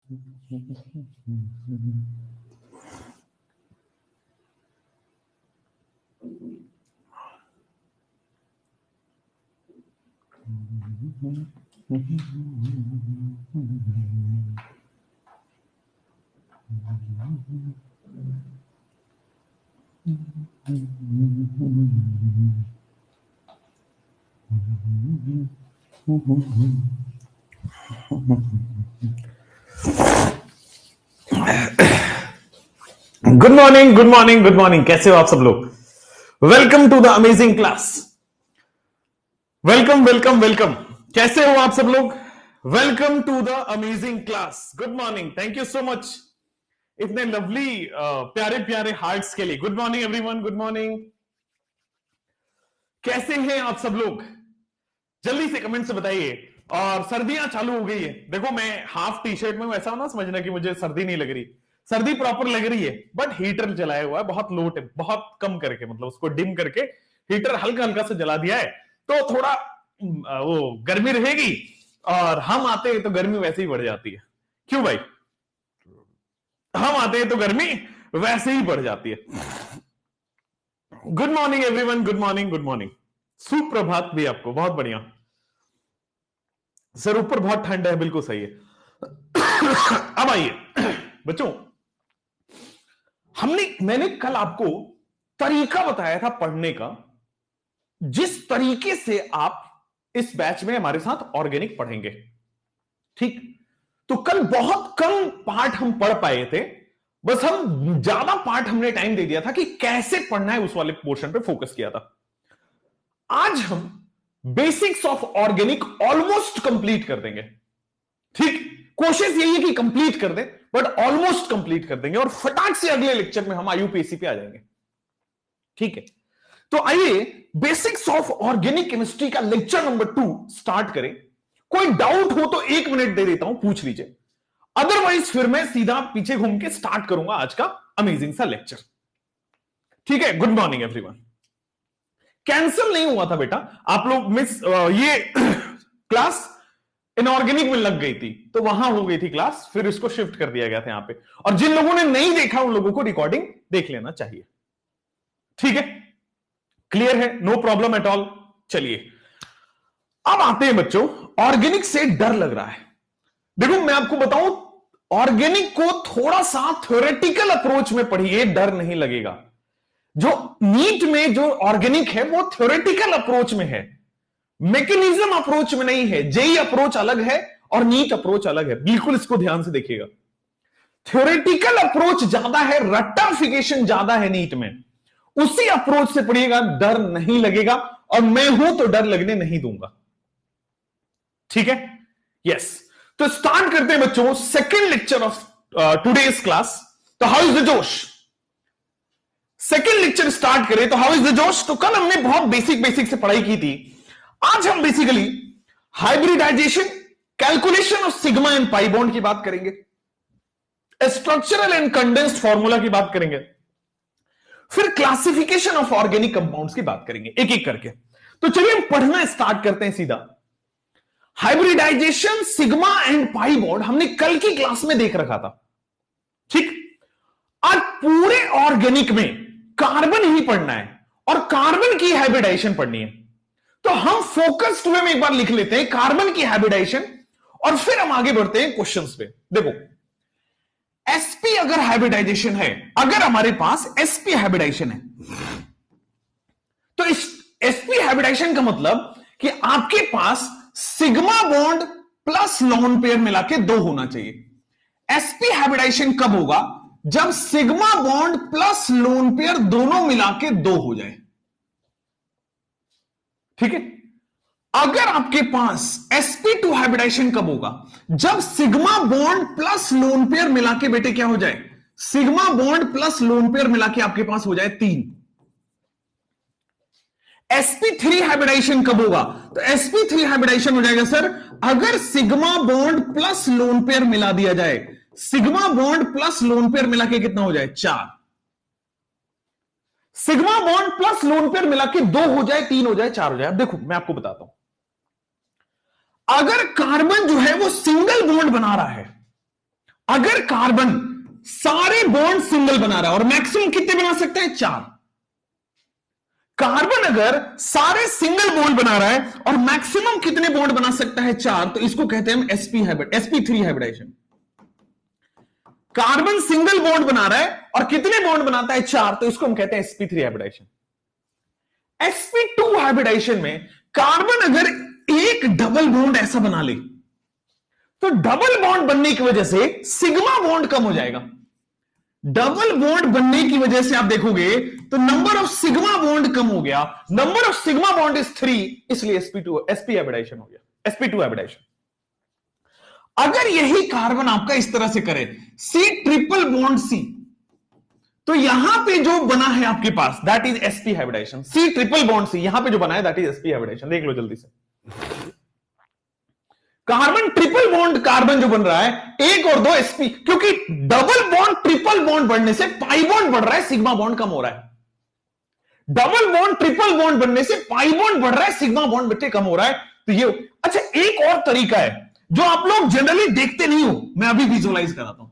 Good morning, good morning, good morning. कैसे हो आप सब लोग? Welcome to the amazing class. Welcome welcome welcome. कैसे हो आप सब लोग? Welcome to the amazing class. Good morning, thank you so much इतने लवली प्यारे प्यारे हार्ट्स के लिए। Good morning everyone, good morning. कैसे हैं आप सब लोग? जल्दी से कमेंट से बताइए। और सर्दियां चालू हो गई है। देखो मैं हाफ टी शर्ट में हूं, ऐसा हो ना समझना कि मुझे सर्दी नहीं लग रही। सर्दी प्रॉपर लग रही है, बट हीटर जलाया हुआ है बहुत लो टेम, बहुत कम करके, मतलब उसको डिम करके हीटर हल्का हल्का से जला दिया है, तो थोड़ा वो गर्मी रहेगी। और हम आते हैं तो गर्मी वैसे ही बढ़ जाती है। क्यों भाई? हम आते हैं तो गर्मी वैसे ही बढ़ जाती है। Good morning everyone, good morning, good morning. सुप्रभात भी आपको। बहुत बढ़िया सर। ऊपर बहुत ठंड है, बिल्कुल सही है। अब आइए बच्चों, मैंने कल आपको तरीका बताया था पढ़ने का, जिस तरीके से आप इस बैच में हमारे साथ ऑर्गेनिक पढ़ेंगे। ठीक? तो कल बहुत कम पार्ट हम पढ़ पाए थे, बस हम ज्यादा पार्ट हमने टाइम दे दिया था कि कैसे पढ़ना है, उस वाले पोर्शन पे फोकस किया था। आज हम basics of organic almost complete कर देंगे। ठीक? कोशिश यही है कि कंप्लीट कर दें, बट ऑलमोस्ट कंप्लीट कर देंगे और फटाक से अगले लेक्चर में हम आईयूपीएसी पे आ जाएंगे। ठीक है? तो आइए बेसिक्स ऑफ ऑर्गेनिक केमिस्ट्री का लेक्चर नंबर 2 स्टार्ट करें। कोई डाउट हो तो 1 मिनट दे देता हूं, पूछ लीजिए। अदरवाइज फिर मैं सीधा पीछे घूम के स्टार्ट करूंगा आज का अमेजिंग सा लेक्चर। ठीक है? Good morning everyone. कैंसिल नहीं हुआ था बेटा, आप लोग मिस ये क्लास इनऑर्गेनिक में लग गई थी, तो वहां हो गई थी क्लास, फिर इसको शिफ्ट कर दिया गया था यहां पे। और जिन लोगों ने नहीं देखा उन लोगों को रिकॉर्डिंग देख लेना चाहिए। ठीक है? क्लियर है? No problem at all. चलिए अब आते हैं बच्चों, ऑर्गेनिक से डर लग रहा है। देखो मैं आपको बताऊं, ऑर्गेनिक को थोड़ा सा थ्योरेटिकल अप्रोच में पढ़िए, डर नहीं लगेगा। जो नीट में जो ऑर्गेनिक है वो थ्योरेटिकल अप्रोच में है, मैकेनिज्म अप्रोच में नहीं है। जेई अप्रोच अलग है और नीट अप्रोच अलग है, बिल्कुल इसको ध्यान से देखिएगा। थ्योरेटिकल अप्रोच ज्यादा है, रट्टाफिकेशन ज्यादा है नीट में। उसी अप्रोच से पढ़िएगा, डर नहीं लगेगा, और मैं हूं तो डर लगने नहीं दूंगा। ठीक है? यस। तो स्टार्ट करते हैं बच्चों second lecture of today's class. तो हाउ इज द जोश? सेकेंड लेक्चर स्टार्ट करें तो हाउ इज द जोश? तो कल हमने बहुत बेसिक से पढ़ाई की थी। आज हम basically hybridization, calculation of sigma and pi bond की बात करेंगे, स्ट्रक्चरल एंड कंडेंस्ड फॉर्मूला की बात करेंगे, फिर क्लासिफिकेशन ऑफ ऑर्गेनिक कंपाउंड्स की बात करेंगे, एक एक करके। तो चलिए हम पढ़ना स्टार्ट करते हैं सीधा। Hybridization, sigma and pi bond हमने कल की क्लास में देख रखा था। ठीक? आज पूरे ऑर्गेनिक में कार्बन ही पढ़ना है और कार्बन की हाइब्रिडाइजेशन पढ़नी है। तो हम फोकस्ड वे में एक बार लिख लेते हैं कार्बन की हाइब्रिडाइजेशन, और फिर हम आगे बढ़ते हैं क्वेश्चंस पे। देखो एसपी अगर हाइब्रिडाइजेशन है, अगर हमारे पास एसपी हाइब्रिडाइजेशन है, तो इस एसपी हाइब्रिडाइजेशन का मतलब कि आपके पास sigma bond plus lone pair मिला के 2 होना चाहिए। एसपी हाइब्रिडाइजेशन कब होगा? जब sigma bond plus lone pair दोनों मिला के 2 हो जाए। ठीक है? अगर आपके पास sp2 हाइब्रिडाइजेशन कब होगा? जब sigma bond plus lone pair मिला के बेटे क्या हो जाए? Sigma bond plus lone pair मिला के आपके पास हो जाए 3। sp3 हाइब्रिडाइजेशन कब होगा? तो sp3 हाइब्रिडाइजेशन हो जाएगा सर, अगर sigma bond plus lone pair मिला दिया जाए। Sigma bond plus lone pair मिला के कितना हो जाए? 4। Sigma bond plus lone pair मिला के 2 हो जाए, 3 हो जाए, 4 हो जाए। अब देखो मैं आपको बताता हूं, अगर कार्बन जो है वो सिंगल बॉन्ड बना रहा है, अगर कार्बन सारे बॉन्ड सिंगल बना रहा है और मैक्सिमम कितने बना सकता है? 4। कार्बन अगर सारे सिंगल बॉन्ड बना रहा है और मैक्सिमम कितने बॉन्ड बना सकता है? 4। तो इसको कहते हैं हम sp3 hybridisation. Carbon single bond बना रहा है और कितने बॉन्ड बनाता है? 4। तो इसको हम कहते हैं sp3 हाइब्रिडाइजेशन। sp2 हाइब्रिडाइजेशन में कार्बन अगर एक डबल बॉन्ड ऐसा बना ले तो डबल बॉन्ड बनने की वजह से सिग्मा बॉन्ड कम हो जाएगा। डबल बॉन्ड बनने की वजह से आप देखोगे तो नंबर ऑफ सिग्मा बॉन्ड कम हो गया। Number of sigma bond is 3, इसलिए sp हाइब्रिडाइजेशन हो गया, sp2 हाइब्रिडाइजेशन। अगर यही कार्बन आपका इस तरह से करे C ट्रिपल बॉन्ड C, तो यहां पे जो बना है आपके पास that is sp hybridization. C triple bond C यहां पे जो बना है दैट इज sp हाइब्रिडाइजेशन। देख लो जल्दी से, कार्बन ट्रिपल बॉन्ड कार्बन जो बन रहा है 1 और 2 sp, क्योंकि डबल बॉन्ड ट्रिपल बॉन्ड बढ़ने से पाई बॉन्ड बढ़ रहा है, सिग्मा बॉन्ड कम हो रहा है। डबल बॉन्ड ट्रिपल बॉन्ड बनने से पाई बॉन्ड बढ़ रहा है, सिग्मा बॉन्ड बेटे कम हो रहा है। तो ये अच्छा, एक और तरीका है जो आप लोग जनरली देखते नहीं हो, मैं अभी विजुअलाइज कराता हूं।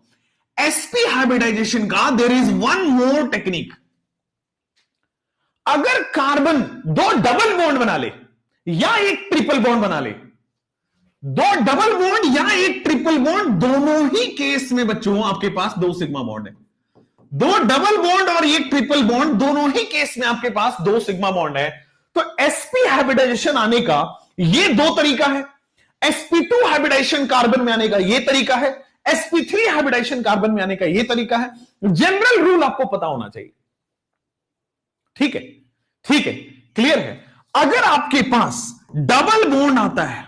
sp हाइब्रिडाइजेशन का there is one more technique. अगर कार्बन 2 डबल बॉन्ड बना ले या एक ट्रिपल बॉन्ड बना ले, 2 डबल बॉन्ड या एक ट्रिपल बॉन्ड, दोनों ही केस में बच्चों आपके पास 2 सिग्मा बॉन्ड है। 2 डबल बॉन्ड और एक ट्रिपल बॉन्ड, दोनों ही केस में आपके पास 2 सिग्मा बॉन्ड है। तो sp हाइब्रिडाइजेशन आने का ये 2 तरीका है। sp2 हाइब्रिडाइजेशन कार्बन में आने का ये तरीका है, sp3 हाइब्रिडाइजेशन कार्बन में आने का ये तरीका है। जनरल रूल आपको पता होना चाहिए। ठीक है, ठीक है, क्लियर है। अगर आपके पास डबल बॉन्ड आता है,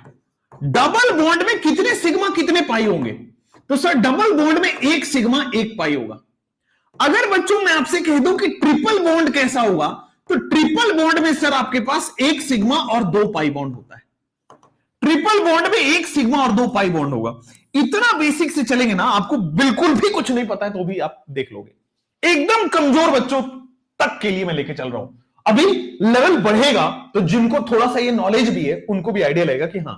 डबल बॉन्ड में कितने सिग्मा कितने पाई होंगे? तो सर डबल बॉन्ड में 1 सिग्मा 1 पाई होगा। अगर बच्चों मैं आपसे कह दूं कि ट्रिपल बॉन्ड कैसा होगा, तो ट्रिपल बॉन्ड में सर आपके पास 1 सिग्मा और 2 पाई बॉन्ड होता है। ट्रिपल बॉन्ड में 1 सिग्मा और 2 पाई बॉन्ड होगा। इतना बेसिक से चलेंगे ना, आपको बिल्कुल भी कुछ नहीं पता है तो भी आप देख लोगे। एकदम कमजोर बच्चों तक के लिए मैं लेके चल रहा हूं। अभी लेवल बढ़ेगा तो जिनको थोड़ा सा ये नॉलेज भी है उनको भी आइडिया लगेगा कि हां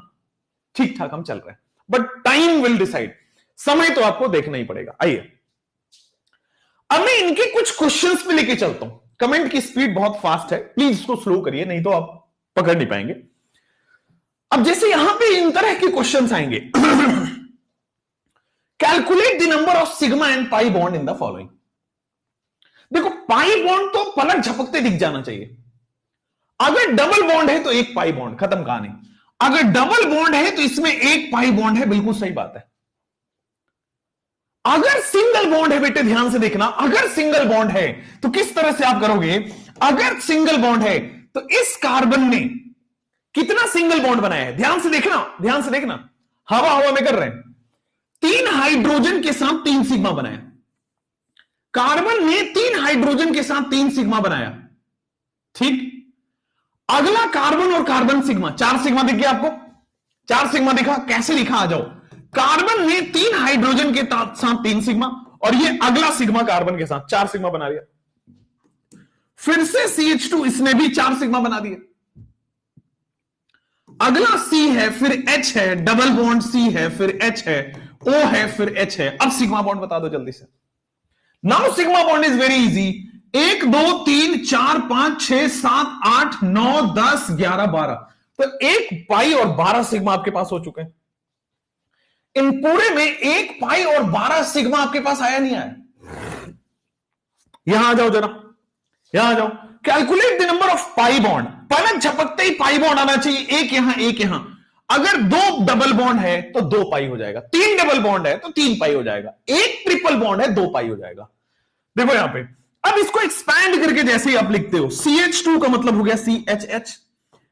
ठीक ठाक हम चल रहे हैं। बट टाइम विल डिसाइड, समय तो आपको देखना ही पड़ेगा। आइए अब मैं इनके कुछ क्वेश्चंस पे लेके चलता हूं। कमेंट की स्पीड बहुत फास्ट है, प्लीज इसको स्लो करिए, नहीं तो आप पकड़ नहीं पाएंगे। अब जैसे यहां पे इन तरह के क्वेश्चंस आएंगे, calculate the number of sigma and pi bond in the following. देखो पाई बॉन्ड तो पलक झपकते दिख जाना चाहिए। अगर डबल बॉन्ड है तो 1 पाई बॉन्ड, खत्म कहानी। अगर डबल बॉन्ड है तो इसमें 1 पाई बॉन्ड है, बिल्कुल सही बात है। अगर सिंगल बॉन्ड है बेटे ध्यान से देखना, अगर सिंगल बॉन्ड है तो किस तरह से आप करोगे? अगर सिंगल बॉन्ड है तो इस कार्बन ने कितना सिंगल बॉन्ड बनाया है? ध्यान से देखना, ध्यान से देखना, हवा हवा में कर रहे हैं। 3 हाइड्रोजन के साथ 3 सिग्मा बनाया। कार्बन ने 3 हाइड्रोजन के साथ 3 सिग्मा बनाया, ठीक। अगला कार्बन और कार्बन सिग्मा, 4 सिग्मा दिख गया आपको? 4 सिग्मा दिखा? कैसे दिखा? आ जाओ। कार्बन ने 3 हाइड्रोजन के साथ 3 सिग्मा और ये अगला सिग्मा कार्बन के साथ 4 सिग्मा बना दिया। फिर से CH2, इसने भी 4 सिग्मा बना दिया। अगला C है, फिर H है, डबल बॉन्ड C है, फिर H है, O है, फिर H है। अब सिग्मा बॉन्ड बता दो जल्दी से। Now sigma bond is very easy. 1 2 3 4 5 6 7 8 9 10 11 12, तो 1 पाई और 12 सिग्मा आपके पास हो चुके हैं। इन पूरे में 1 पाई और 12 सिग्मा आपके पास आया नहीं आया? यहां आ जाओ जरा, यहां आ जाओ। Calculate the number of pi bond. पलक झपकते ही पाई बॉन्ड आना चाहिए, 1 यहां 1 यहां। अगर 2 डबल बॉन्ड है तो 2 पाई हो जाएगा, 3 डबल बॉन्ड है तो 3 पाई हो जाएगा, 1 ट्रिपल बॉन्ड है 2 पाई हो जाएगा। देखो यहां पे, अब इसको एक्सपैंड करके जैसे ही आप लिखते हो, CH2 का मतलब हो गया CHH,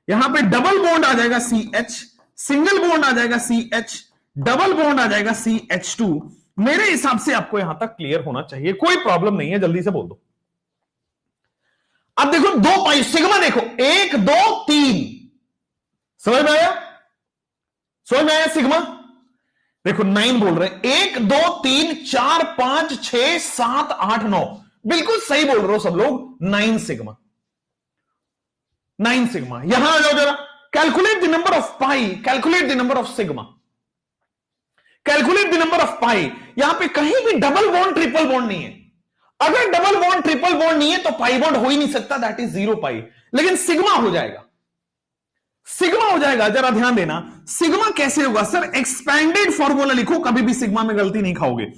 यहां पे डबल बॉन्ड आ जाएगा CH, सिंगल बॉन्ड आ जाएगा CH, डबल बॉन्ड आ जाएगा CH2। मेरे हिसाब से आपको यहां तक क्लियर होना चाहिए, कोई प्रॉब्लम नहीं है, जल्दी से बोल दो। अब देखो 2 पाई सिग्मा, देखो 1 2 3, समझ में आया? समझ में आया सिग्मा? देखो 9 बोल रहे हैं, 1 2 3 4 5 6 7 8 9, बिल्कुल सही बोल रहे हो सब लोग, 9 सिग्मा, 9 सिग्मा। यहां आ जाओ जरा, calculate the number of pi, calculate the number of sigma. Calculate the number of pi, यहां पे कहीं भी डबल बॉन्ड ट्रिपल बॉन्ड नहीं है। अगर डबल बॉन्ड ट्रिपल बॉन्ड नहीं है तो पाई बॉन्ड हो ही नहीं सकता, दैट इज 0 पाई। लेकिन सिग्मा हो जाएगा, सिग्मा हो जाएगा। जरा ध्यान देना, सिग्मा कैसे होगा सर? एक्सपैंडेड फॉर्मूला लिखो, कभी भी सिग्मा में गलती नहीं खाओगे।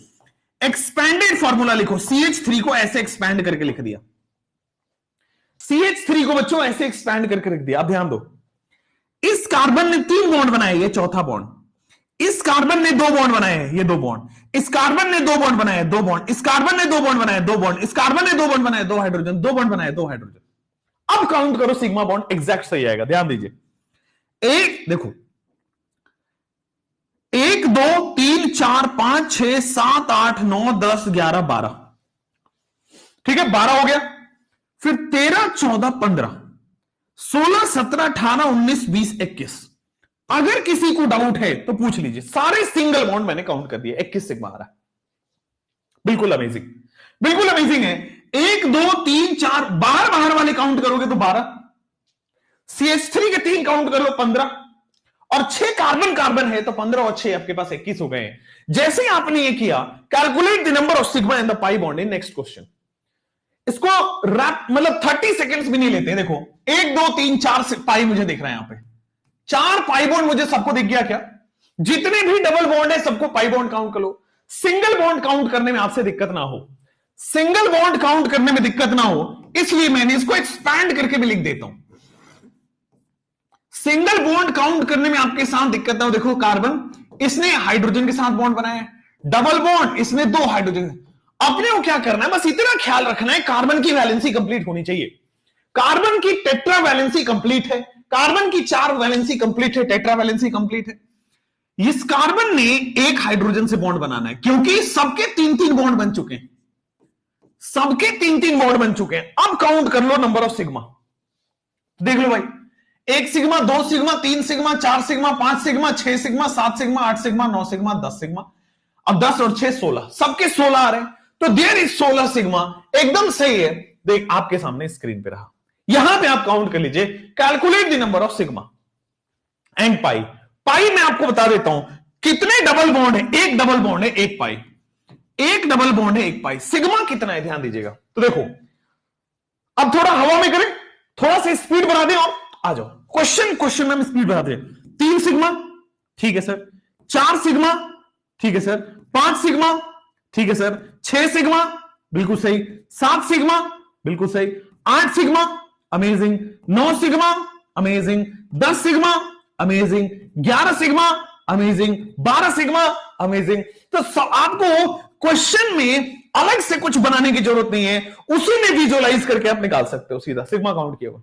एक्सपैंडेड फॉर्मूला लिखो, CH3 को ऐसे एक्सपैंड करके लिख दिया, CH3 को बच्चों ऐसे एक्सपैंड करके रख दिया। अब ध्यान दो, इस कार्बन ने 3 बॉन्ड बनाए, ये चौथा बॉन्ड। इस कार्बन ने 2 बॉन्ड बनाए हैं, ये 2 बॉन्ड। इस कार्बन ने 2 बॉन्ड बनाए, 2 बॉन्ड। इस कार्बन ने 2 बॉन्ड बनाए, 2 बॉन्ड। इस कार्बन ने 2 बॉन्ड बनाए, 2 हाइड्रोजन। 2 बॉन्ड बनाए, 2 हाइड्रोजन। अब काउंट करो, सिग्मा बॉन्ड एग्जैक्ट सही आएगा। ध्यान दीजिए, एक देखो, 1 2 3 4 5 6 7 8 9 10 11 12, ठीक है, 12 हो गया। फिर 13 14 15 16 17 18 19 20 21। अगर किसी को डाउट है तो पूछ लीजिए। सारे सिंगल बॉन्ड मैंने काउंट कर दिए, 21 सिग्मा आ रहा है। बिल्कुल अमेजिंग, बिल्कुल अमेजिंग है। 1 2 3 4 बाहर वाले काउंट करोगे तो 12, CH3 के 3 काउंट कर लो 15, और 6 कार्बन कार्बन है तो 15 और 6 आपके पास 21 हो गए हैं। जैसे आपने ये किया, calculate the number of sigma in the pi bond in next question. इसको रैप मतलब 30 सेकेंड्स भी नहीं लेते। देखो 1 2 3 4 पाई मुझे दिख रहा है, यहां पे 4 पाई बॉन्ड मुझे सबको दिख गया क्या? जितने भी डबल बॉन्ड है सबको पाई बॉन्ड काउंट कर लो। सिंगल बॉन्ड काउंट करने में आपसे दिक्कत ना हो, सिंगल बॉन्ड काउंट करने में दिक्कत ना हो, इसलिए मैंने इसको एक्सपैंड करके भी लिख देता हूं। सिंगल बॉन्ड काउंट करने में आपके साथ दिक्कत ना हो। देखो कार्बन, इसने हाइड्रोजन के साथ बॉन्ड बनाया है। डबल बॉन्ड, इसने 2 हाइड्रोजन। अपने को क्या करना है, बस इतना ख्याल रखना है, कार्बन की वैलेंसी कंप्लीट होनी चाहिए। कार्बन की टेट्रा वैलेंसी कंप्लीट है, कार्बन की 4 वैलेंसी कंप्लीट है, टेट्रा वैलेंसी कंप्लीट है। इस कार्बन ने 1 हाइड्रोजन से बॉन्ड बनाना है, क्योंकि सबके 3-3 बॉन्ड बन चुके हैं, सबके 3-3 बॉन्ड बन चुके हैं। अब काउंट कर लो नंबर ऑफ सिग्मा। देख लो भाई, 1 sigma, 2 sigma, 3 sigma, 4 sigma, 5 sigma, 6 sigma, 7 sigma, 8 sigma, 9 sigma, 10 sigma. अब 10 और 6 16, सबके 16 आ रहे हैं, तो देयर इज 16 सिग्मा। एकदम सही है, देख आपके सामने स्क्रीन पे रहा। यहां पे आप काउंट कर लीजिए, calculate the number of sigma and pi. Pi मैं आपको बता देता हूं कितने डबल बॉन्ड है। 1 डबल बॉन्ड है, 1 पाई। 1 डबल बॉन्ड है, 1 पाई। सिग्मा कितना है ध्यान दीजिएगा। तो देखो, अब थोड़ा हवा में करें, थोड़ा सा स्पीड बढ़ा दें और आ जाओ। क्वेश्चन में हम स्पीड बढ़ाते हैं। 3 सिग्मा, ठीक है सर। 4 सिग्मा, ठीक है सर। 5 सिग्मा, ठीक है सर। 6 सिग्मा, बिल्कुल सही। 7 सिग्मा, बिल्कुल सही। 8 sigma, amazing. 9 sigma, amazing. 10 sigma, amazing. 11 sigma, amazing. 12 sigma, amazing. तो आपको क्वेश्चन में अलग से कुछ बनाने की जरूरत नहीं है, उसी में विजुअलाइज करके आप निकाल सकते हो, सीधा सिग्मा काउंट किया हुआ।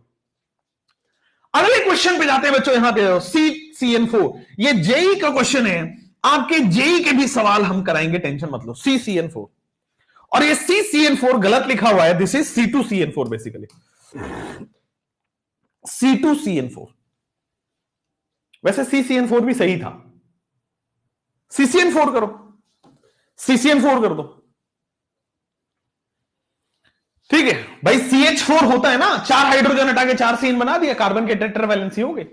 अगले क्वेश्चन पे जाते हैं बच्चों, यहां पे CCN4। ये जेई का क्वेश्चन है, आपके जेई के भी सवाल हम कराएंगे, टेंशन मत लो। CCN4, और ये CCN4 गलत लिखा हुआ है, this is C2CN4 basically. C2CN4, वैसे CCN4 भी सही था। CCN4 करो, CCN4 कर दो, ठीक है भाई। CH4 होता है ना, 4 हाइड्रोजन हटा के 4 CN बना दिया, कार्बन के टेट्रा वैलेंसी हो गई।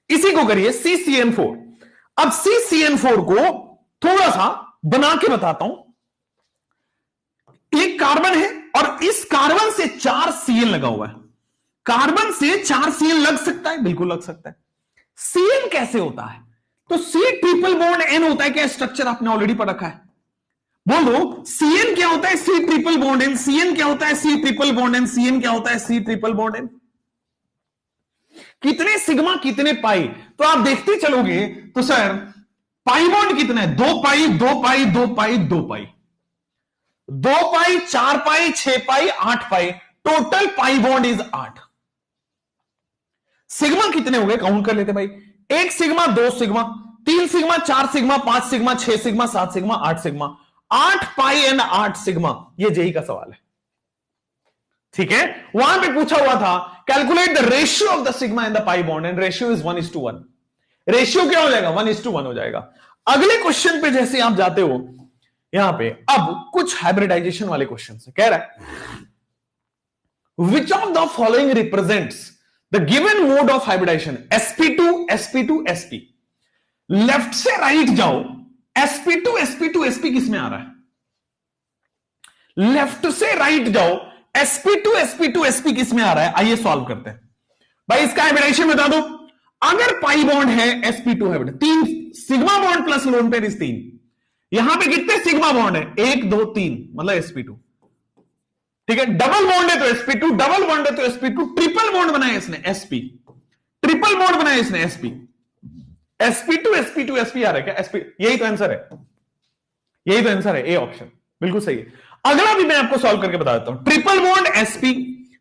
इसी को करिए CCN4। अब CCN4 को थोड़ा सा बना के बताता हूं। एक कार्बन है और इस कार्बन से 4 CN लगा हुआ है। कार्बन से 4 CN लग सकता है, बिल्कुल लग सकता है। CN कैसे होता है? तो C ट्रिपल बॉन्ड N होता है। क्या स्ट्रक्चर आपने ऑलरेडी पढ़ रखा है? बोलो, CN क्या होता है? C triple bond N। CN क्या होता है? C triple bond N। CN क्या होता है? C triple bond N। कितने सिग्मा कितने पाई, तो आप देखते चलोगे तो सर पाई बॉन्ड कितना है? 2 pi, 2 pi, 2 pi, 2 pi, 2 pi, 4 pi, 6 pi, 8 pi. Total pi bond is 8। Sigma कितने हो गए? काउंट कर लेते भाई। 1 sigma, 2 sigma, 3 sigma, 4 sigma, 5 sigma, 6 sigma, 7 sigma, 8 sigma. 8 pi and 8 sigma. ये जेई का सवाल है, ठीक है। वहां पे पूछा हुआ था calculate the ratio of the sigma in the pi bond, and ratio is 1:1। Ratio क्या हो जाएगा? 1:1 हो जाएगा। अगले क्वेश्चन पे जैसे आप जाते हो, यहां पे अब कुछ हाइब्रिडाइजेशन वाले क्वेश्चन से कह रहा है, which of the following represents the given mode of hybridization? sp2 sp2 sp। Left से राइट जाओ sp2 sp2 sp किसमें आ रहा है? लेफ्ट से राइट जाओ, sp2 sp2 sp किसमें आ रहा है? आइए सॉल्व करते हैं भाई। इसका हाइब्रिडाइजेशन बता दो। अगर पाई बॉन्ड है sp2 है, तीन sigma bond plus lone pair is 3। यहां पे कितने सिग्मा बॉन्ड है? 1 2 3, मतलब sp2। ठीक है, डबल बॉन्ड है तो sp2, डबल बॉन्ड है तो sp2, ट्रिपल बॉन्ड बनाया इसने sp, ट्रिपल बॉन्ड बनाया इसने sp, sp2 sp2 sp आ रहा है क्या? sp, यही तो आंसर है, यही तो आंसर है, ए ऑप्शन बिल्कुल सही है। अगला भी मैं आपको सॉल्व करके बता देता हूं। Triple bond sp,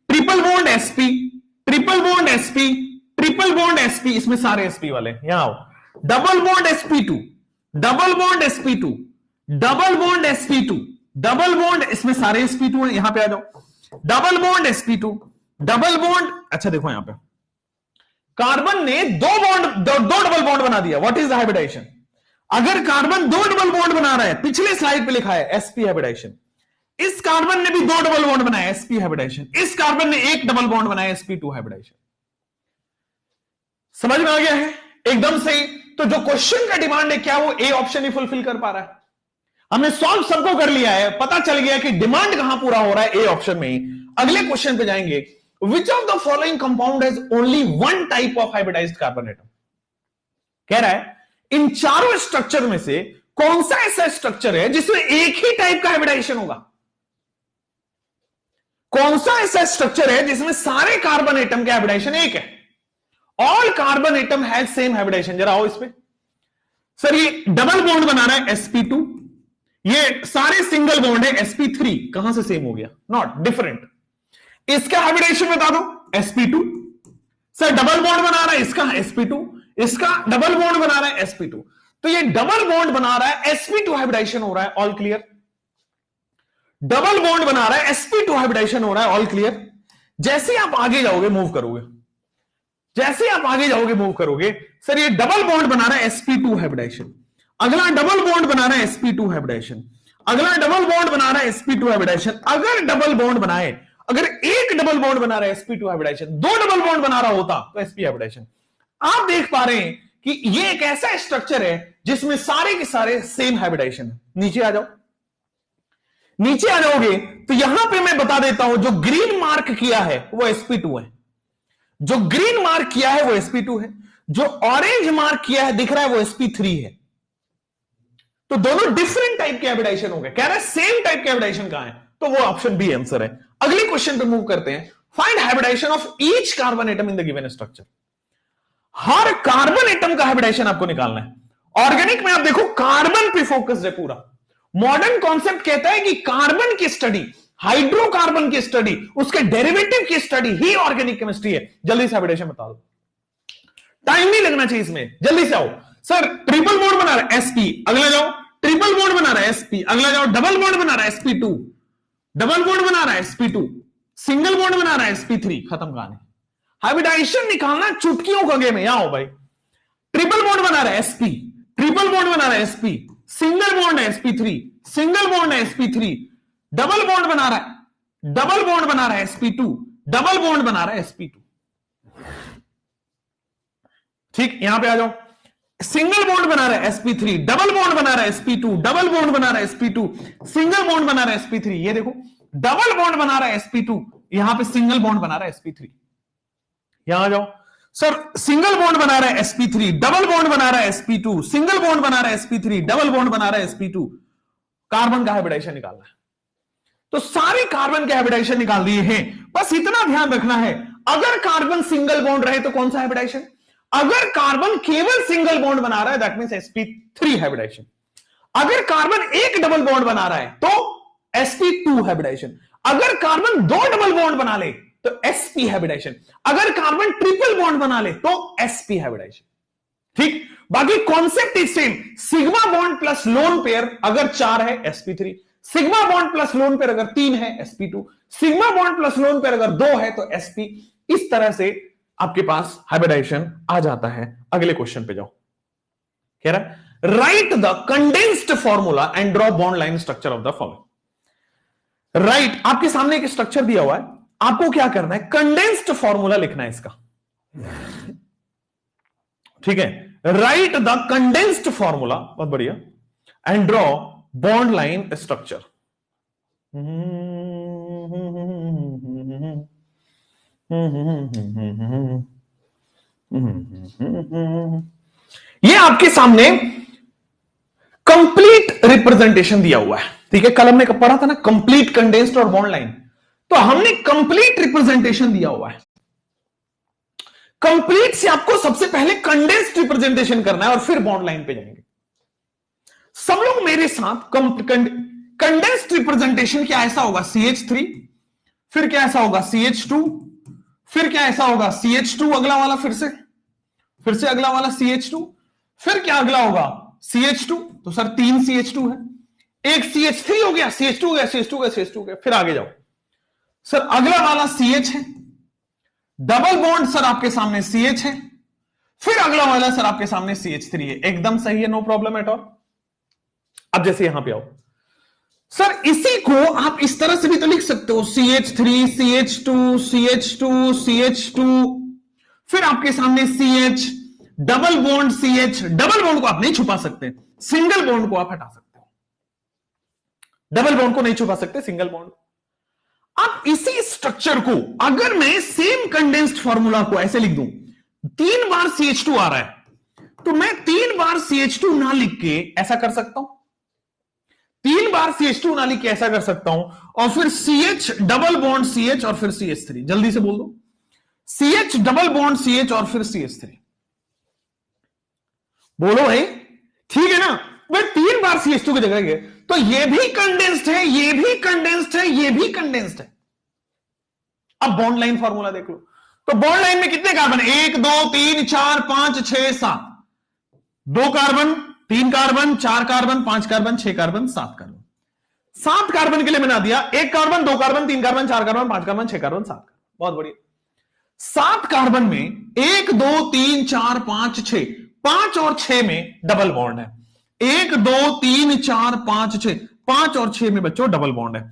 triple bond sp, triple bond sp, triple bond sp, इसमें सारे sp वाले यहां आओ। Double bond sp2, double bond sp2, double bond sp2, double bond, इसमें सारे sp2 हैं, यहां पे आ जाओ। Double bond sp2, double bond, अच्छा देखो यहां पे कार्बन ने दो डबल बॉन्ड बना दिया। What is the hybridization? अगर कार्बन दो डबल बॉन्ड बना रहा है, पिछले स्लाइड पे लिखा है sp हाइब्रिडाइजेशन, इस कार्बन ने भी दो डबल बॉन्ड बनाया sp हाइब्रिडाइजेशन, इस कार्बन ने एक डबल बॉन्ड बनाया sp2 हाइब्रिडाइजेशन। समझ में आ गया है? एकदम सही। तो जो क्वेश्चन का डिमांड है क्या वो ए ऑप्शन ही फुलफिल कर पा रहा है? हमने सॉल्व सबको कर लिया है, पता चल गया कि डिमांड कहां पूरा हो रहा है, ए ऑप्शन में ही। अगले क्वेश्चन पे जाएंगे। विच of the following compound has only one type of hybridised carbon atom? कह रहा है इन चारों स्ट्रक्चर में से कौन सा ऐसा स्ट्रक्चर है जिसमें एक ही टाइप का हाइब्रिडाइजेशन होगा? कौन सा ऐसा स्ट्रक्चर है जिसमें सारे कार्बन एटम के हाइब्रिडाइजेशन एक है? All carbon atom has same hybridization. जरा आओ इस पे। सर ये डबल बॉन्ड बना रहा है sp2, ये सारे सिंगल बॉन्ड है sp3, कहां से सेम हो गया? Not different. इसका हाइब्रिडाइजेशन बता दो sp2। सर डबल बॉन्ड बना रहा है इसका sp2, इसका डबल बॉन्ड बना रहा है sp2, तो ये डबल बॉन्ड बना रहा है sp2 हाइब्रिडाइजेशन हो रहा है। All clear? डबल बॉन्ड बना रहा है sp2 हाइब्रिडाइजेशन हो रहा है। All clear? जैसे आप आगे जाओगे मूव करोगे, जैसे आप आगे जाओगे मूव करोगे, सर ये डबल बॉन्ड बना रहा है sp2 हाइब्रिडाइजेशन, अगला डबल बॉन्ड बना रहा है sp2 हाइब्रिडाइजेशन, अगला डबल बॉन्ड बना रहा है sp2 हाइब्रिडाइजेशन। अगर डबल बॉन्ड बनाए, अगर एक डबल बॉन्ड बना रहा है sp2 हाइब्रिडाइजेशन, दो डबल बॉन्ड बना रहा होता तो sp हाइब्रिडाइजेशन। आप देख पा रहे हैं कि ये एक ऐसा स्ट्रक्चर है जिसमें सारे के सारे सेम हाइब्रिडाइजेशन है। नीचे आ जाओ, नीचे आ जाओगे तो यहां पे मैं बता देता हूं, जो ग्रीन मार्क किया है वो sp2 है, जो ग्रीन मार्क किया है वो sp2 है, जो ऑरेंज मार्क किया है दिख रहा है वो sp3 है। तो दोनों डिफरेंट टाइप के हाइब्रिडाइजेशन हो गए। कह रहा है सेम टाइप के हाइब्रिडाइजेशन कहां है? तो वो ऑप्शन बी आंसर है। अगले क्वेश्चन पे मूव करते हैं। Find hybridization of each carbon atom in the given structure. हर कार्बन एटम का हाइब्रिडाइजेशन आपको निकालना है। ऑर्गेनिक में आप देखो कार्बन पे फोकस्ड है पूरा। मॉडर्न कॉन्सेप्ट कहता है कि कार्बन की स्टडी, हाइड्रोकार्बन की स्टडी, उसके डेरिवेटिव की स्टडी ही ऑर्गेनिक केमिस्ट्री है। जल्दी से हाइब्रिडेशन बता दो, टाइम नहीं लगना चाहिए इसमें, जल्दी से आओ। सर ट्रिपल बॉन्ड बना रहा है sp, अगला जाओ। ट्रिपल बॉन्ड बना रहा है sp, अगला जाओ। डबल बॉन्ड बना रहा है sp2, डबल बॉन्ड बना रहा है sp2, सिंगल बॉन्ड बना रहा है sp3। खत्म कहानी। हाइब्रिडाइजेशन निकालना चुटकियों का गेम है। यहां आओ भाई। ट्रिपल बॉन्ड बना रहा है sp, ट्रिपल बॉन्ड बना रहा है sp, सिंगल बॉन्ड है sp3, सिंगल बॉन्ड है sp3, डबल बॉन्ड बना रहा है, डबल बॉन्ड बना रहा है sp2, डबल बॉन्ड बना रहा है sp2। ठीक, यहां पे आ जाओ। सिंगल बॉन्ड बना रहा है sp3, डबल बॉन्ड बना रहा है sp2, डबल बॉन्ड बना रहा है sp2, सिंगल बॉन्ड बना रहा है sp3। ये देखो डबल बॉन्ड बना रहा है sp2, यहां पे सिंगल बॉन्ड बना रहा है sp3। यहां आ जाओ। सर सिंगल बॉन्ड बना रहा है sp3, डबल बॉन्ड बना रहा है sp2, सिंगल बॉन्ड बना रहा है sp3, डबल बॉन्ड बना रहा है sp2। कार्बन का हाइब्रिडाइजेशन निकालना है। तो सारे कार्बन के हाइब्रिडाइजेशन निकाल दिए हैं। बस इतना ध्यान रखना है, अगर कार्बन सिंगल बॉन्ड रहे तो कौन सा हाइब्रिडाइजेशन? अगर कार्बन केवल सिंगल बॉन्ड बना रहा है दैट मींस sp3 हाइब्रिडाइजेशन। अगर कार्बन एक डबल बॉन्ड बना रहा है तो sp2 हाइब्रिडाइजेशन। अगर कार्बन दो डबल बॉन्ड बना ले तो sp हाइब्रिडाइजेशन। अगर कार्बन ट्रिपल बॉन्ड बना ले तो sp हाइब्रिडाइजेशन। ठीक, बाकी concept is same. Sigma bond plus lone pair अगर 4 है sp3, sigma bond plus lone pair अगर 3 है sp2, sigma bond plus lone pair अगर 2 है तो sp। इस तरह से आपके पास हाइब्रिडाइजेशन आ जाता है। अगले क्वेश्चन पे जाओ। कह रहा है right the condensed formula and draw bond line structure of the following. Right, आपके सामने एक स्ट्रक्चर दिया हुआ है, आपको क्या करना है? कंडेंस्ड फॉर्मूला लिखना है इसका। ठीक है, राइट द कंडेंस्ड फॉर्मूला, बहुत बढ़िया। And draw bond line structure. ये आपके सामने कंप्लीट रिप्रेजेंटेशन दिया हुआ है, ठीक है। कल हमने पढ़ा था ना कंप्लीट, कंडेंस्ड और बॉन्ड लाइन, तो हमने कंप्लीट रिप्रेजेंटेशन दिया हुआ है। कंप्लीट से आपको सबसे पहले कंडेंस्ड रिप्रेजेंटेशन करना है और फिर बॉन्ड लाइन पे जाएंगे। सब लोग मेरे साथ कंडेंस्ड रिप्रेजेंटेशन क्या ऐसा होगा CH3, फिर क्या ऐसा होगा CH2, फिर क्या ऐसा होगा CH2 अगला वाला, फिर से अगला वाला CH2, फिर क्या अगला होगा CH2। तो सर 3 CH2 है, एक CH3 हो गया, CH2 हो गया, CH2 हो गया, CH2 हो गया, फिर आगे जाओ सर अगला वाला CH है, डबल बॉन्ड सर आपके सामने CH है, फिर अगला वाला सर आपके सामने CH3 है। एकदम सही है, नो प्रॉब्लम एट ऑल। अब जैसे यहां पे आओ सर, इसी को आप इस तरह से भी तो लिख सकते हो CH3 CH2 CH2 CH2, फिर आपके सामने CH, double bond CH। Double bond को आप नहीं छुपा सकते, सिंगल बॉन्ड को आप हटा सकते हो। डबल बॉन्ड को नहीं छुपा सकते, सिंगल बॉन्ड। अब इसी स्ट्रक्चर को अगर मैं सेम कंडेंस्ड फॉर्मूला को ऐसे लिख दूं, 3 बार CH2 आ रहा है, तो मैं 3 बार CH2 ना लिख के ऐसा कर सकता हूं, 3 बार CH2 ना लिख के ऐसा कर सकता हूं, और फिर CH डबल बॉन्ड CH और फिर CH3। जल्दी से बोल दो, CH डबल बॉन्ड CH और फिर CH3। बोलो भाई, ठीक है ना। मैं 3 बार CH2 की जगह गए तो ये भी कंडेंस्ड है, ये भी कंडेंस्ड है, ये भी कंडेंस्ड है। अब बॉन्ड लाइन फॉर्मूला देख लो, तो बॉन्ड लाइन में कितने carbon, 1 2 3 4 5 6 7, 2 carbon 3 carbon 4 carbon 5 carbon 6 carbon 7 carbon. 7 carbon के लिए बना दिया, 1 carbon 2 carbon 3 carbon 4 carbon 5 carbon 6 carbon 7 carbon. बहुत बढ़िया। 7 कार्बन में 1 2 3 4 5 6, 5 और 6 में डबल बॉन्ड है। 1 2 3 4 5 6, 5 और 6 में बच्चों डबल बॉन्ड है।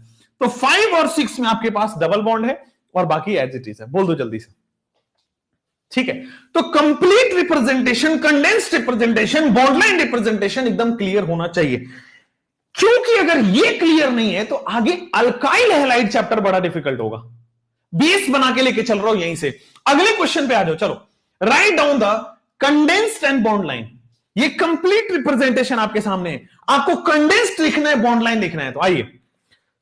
तो 5 और 6 में आपके पास डबल बॉन्ड है और बाकी एज इट इज है। बोल दो जल्दी से, ठीक है। तो complete representation, condensed representation, bond line representation एकदम क्लियर होना चाहिए, क्योंकि अगर ये क्लियर नहीं है तो आगे अल्काइल हैलाइड चैप्टर बड़ा डिफिकल्ट होगा। बेस बना के लेके चल रहा हूं यहीं से। अगले क्वेश्चन पे आ जाओ, चलो। Write down the condensed and bond line. ये कंप्लीट रिप्रेजेंटेशन आपके सामने है, आपको कंडेंस्ड लिखना है, बॉन्ड लाइन लिखना है। तो आइए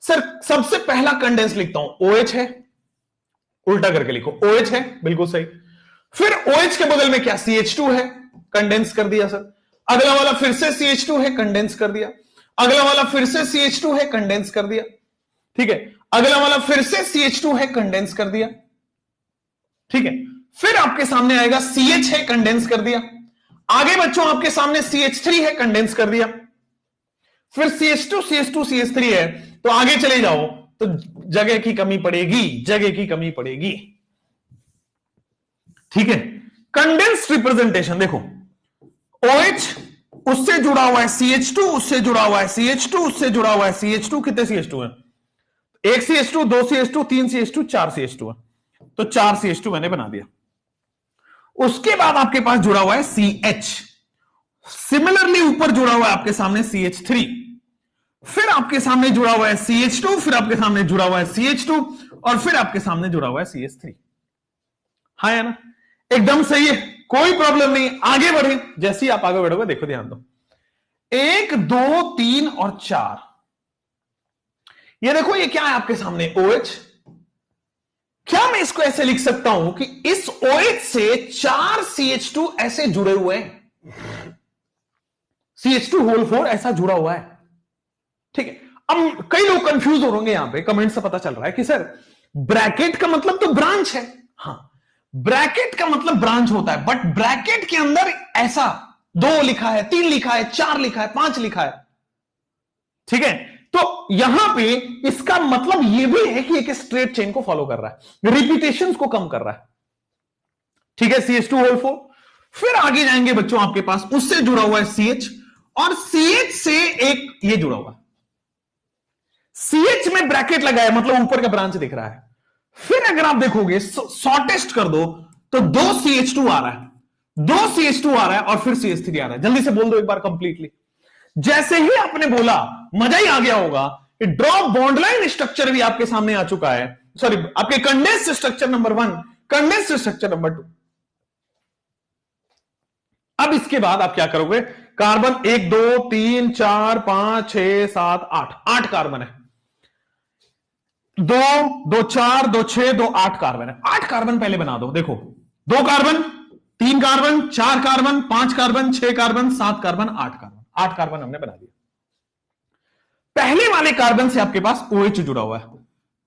सर, सबसे पहला कंडेंस्ड लिखता हूं, OH है, उल्टा करके लिखो, OH है, बिल्कुल सही। फिर OH के बगल में क्या, CH2 है, कंडेंस कर दिया सर। अगला वाला फिर से CH2 है, कंडेंस कर दिया। अगला वाला फिर से CH2 है, कंडेंस कर दिया, ठीक है। अगला वाला फिर से CH2 है, कंडेंस कर दिया, ठीक है। फिर आपके सामने आएगा CH है, कंडेंस कर दिया। आगे बच्चों आपके सामने CH3 है, कंडेंस कर दिया। फिर CH2 CH2 CH3 है, तो आगे चले जाओ तो जगह की कमी पड़ेगी, जगह की कमी पड़ेगी, ठीक है। कंडेंस्ड रिप्रेजेंटेशन देखो, OH उससे जुड़ा हुआ है CH2, उससे जुड़ा हुआ है CH2, उससे जुड़ा हुआ है CH2। कितने CH2 है, 1 CH2 2 CH2 3 CH2 4 CH2 है, तो 4 CH2 मैंने बना दिया। उसके बाद आपके पास जुड़ा हुआ है CH, सिमिलरली ऊपर जुड़ा हुआ है आपके सामने CH3, फिर आपके सामने जुड़ा हुआ है CH2, फिर आपके सामने जुड़ा हुआ है CH2, और फिर आपके सामने जुड़ा हुआ है CH3। हाँ है ना, एकदम सही है, कोई प्रॉब्लम नहीं। आगे बढ़े, जैसे ही आप आगे बढ़ोगे देखो, ध्यान दो, 1 2 3 और 4, ये देखो, ये क्या है आपके सामने, OH। क्या मैं इसको ऐसे लिख सकता हूं कि इस OH से 4 CH2 ऐसे जुड़े हुए हैं, CH2 होल 4 ऐसा जुड़ा हुआ है, ठीक है। अब कई लोग कंफ्यूज हो होंगे, यहां पे कमेंट से पता चल रहा है कि सर ब्रैकेट का मतलब तो ब्रांच है। हाँ, ब्रैकेट का मतलब ब्रांच होता है, बट ब्रैकेट के अंदर ऐसा 2 लिखा है, 3 लिखा है, 4 लिखा है, 5 लिखा है, ठीक है। तो यहां पे इसका मतलब यह भी है कि एक स्ट्रेट चेन को फॉलो कर रहा है, रिपीटेशंस को कम कर रहा है, ठीक है। CH2 होल 4, फिर आगे जाएंगे बच्चों, आपके पास उससे जुड़ा हुआ है CH, और CH से एक ये जुड़ा हुआ है, CH में ब्रैकेट लगा है, मतलब ऊपर का ब्रांच दिख रहा है। फिर अगर आप देखोगे, शॉर्टेस्ट कर दो तो 2 CH2 आ रहा है, 2 CH2 आ रहा है, और फिर CH3 आ रहा है। जल्दी से बोल दो एक बार कंप्लीटली, जैसे ही आपने बोला मजा ही आ गया होगा, ड्रॉप बॉन्ड लाइन स्ट्रक्चर भी आपके सामने आ चुका है, सॉरी आपके condensed structure number 1, condensed structure number 2। अब इसके बाद आप क्या करोगे, कार्बन 1 2 3 4 5 6 7 8, 8 कार्बन है, 2 2 4 2 6 2 8 कार्बन है। 8 कार्बन पहले बना दो, देखो 2 carbon 3 carbon 4 carbon 5 carbon 6 carbon 7 carbon 8 carbon, 8 carbon हमने बना दिया। पहले वाले कार्बन से आपके पास OH जुड़ा हुआ है,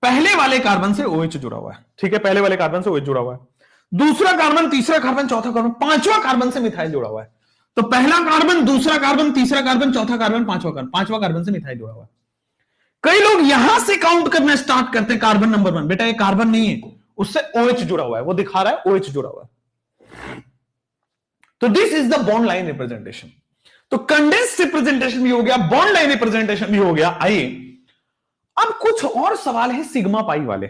पहले वाले कार्बन से OH जुड़ा हुआ है, ठीक है, पहले वाले कार्बन से OH जुड़ा हुआ है। दूसरा कार्बन, तीसरा कार्बन, चौथा कार्बन, पांचवा कार्बन से मिथाइल जुड़ा हुआ है। तो पहला कार्बन, दूसरा कार्बन, तीसरा कार्बन, चौथा कार्बन, पांचवा कार्बन से मिथाइल जुड़ा हुआ है। कई लोग यहां से काउंट करना स्टार्ट करते हैं कार्बन नंबर 1, बेटा ये कार्बन नहीं है, उससे OH जुड़ा हुआ है, वो दिखा रहा है OH जुड़ा हुआ है। तो this is the bond line representation. तो कंडेंस्ड रिप्रेजेंटेशन भी हो गया, बॉन्ड लाइन रिप्रेजेंटेशन भी हो गया। आइए अब कुछ और सवाल है सिग्मा पाई वाले,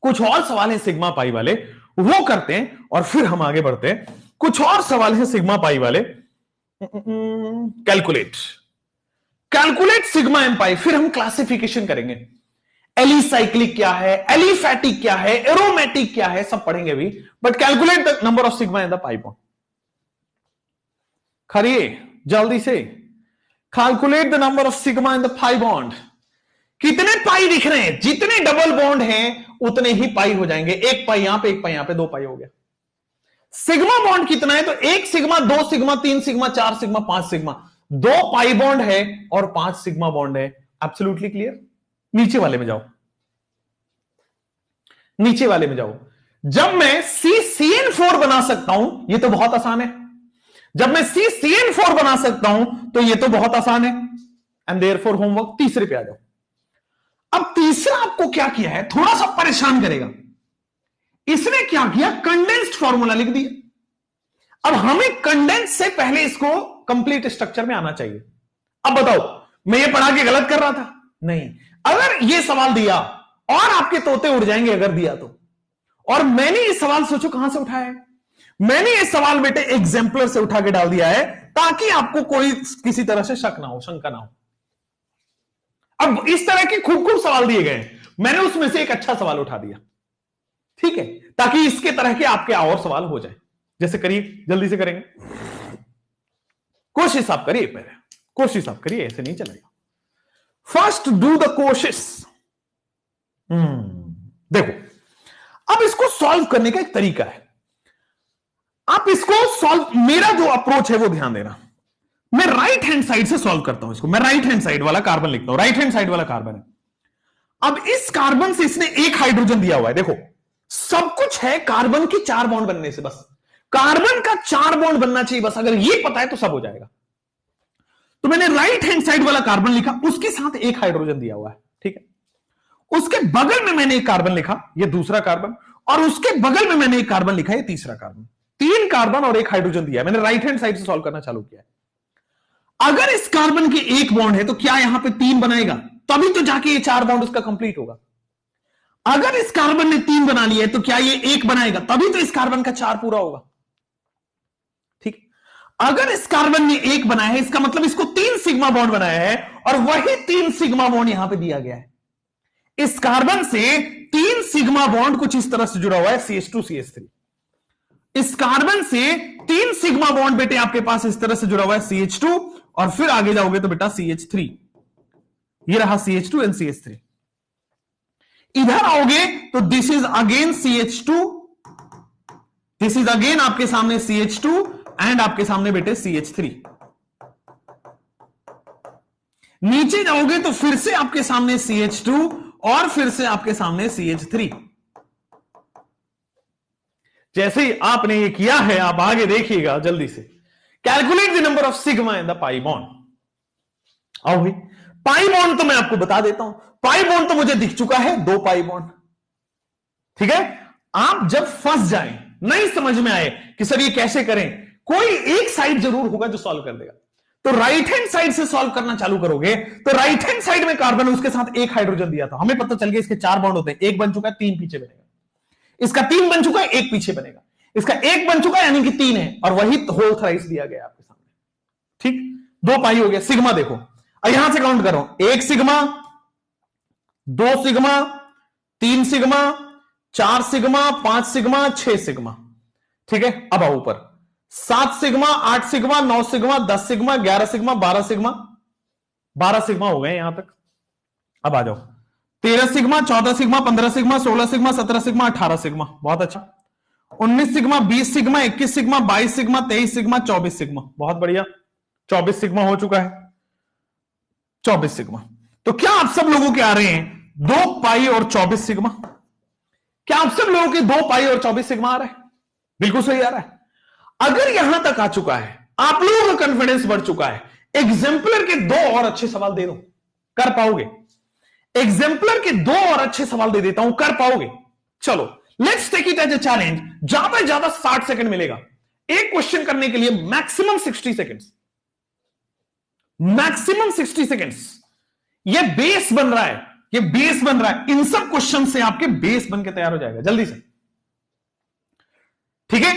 कुछ और सवाल है सिग्मा पाई वाले, वो करते हैं और फिर हम आगे बढ़ते हैं। कुछ और सवाल है सिग्मा पाई वाले, कैलकुलेट सिग्मा एम पाई, फिर हम क्लासिफिकेशन करेंगे, एलिसाइक्लिक क्या है, एलिफैटिक क्या है, एरोमेटिक क्या है, सब पढ़ेंगे भी, but calculate the number of sigma in the pi bond. खड़िए जल्दी से, calculate the number of sigma in the pi bond. कितने पाई दिख रहे हैं, जितने डबल बॉन्ड हैं उतने ही पाई हो जाएंगे, एक पाई यहां पे, एक पाई यहां पे, 2 पाई हो गया। सिग्मा बॉन्ड कितना है, तो 1 sigma, 2 sigma, 3 sigma, 4 sigma, 5 sigma, 2 pi bond है और 5 सिग्मा बॉन्ड है। Absolutely clear. नीचे वाले में जाओ, नीचे वाले में जाओ। जब मैं CCN4 बना सकता हूं, यह तो बहुत आसान है, जब मैं CCN4 बना सकता हूं तो यह तो बहुत आसान है, एंड देयरफॉर होमवर्क तीसरे पे आ जाओ। अब तीसरा आपको क्या किया है, थोड़ा सा परेशान करेगा। इसने क्या किया, कंडेंस्ड फॉर्मूला लिख दिया। अब हमें कंडेंस से पहले इसको कंप्लीट स्ट्रक्चर में आना चाहिए। अब बताओ, मैं ये पढ़ा के गलत कर रहा था? नहीं। अगर ये सवाल दिया और आपके तोते उड़ जाएंगे अगर दिया तो। और मैंने ये सवाल सोचो कहां से उठाया है, मैंने ये सवाल बेटे एग्जाम्पलर से उठा के डाल दिया है, ताकि आपको कोई किसी तरह से शक ना हो, शंका ना हो। अब इस तरह के खूब खूब सवाल दिए गए, मैंने उसमें से एक अच्छा सवाल उठा दिया, ठीक है, ताकि इसके तरह के आपके और सवाल हो जाए। जैसे करिए, जल्दी से करेंगे, कोशिश आप करिए, पहले कोशिश आप करिए, ऐसे नहीं चलेगा। फर्स्ट डू द कोशिश। देखो, अब इसको सॉल्व करने का एक तरीका है। आप इसको सॉल्व, मेरा जो अप्रोच है वो ध्यान देना। मैं राइट हैंड साइड से सॉल्व करता हूं इसको, मैं राइट हैंड साइड वाला कार्बन लिखता हूं, राइट हैंड साइड वाला कार्बन है। अब इस कार्बन से इसने एक हाइड्रोजन दिया हुआ है, देखो सब कुछ है कार्बन के 4 बॉन्ड बनने से, बस कार्बन का 4 बॉन्ड बनना चाहिए, बस अगर ये पता है तो सब हो जाएगा। तो मैंने राइट हैंड साइड वाला कार्बन लिखा, उसके साथ एक हाइड्रोजन दिया हुआ है, ठीक है। उसके बगल में मैंने एक कार्बन लिखा, ये दूसरा कार्बन, और उसके बगल में मैंने एक कार्बन लिखा, ये तीसरा कार्बन। 3 कार्बन और एक हाइड्रोजन दिया, मैंने राइट हैंड साइड से सॉल्व करना चालू किया है। अगर इस कार्बन के एक बॉन्ड है तो क्या यहां पे 3 बनाएगा, तभी तो जाके ये 4 बॉन्ड उसका कंप्लीट होगा। अगर इस कार्बन ने 3 बना लिया है तो क्या ये 1 बनाएगा, तभी तो इस कार्बन का 4 पूरा होगा, ठीक। अगर इस कार्बन ने 1 बनाया है, इसका मतलब इसको 3 सिग्मा बॉन्ड बनाया है, और वही 3 सिग्मा बॉन्ड यहां पे दिया गया है। इस कार्बन से 3 सिग्मा बॉन्ड कुछ इस तरह से जुड़ा हुआ है, CH2 CH3। इस कार्बन से 3 सिग्मा बॉन्ड बेटे आपके पास इस तरह से जुड़ा हुआ है, CH2, और फिर आगे जाओगे तो बेटा CH3, ये रहा CH2 एंड CH3। इधर आओगे तो this is again CH2, this is again आपके सामने CH2 एंड आपके सामने बेटे CH3। नीचे जाओगे तो फिर से आपके सामने CH2 और फिर से आपके सामने CH3। जैसे ही आपने ये किया है, आप आगे देखिएगा जल्दी से। Calculate the number of sigma in the pi bond. आओ भाई, पाई बॉन्ड तो मैं आपको बता देता हूं, पाई बॉन्ड तो मुझे दिख चुका है, 2 पाई बॉन्ड, ठीक है। आप जब फंस जाएं, नहीं समझ में आए कि सर ये कैसे करें, कोई एक साइड जरूर होगा जो सॉल्व कर देगा। तो राइट हैंड साइड से सॉल्व करना चालू करोगे तो राइट हैंड साइड में कार्बन, उसके साथ एक हाइड्रोजन दिया था, हमें पता चल गया इसके 4 बॉन्ड होते हैं, 1 बन चुका है, 3 पीछे बनेगा। इसका 3 बन चुका है, 1 पीछे बनेगा। इसका 1 बन चुका है यानी कि 3 है, और वही होल थ्राइस दिया गया आपके सामने, ठीक। 2 पाई हो गया। सिग्मा देखो, यहां से काउंट कर रहा हूं, 1 sigma, 2 sigma, 3 sigma, 4 sigma, 5 sigma, 6 sigma. ठीक है, अब आओ ऊपर, 7 sigma, 8 sigma, 9 sigma, 10 sigma, 11 sigma, 12 sigma, 12 sigma हो गए यहां तक। अब आ जाओ, 13 sigma, 14 sigma, 15 sigma, 16 sigma, 17 sigma, 18 sigma, बहुत अच्छा। 19 sigma, 20 sigma, 21 sigma, 22 sigma, 23 sigma, 24 sigma, बहुत बढ़िया। 24 सिग्मा हो चुका है, 24 सिग्मा। तो क्या आप सब लोगों के आ रहे हैं 2 पाई और 24 सिग्मा? क्या आप सब लोगों के 2 पाई और 24 सिग्मा आ रहा है? बिल्कुल सही आ रहा है। अगर यहां तक आ चुका है, आप लोगों का कॉन्फिडेंस बढ़ चुका है, एग्जाम्पलर के 2 और अच्छे सवाल दे दो, कर पाओगे? एग्जाम्पलर के 2 और अच्छे सवाल दे देता हूं, कर पाओगे? चलो let's take it as a challenge. ज्यादा से ज्यादा 60 सेकंड मिलेगा एक क्वेश्चन करने के लिए, मैक्सिमम 60 सेकंड्स, मैक्सिमम 60 सेकंड्स। ये बेस बन रहा है, ये बेस बन रहा है, इन सब क्वेश्चन से आपके बेस बन के तैयार हो जाएगा जल्दी से। ठीक है,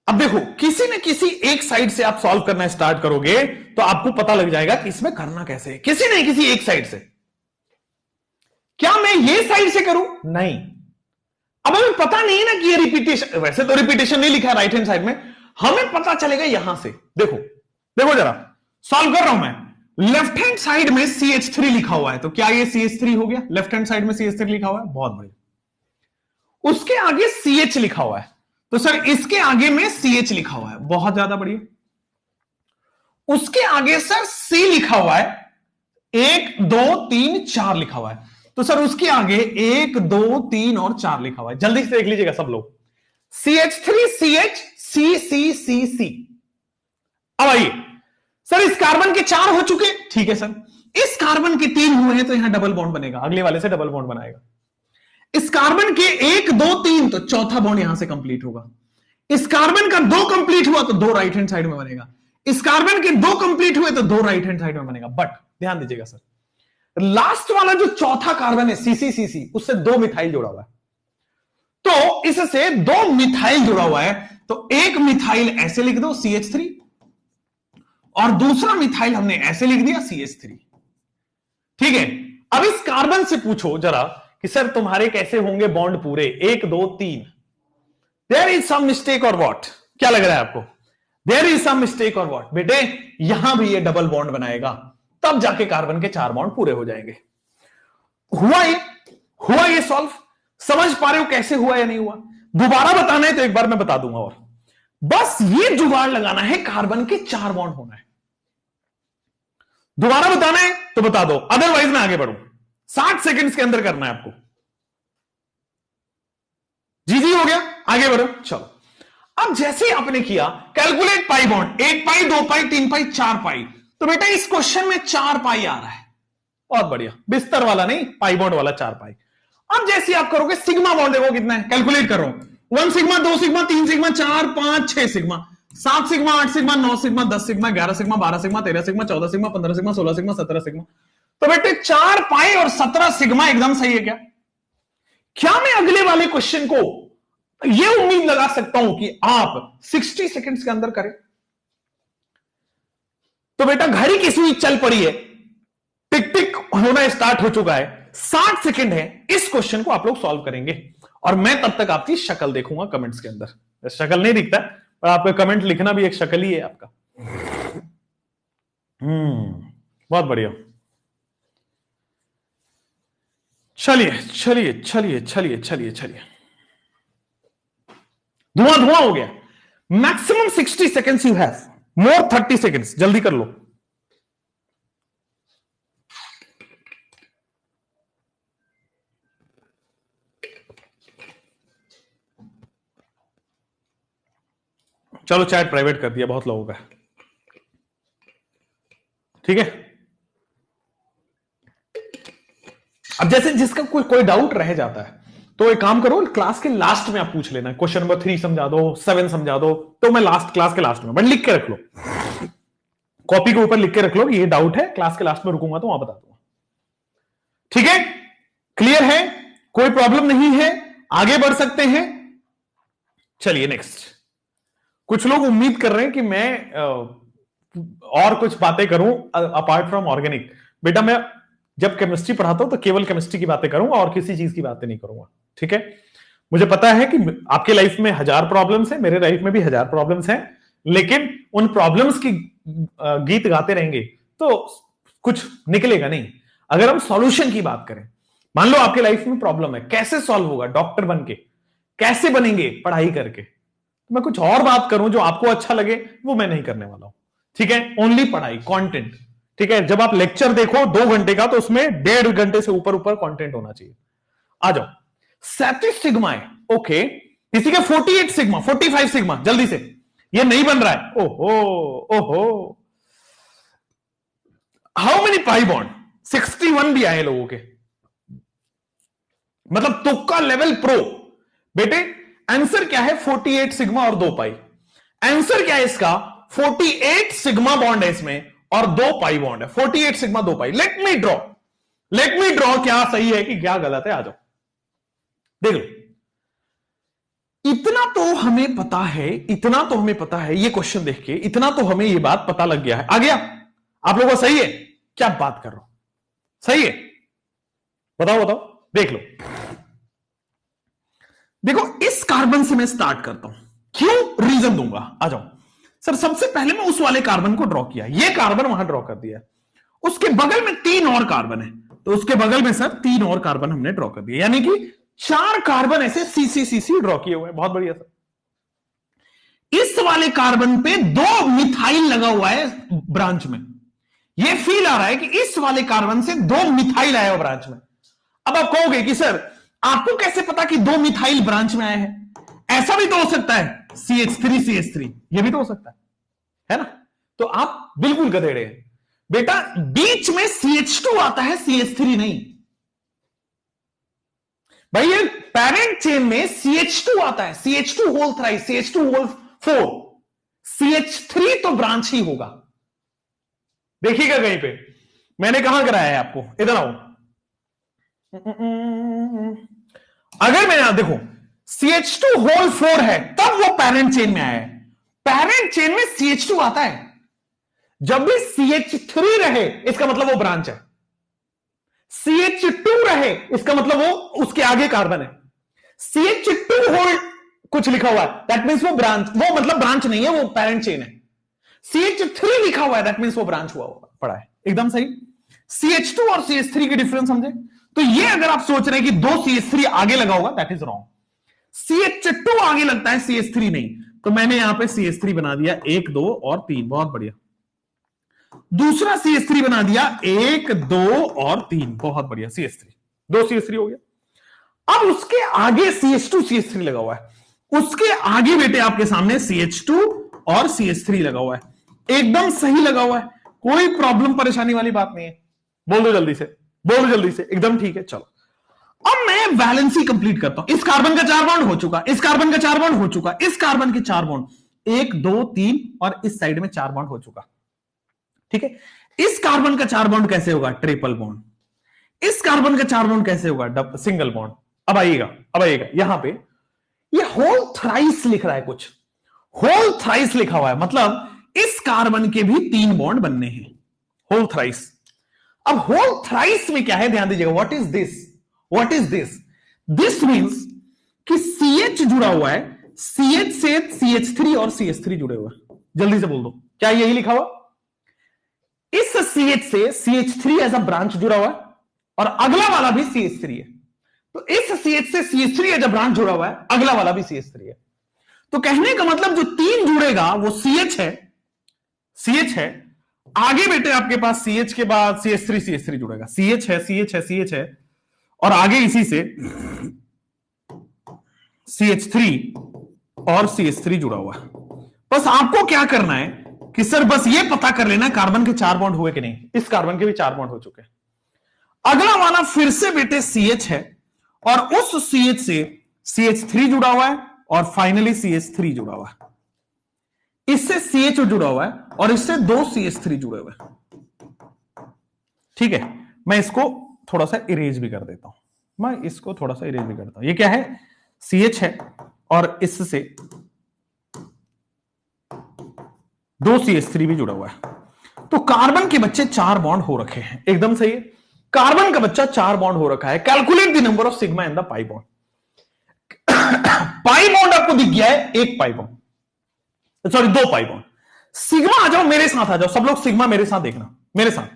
अब देखो, किसी न किसी एक साइड से आप सॉल्व करना स्टार्ट करोगे तो आपको पता लग जाएगा कि इसमें करना कैसे है, किसी न किसी एक साइड से। क्या मैं ये साइड से करूं? नहीं, अब हमें पता नहीं ना कि ये रिपीटेशन, वैसे तो रिपीटेशन नहीं लिखा है राइट हैंड साइड में, हमें पता चलेगा यहां से। देखो देखो जरा, सॉल्व कर रहा हूं मैं, लेफ्ट हैंड साइड में CH3 लिखा हुआ है, तो क्या ये CH3 हो गया? लेफ्ट हैंड साइड में CH3 लिखा हुआ है, बहुत बढ़िया। उसके आगे CH लिखा हुआ है, तो सर इसके आगे में CH लिखा हुआ है, बहुत ज्यादा बढ़िया। उसके आगे सर C लिखा हुआ है, 1 2 3 4 लिखा हुआ है, तो सर उसके आगे 1 2 3 और 4 लिखा हुआ है। जल्दी से देख लीजिएगा सब लोग, CH3 CH C C C C। अब आइए सर, इस कार्बन के 4 हो चुके, ठीक है सर, इस कार्बन के 3 हुए हैं तो यहां डबल बॉन्ड बनेगा, अगले वाले से डबल बॉन्ड बनाएगा। इस कार्बन के 1 2 3, तो चौथा बॉन्ड यहां से कंप्लीट होगा। इस कार्बन का 2 कंप्लीट हुआ तो 2 राइट हैंड साइड में बनेगा। इस कार्बन के 2 कंप्लीट हुए तो 2 राइट हैंड साइड में बनेगा। बट ध्यान दीजिएगा सर, लास्ट वाला जो चौथा कार्बन है CCCC, उससे 2 मिथाइल जुड़ा हुआ है, तो इससे 2 मिथाइल जुड़ा हुआ है, तो एक मिथाइल ऐसे लिख दो CH3, और दूसरा मिथाइल हमने ऐसे लिख दिया CH3। ठीक है, अब इस कार्बन से पूछो जरा कि सर तुम्हारे कैसे होंगे बॉन्ड पूरे, 1 2 3, देयर इज सम मिस्टेक और व्हाट? क्या लग रहा है आपको? देयर इज सम मिस्टेक और व्हाट? बेटे यहां भी ये डबल बॉन्ड बनाएगा, तब जाके कार्बन के 4 बॉन्ड पूरे हो जाएंगे। हुआ ये सॉल्व? समझ पा रहे हो कैसे हुआ या नहीं हुआ? दोबारा बताना है तो एक बार मैं बता दूंगा, और बस ये जुगाड़ लगाना है, कार्बन के 4 बॉन्ड होना है। दोबारा बताना है तो बता दो, अदरवाइज मैं आगे बढ़ू। 60 सेकंड्स के अंदर करना है आपको। जी हो गया, आगे बढ़ो। चलो, अब जैसे आपने किया कैलकुलेट पाई बॉन्ड, 1 पाई 2 पाई 3 पाई 4 पाई, तो बेटा इस क्वेश्चन में 4 पाई आ रहा है, बहुत बढ़िया, बिस्तर वाला नहीं, पाई बॉन्ड वाला 4 पाई। अब जैसे आप करोगे सिग्मा बॉन्ड देखो कितना है, कैलकुलेट कर रहा हूं, 1 sigma 2 sigma 3 sigma 4 5 6 sigma, 7 sigma 8 sigma 9 sigma 10 sigma 11 sigma 12 sigma 13 sigma 14 sigma 15 sigma 16 sigma 17 sigma. तो बेटे 4 पाई और 17 सिग्मा एकदम सही है क्या? क्या मैं अगले वाले क्वेश्चन को यह उम्मीद लगा सकता हूं कि आप 60 सेकंड्स के अंदर करें? तो बेटा घड़ी की सुई चल पड़ी है, टिक टिक होना स्टार्ट हो चुका है, 60 सेकंड है, इस क्वेश्चन को आप लोग सॉल्व करेंगे, और मैं तब तक आपकी शक्ल देखूंगा कमेंट्स के अंदर। शक्ल नहीं दिखता पर आपका कमेंट लिखना भी एक शक्ल ही है आपका। बहुत बढ़िया, चलिए चलिए चलिए चलिए चलिए चलिए, धुआं हो गया। Maximum 60 seconds you have, more 30 seconds, जल्दी कर लो। चलो चैट प्राइवेट कर दिया बहुत लोगों का, ठीक है। अब जैसे जिसका कोई डाउट रह जाता है तो एक काम करो, क्लास के लास्ट में आप पूछ लेना, क्वेश्चन नंबर 3 समझा दो, 7 समझा दो, तो मैं लास्ट क्लास के लास्ट में, बट लिख के रख लो, कॉपी के ऊपर लिख के रख लो कि ये डाउट है, क्लास के लास्ट में रुकूंगा तो वहां बता दूंगा। ठीक है, क्लियर है, कोई प्रॉब्लम नहीं है, आगे बढ़ सकते हैं। चलिए नेक्स्ट, कुछ लोग उम्मीद कर रहे हैं कि मैं और कुछ बातें करूं अपार्ट फ्रॉम ऑर्गेनिक। बेटा मैं जब केमिस्ट्री पढ़ाता हूं तो केवल केमिस्ट्री की बातें करूंगा और किसी चीज की बातें नहीं करूंगा, ठीक है। मुझे पता है कि आपके लाइफ में 1000 प्रॉब्लम्स हैं, मेरे लाइफ में भी 1000 प्रॉब्लम्स हैं, लेकिन उन प्रॉब्लम्स की गीत गाते रहेंगे तो कुछ निकलेगा नहीं। अगर हम सॉल्यूशन की बात करें, मान लो आपके लाइफ में प्रॉब्लम है, कैसे सॉल्व होगा? डॉक्टर बन के। कैसे बनेंगे? पढ़ाई करके। तो मैं कुछ और बात करूं जो आपको अच्छा लगे, वो मैं नहीं करने वाला हूं, ठीक है। ओनली पढ़ाई, कंटेंट, ठीक है। जब आप लेक्चर देखो 2 घंटे का, तो उसमें 1.5 घंटे से ऊपर ऊपर कंटेंट होना चाहिए। आ जाओ। 37 सिग्मा है, ओके। किसी के 48 सिग्मा, 45 सिग्मा, जल्दी से। ये नहीं बन रहा है, ओहो ओहो। How many pi bond? 61 भी आए लोगों के, मतलब तुक्का लेवल प्रो। बेटे आंसर क्या है? 48 सिग्मा और 2 पाई। आंसर क्या है इसका? 48 सिग्मा बॉन्ड है इसमें और 2 पाई बॉन्ड है। 48 सिग्मा 2 पाई। लेट मी ड्रॉ क्या सही है कि क्या गलत है, आ जाओ देख लो। इतना तो हमें पता है, इतना तो हमें पता है, ये क्वेश्चन देख के इतना तो हमें ये बात पता लग गया है। आ गया आप लोगों को? सही है? क्या बात कर रहा हूं, सही है? बताओ बताओ, देख लो। देखो इस कार्बन से मैं स्टार्ट करता हूं, क्यों रीजन दूंगा, आ जाओ। सर सबसे पहले मैं उस वाले कार्बन को ड्रॉ किया, ये कार्बन वहां ड्रॉ कर दिया, उसके बगल में 3 और कार्बन है, तो उसके बगल में सर 3 और कार्बन हमने ड्रॉ कर दिया, यानी कि 4 कार्बन ऐसे सीसी ड्रॉ किए हुए हैं। बहुत बढ़िया सर। इस वाले कार्बन पे 2 मिथाइल लगा हुआ है ब्रांच में। यह फील आ रहा है कि इस वाले कार्बन से 2 मिथाइल आया हुआ ब्रांच में। अब आप कहोगे कि सर आपको कैसे पता कि 2 मिथाइल ब्रांच में आए हैं? ऐसा भी तो हो सकता है, CH3 यह भी तो हो सकता है ना? तो आप बिल्कुल गधेड़े हैं बेटा। बीच में CH2 आता है, CH3 नहीं भाई। ये पेरेंट चेन में CH2 आता है, CH2 whole thrice, CH2 whole 4, CH3 तो ब्रांच ही होगा। देखिएगा कहीं पे, मैंने कहां कराया है आपको, इधर आओ। अगर मैं यहां देखो CH2 होल 4 है, तब वो पेरेंट चेन में आया है। पेरेंट चेन में CH2 आता है, जब भी CH3 रहे इसका मतलब वो ब्रांच है, CH2 रहे इसका मतलब वो उसके आगे कार्बन है। CH2 होल कुछ लिखा हुआ है, दैट मींस वो ब्रांच, वो मतलब ब्रांच नहीं है, वो पेरेंट चेन है। CH3 लिखा हुआ है, दैट मींस वो ब्रांच हुआ पड़ा है। एकदम सही। CH2 और CH3 की डिफरेंस समझे? तो ये अगर आप सोच रहे हैं कि 2 CH3 आगे लगा होगा, दैट इज रॉन्ग। CH2 आगे लगता है, CH3 नहीं। तो मैंने यहां पे CH3 बना दिया 1 2 और 3, बहुत बढ़िया। दूसरा CH3 बना दिया 1 2 और 3, बहुत बढ़िया। CH3, 2 CH3 हो गया। अब उसके आगे CH2 CH3 लगा हुआ है, उसके आगे बेटे आपके सामने CH2 और CH3 लगा हुआ है, एकदम सही लगा हुआ है, कोई प्रॉब्लम परेशानी वाली बात नहीं है। बोल दो जल्दी से, बोल दो जल्दी से, एकदम ठीक है। चलो अब मैं वैलेंसी कंप्लीट करता हूं। इस कार्बन का 4 बॉन्ड हो चुका, इस कार्बन का 4 बॉन्ड हो चुका, इस कार्बन के 4 बॉन्ड, 1 2 3 और इस साइड में 4 बॉन्ड हो चुका, ठीक है। इस कार्बन का 4 बॉन्ड कैसे होगा? Triple bond. इस कार्बन का 4 बॉन्ड कैसे होगा? Single bond. अब आइएगा यहां पे ये होल थ्राइस लिख रहा है, कुछ होल थ्राइस लिखा हुआ है, मतलब इस कार्बन के भी 3 बॉन्ड बनने हैं, होल थ्राइस। अब होल थ्राइस में क्या है, ध्यान दीजिएगा। What is this? What is this? This means कि CH जुड़ा हुआ है, CH से CH3 और CH3 जुड़े हुए हैं। जल्दी से बोल दो, क्या यही लिखा हुआ? इस CH से CH3 एज अ ब्रांच जुड़ा हुआ है और अगला वाला भी CH3 है। तो इस CH से CH3 एज अ ब्रांच जुड़ा हुआ है, अगला वाला भी CH3 है। तो कहने का मतलब जो 3 जुड़ेगा वो CH है। आगे बेटे आपके पास CH के बाद CH3 जुड़ेगा, CH है और आगे इसी से CH3 और CH3 जुड़ा हुआ है। बस आपको क्या करना है कि सर बस ये पता कर लेना कार्बन के 4 बॉन्ड हुए कि नहीं। इस कार्बन के भी 4 बॉन्ड हो चुके हैं। अगला वाला फिर से बेटे CH है और उस CH से CH3 जुड़ा हुआ है और फाइनली CH3 जुड़ा हुआ है। इससे CH जुड़ा हुआ है और इससे 2 CH3 जुड़े हुए हैं, ठीक है। मैं इसको थोड़ा सा इरेज भी कर देता हूं, ये क्या है? CH है और इससे 2CH3 भी जुड़ा हुआ है। तो कार्बन के बच्चे 4 बॉन्ड हो रखे हैं, एकदम सही है। कार्बन का बच्चा 4 बॉन्ड हो रखा है। Calculate the number of sigma in the pi bond. Pi bond आपको दिख गया है, एक pi bond, sorry 2 pi bond. Sigma आ जाओ, मेरे साथ आ जाओ सब लोग, सिग्मा मेरे साथ देखना, मेरे साथ।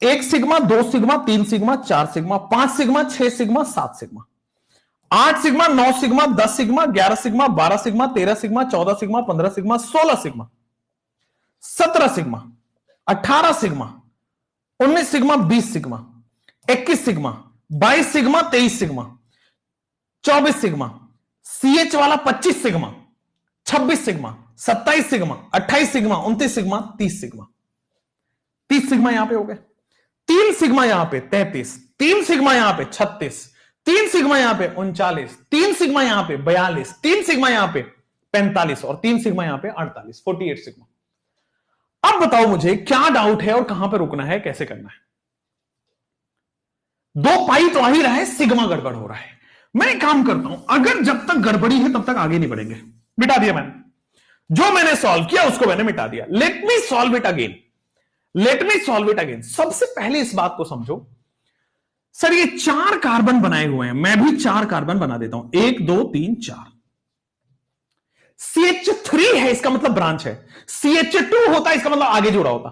1 sigma, 2 sigma, 3 sigma, 4 sigma, 5 sigma, 6 sigma, 7 sigma, 8 sigma, 9 sigma, 10 sigma, 11 sigma, 12 sigma, 13 sigma, 14 sigma, 15 sigma, 16 sigma, 17 sigma, 18 sigma, 19 sigma, 20 sigma, 21 sigma, 22 sigma, 23 sigma, 24 sigma, CH वाला 25 sigma, 26 sigma, 27 sigma, 28 sigma, 29 sigma, 30 sigma. 30 sigma यहां पे हो गए। 3 sigma यहां पे 33, 3 sigma यहां पे 36, 3 sigma यहां पे 39, 3 सिग्मा यहां पे 42, 3 सिग्मा यहां पे 45 और 3 सिग्मा यहां पे 48, 48 सिग्मा। अब बताओ मुझे क्या डाउट है और कहां पे रुकना है, कैसे करना है? 2 पाई तो आ ही रहा है, सिग्मा गड़बड़ हो रहा है। मैं एक काम करता हूं, अगर जब तक गड़बड़ी है तब तक आगे नहीं बढ़ेंगे। मिटा दिया मैंने, जो मैंने सॉल्व किया उसको मैंने मिटा दिया। Let me solve it again, let me solve it again. सबसे पहले इस बात को समझो, सर ये 4 कार्बन बनाए हुए हैं, मैं भी 4 कार्बन बना देता हूं, 1 2 3 4। CH3 है, इसका मतलब ब्रांच है। CH2 होता है, इसका मतलब आगे जुड़ा होता।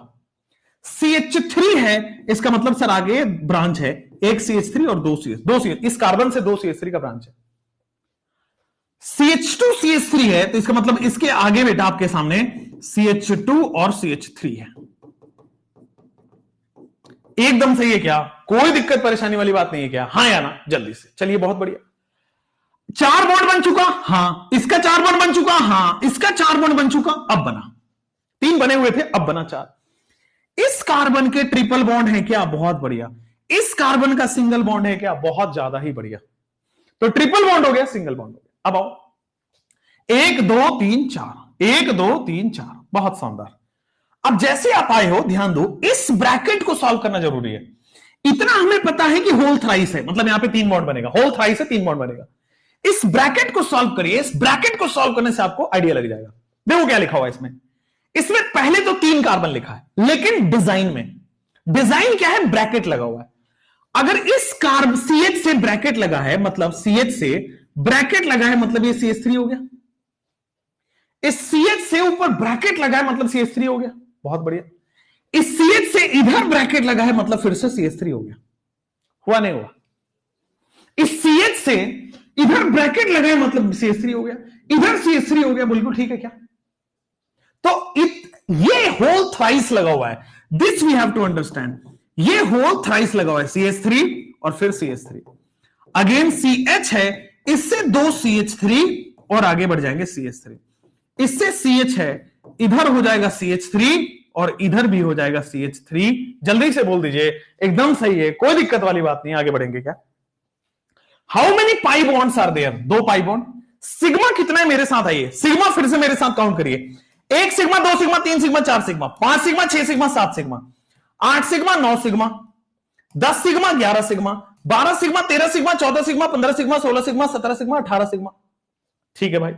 CH3 है, इसका मतलब सर आगे ब्रांच है, एक CH3 और 2 CH, इस कार्बन से 2 CH3 का ब्रांच है। CH2 CH3 है, तो इसका मतलब इसके आगे बेटा आपके सामने CH2 और CH3 है। एकदम सही है क्या? कोई दिक्कत परेशानी वाली बात नहीं है क्या? हाँ या ना, जल्दी से। चलिए बहुत बढ़िया। 4 बॉन्ड बन चुका, हाँ। इसका 4 बॉन्ड बन चुका, हाँ। इसका 4 बॉन्ड बन चुका, अब बना 3 बने हुए थे, अब बना 4। इस कार्बन के ट्रिपल बॉन्ड है क्या? बहुत बढ़िया। इस कार्बन का सिंगल बॉन्ड है क्या? बहुत ज्यादा ही बढ़िया। तो ट्रिपल बॉन्ड हो गया, सिंगल बॉन्ड हो गया। अब आओ 1 2 3 4, 1 2 3 4, बहुत शानदार। अब जैसे आप आए हो, ध्यान दो, इस ब्रैकेट को सॉल्व करना जरूरी है। इतना हमें पता है कि होल थ्राइस है, मतलब यहां पे 3 बॉन्ड बनेगा, होल थ्राइस है 3 बॉन्ड बनेगा। इस ब्रैकेट को सॉल्व करिए, इस ब्रैकेट को सॉल्व करने से आपको आइडिया लग जाएगा। देखो क्या लिखा हुआ है इसमें। इसमें पहले तो 3 कार्बन लिखा है, लेकिन डिजाइन में, डिजाइन क्या है? ब्रैकेट लगा हुआ है। अगर इस कार्ब CH से ब्रैकेट लगा है, मतलब CH से ब्रैकेट लगा है, मतलब ये CH3 हो गया। इस CH से ऊपर ब्रैकेट लगा है, मतलब CH3 हो गया। बहुत बढ़िया। इस CH से इधर ब्रैकेट लगा है, मतलब फिर से CH3 हो गया। हुआ नहीं हुआ? इस CH से इधर ब्रैकेट लगा है, मतलब CH3 हो गया। इधर CH3 हो गया। बिल्कुल ठीक है क्या? तो ये होल थ्राइस लगा हुआ है, this we have to understand. ये होल थ्राइस लगा हुआ है, CH3 और फिर CH3, अगेन CH है, इससे 2 CH3 और आगे बढ़ जाएंगे CH3। इससे CH है, इधर हो जाएगा CH3 और इधर भी हो जाएगा CH3। जल्दी से बोल दीजिए, एकदम सही है, कोई दिक्कत वाली बात नहीं। आगे बढ़ेंगे क्या? How many pi bonds are there? 2 pi bond. Sigma कितना है? मेरे साथ आइए, सिग्मा फिर से मेरे साथ काउंट करिए। 1 sigma, 2 sigma, 3 sigma, 4 sigma, 5 sigma, 6 sigma, 7 sigma, 8 sigma, 9 sigma, 10 sigma, 11 sigma, 12 sigma, 13 sigma, 14 sigma, 15 sigma, 16 sigma, 17 sigma, 18 sigma. ठीक है भाई।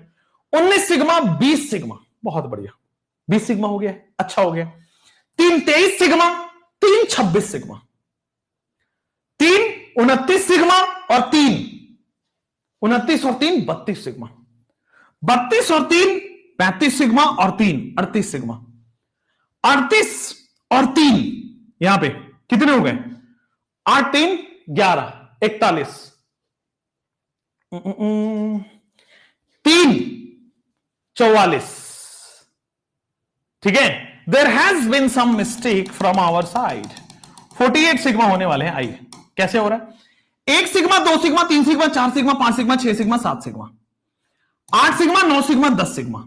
19 सिग्मा, 20 सिग्मा, बहुत बढ़िया। 20 सिग्मा हो गया, अच्छा हो गया। 3 23 सिग्मा, 3 26 सिग्मा, 3 29 सिग्मा और 3 29 और 3 32 सिग्मा, 32 और 3 35 सिग्मा और 3 38 सिग्मा, 38 और 3 यहां पे कितने हो गए? 8 3 11 41, 3 44। ठीक है। There has been some mistake from our side. 48 sigma होने वाले हैं। आइए कैसे हो रहा है? 1 sigma, 2 sigma, 3 sigma, 4 sigma, 5 sigma, 6 sigma, 7 sigma, 8 sigma, 9 sigma, 10 sigma,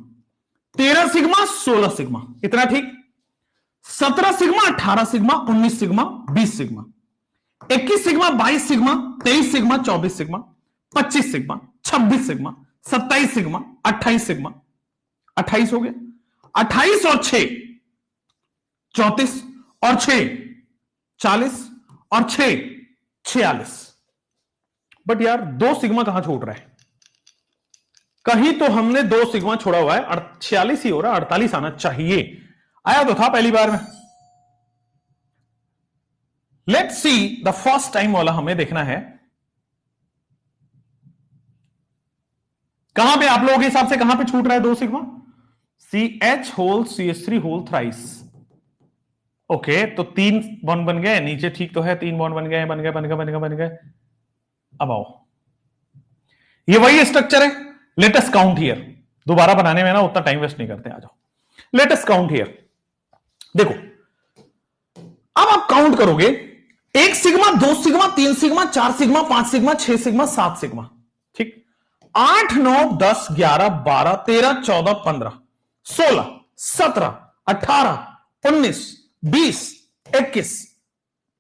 13 sigma, 16 sigma, इतना ठीक। 17 sigma, 18 sigma, 19 sigma, 20 sigma, 21 sigma, 22 sigma, 23 sigma, 24 sigma, 25 sigma, 26 sigma, 27 sigma, 28 sigma, 28 हो गया। 28 और 6 34 और 6 40 और 6 46। बट यार 2 सिग्मा कहां छूट रहा है? कहीं तो हमने 2 सिग्मा छोड़ा हुआ है, 46 ही हो रहा, 48 आना चाहिए, आया तो था पहली बार में। Let's see the first time वाला हमें देखना है, कहां पे आप लोगों के हिसाब से कहां पे छूट रहा है 2 sigma? CH whole CH3 whole thrice. Okay, तो 3 बॉन्ड बन गए नीचे, ठीक तो है, 3 बॉन्ड बन गए, बन गए बन गए बन गए बन गए। अब आओ, ये वही स्ट्रक्चर है, लेट अस काउंट हियर। दोबारा बनाने में ना उतना टाइम वेस्ट नहीं करते, आ जाओ, लेट अस काउंट हियर। देखो, अब आप काउंट करोगे, 1 sigma, 2 sigma, 3 sigma, 4 sigma, 5 sigma, 6 sigma, 7 sigma, ठीक, 8 9 10 11 12 13 14 15 16 17 18 19 20 21